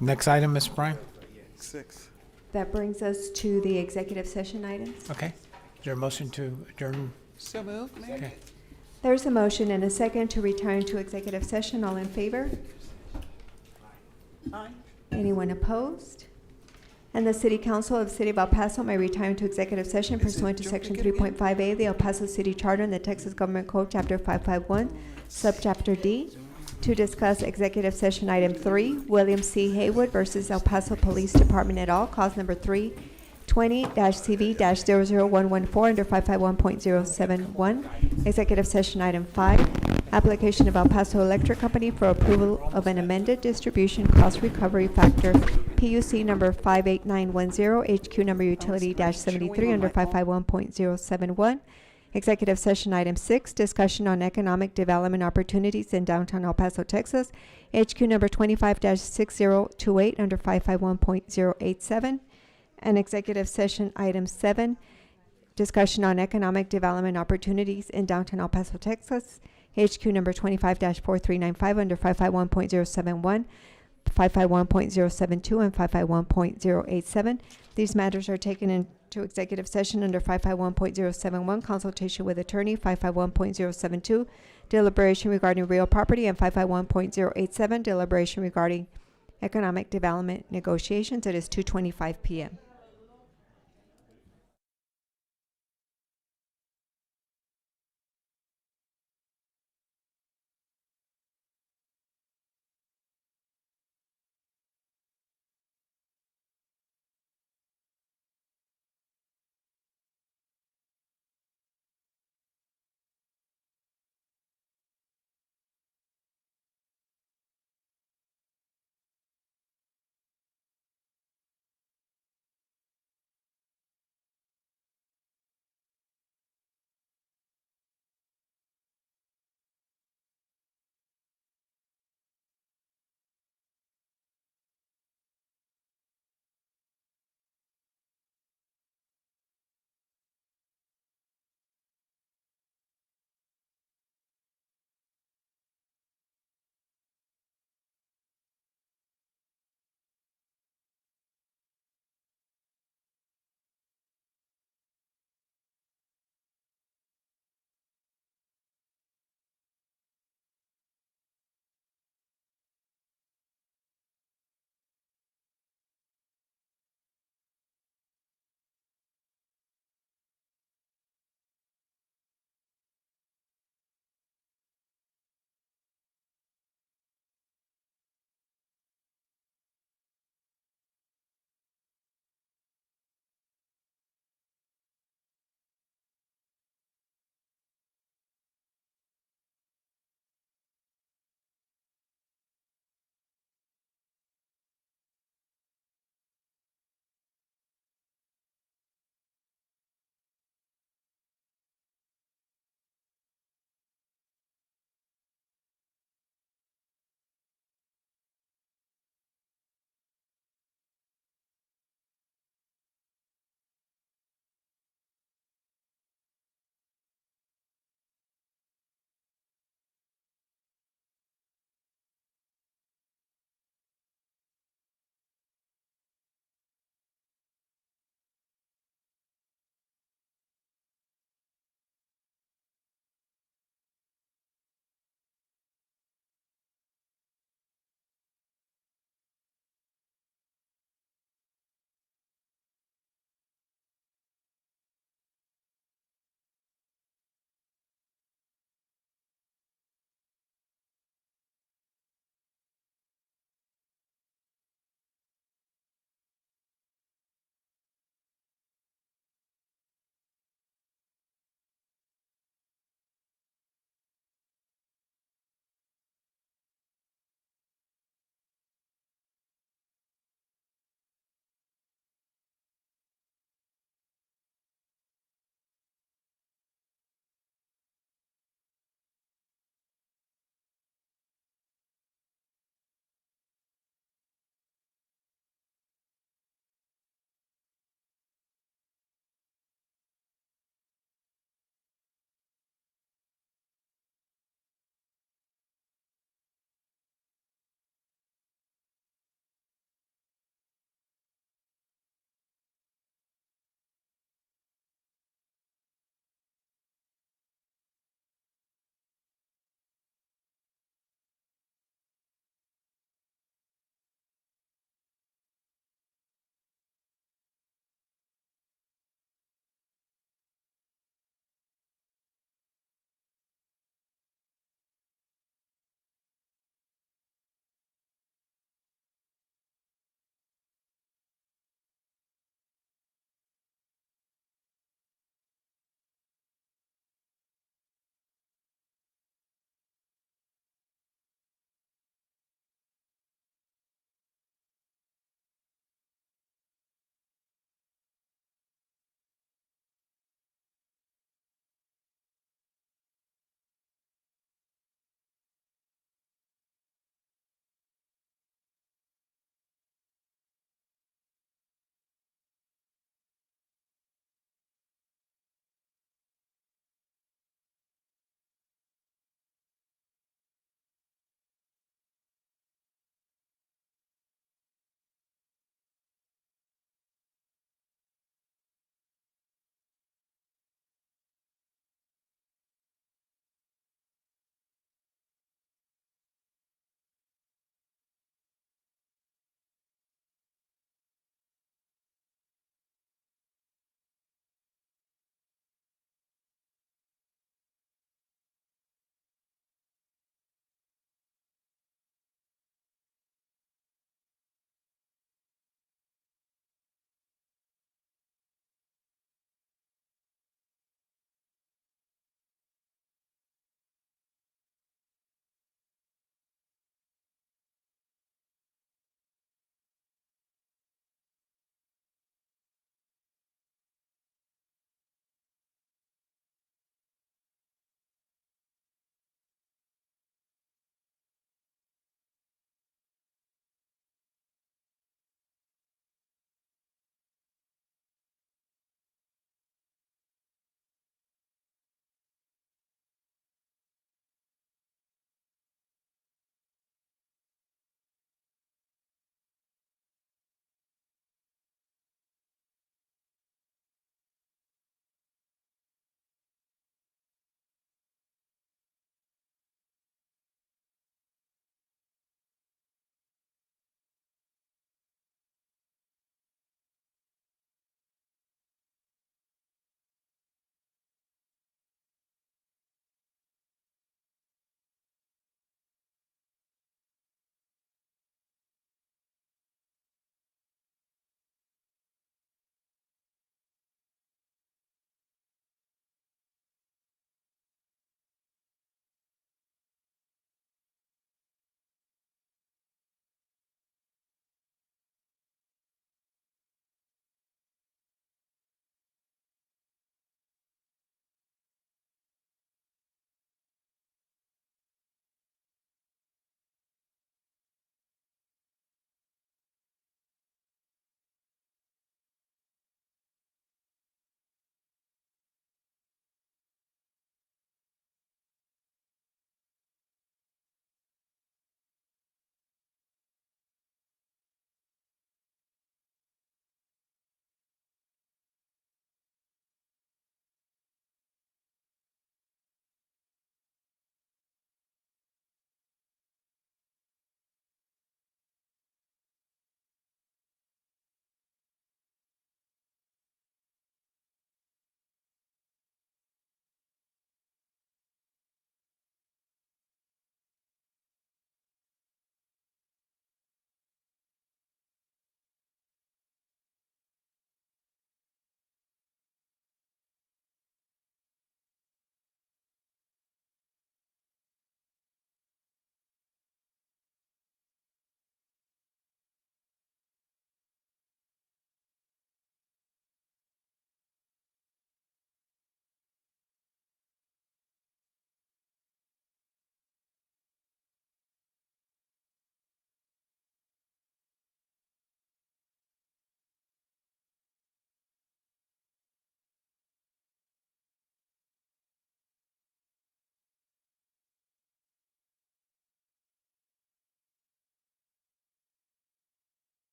Next item, Ms. Bryan. 6. That brings us to the executive session items. Okay. Is there a motion to adjourn? So moved, Mayor. Okay. There's a motion and a second to return to executive session. All in favor? Aye. Anyone opposed? And the City Council of the City of El Paso may return to executive session pursuant to Section 3.5A of the El Paso City Charter and the Texas Government Code, Chapter 551, Subchapter D, to discuss executive session item 3, William C. Haywood versus El Paso Police Department et al., cause number 320-CV-00114 under 551.071. Executive session item 5, application of El Paso Electric Company for approval of an amended distribution cost recovery factor, PUC number 58910, HQ number utility-73 under 551.071. Executive session item 6, discussion on economic development opportunities in downtown El Paso, Texas, HQ number 25-6028 under 551.087. And executive session item 7, discussion on economic development opportunities in downtown El Paso, Texas, HQ number 25-4395 under 551.071, 551.072, and 551.087. These matters are taken into executive session under 551.071, consultation with attorney, 551.072, deliberation regarding real property, and 551.087, deliberation regarding economic development negotiations. It is 2:25 p.m.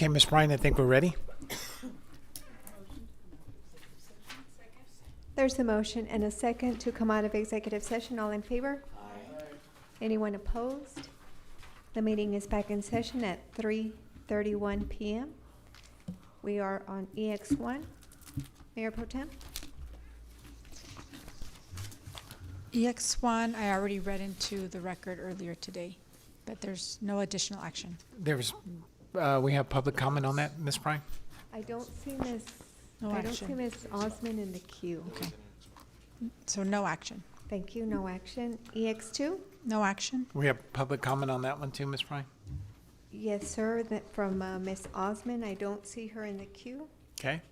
Okay, Ms. Bryan, I think we're ready. There's a motion and a second to come out of executive session. All in favor? Aye. Anyone opposed? The meeting is back in session at 3:31 p.m. We are on EX1. Mayor Pro Tem? EX1, I already read into the record earlier today, but there's no additional action. We have public comment on that, Ms. Bryan? I don't see Ms. Osmond in the queue. Okay. So no action. Thank you. No action. EX2? No action. We have public comment on that one too, Ms. Bryan? Yes, sir. That from Ms. Osmond. I don't see her in the queue. Okay.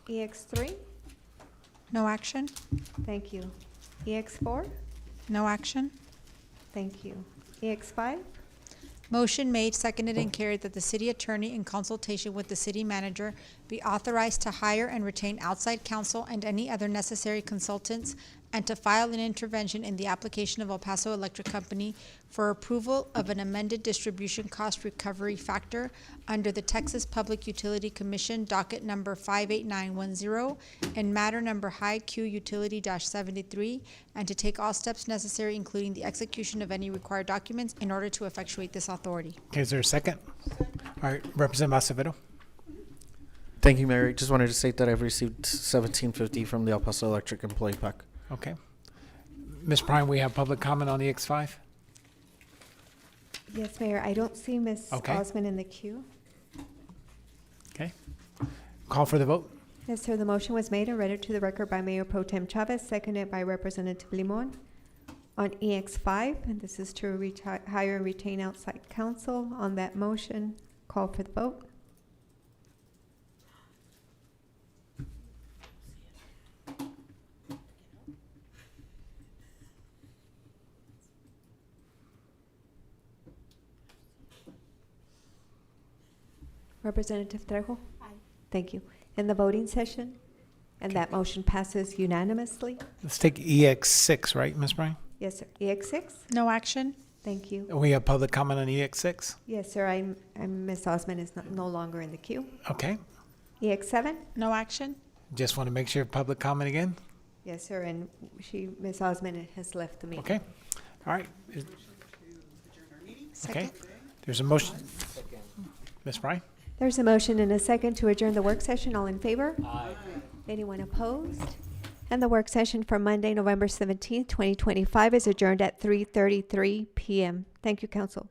EX3? No action. Thank you. EX4? No action. Thank you. EX5? Motion made, seconded, and carried that the city attorney, in consultation with the city manager, be authorized to hire and retain outside counsel and any other necessary consultants, and to file an intervention in the application of El Paso Electric Company for approval of an amended distribution cost recovery factor under the Texas Public Utility Commission docket number 58910 and matter number High Q Utility-73, and to take all steps necessary, including the execution of any required documents in order to effectuate this authority. Okay, is there a second? All right, Representative Acevedo. Thank you, Mayor. Just wanted to state that I've received $17.50 from the El Paso Electric Employee Pack. Okay. Ms. Bryan, we have public comment on EX5? Yes, Mayor. I don't see Ms. Okay. Osmond in the queue. Okay. Call for the vote. Yes, sir. The motion was made and read into the record by Mayor Pro Tem Chavez, seconded by Representative Limon. On EX5, and this is to hire and retain outside counsel. On that motion, call for the vote. Representative Trejo? Aye. Thank you. In the voting session, and that motion passes unanimously. Let's take EX6, right, Ms. Bryan? Yes, sir. EX6? No action. Thank you. We have public comment on EX6? Yes, sir. I'm Ms. Osmond is no longer in the queue. Okay. EX7? No action. Just want to make sure public comment again? Yes, sir. And Ms. Osmond has left the meeting. Okay. All right. Okay. Second. There's a motion. Ms. Bryan? There's a motion and a second to adjourn the work session. All in favor? Aye. Anyone opposed? And the work session for Monday, November 17th, 2025 is adjourned at 3:33 p.m. Thank you, council.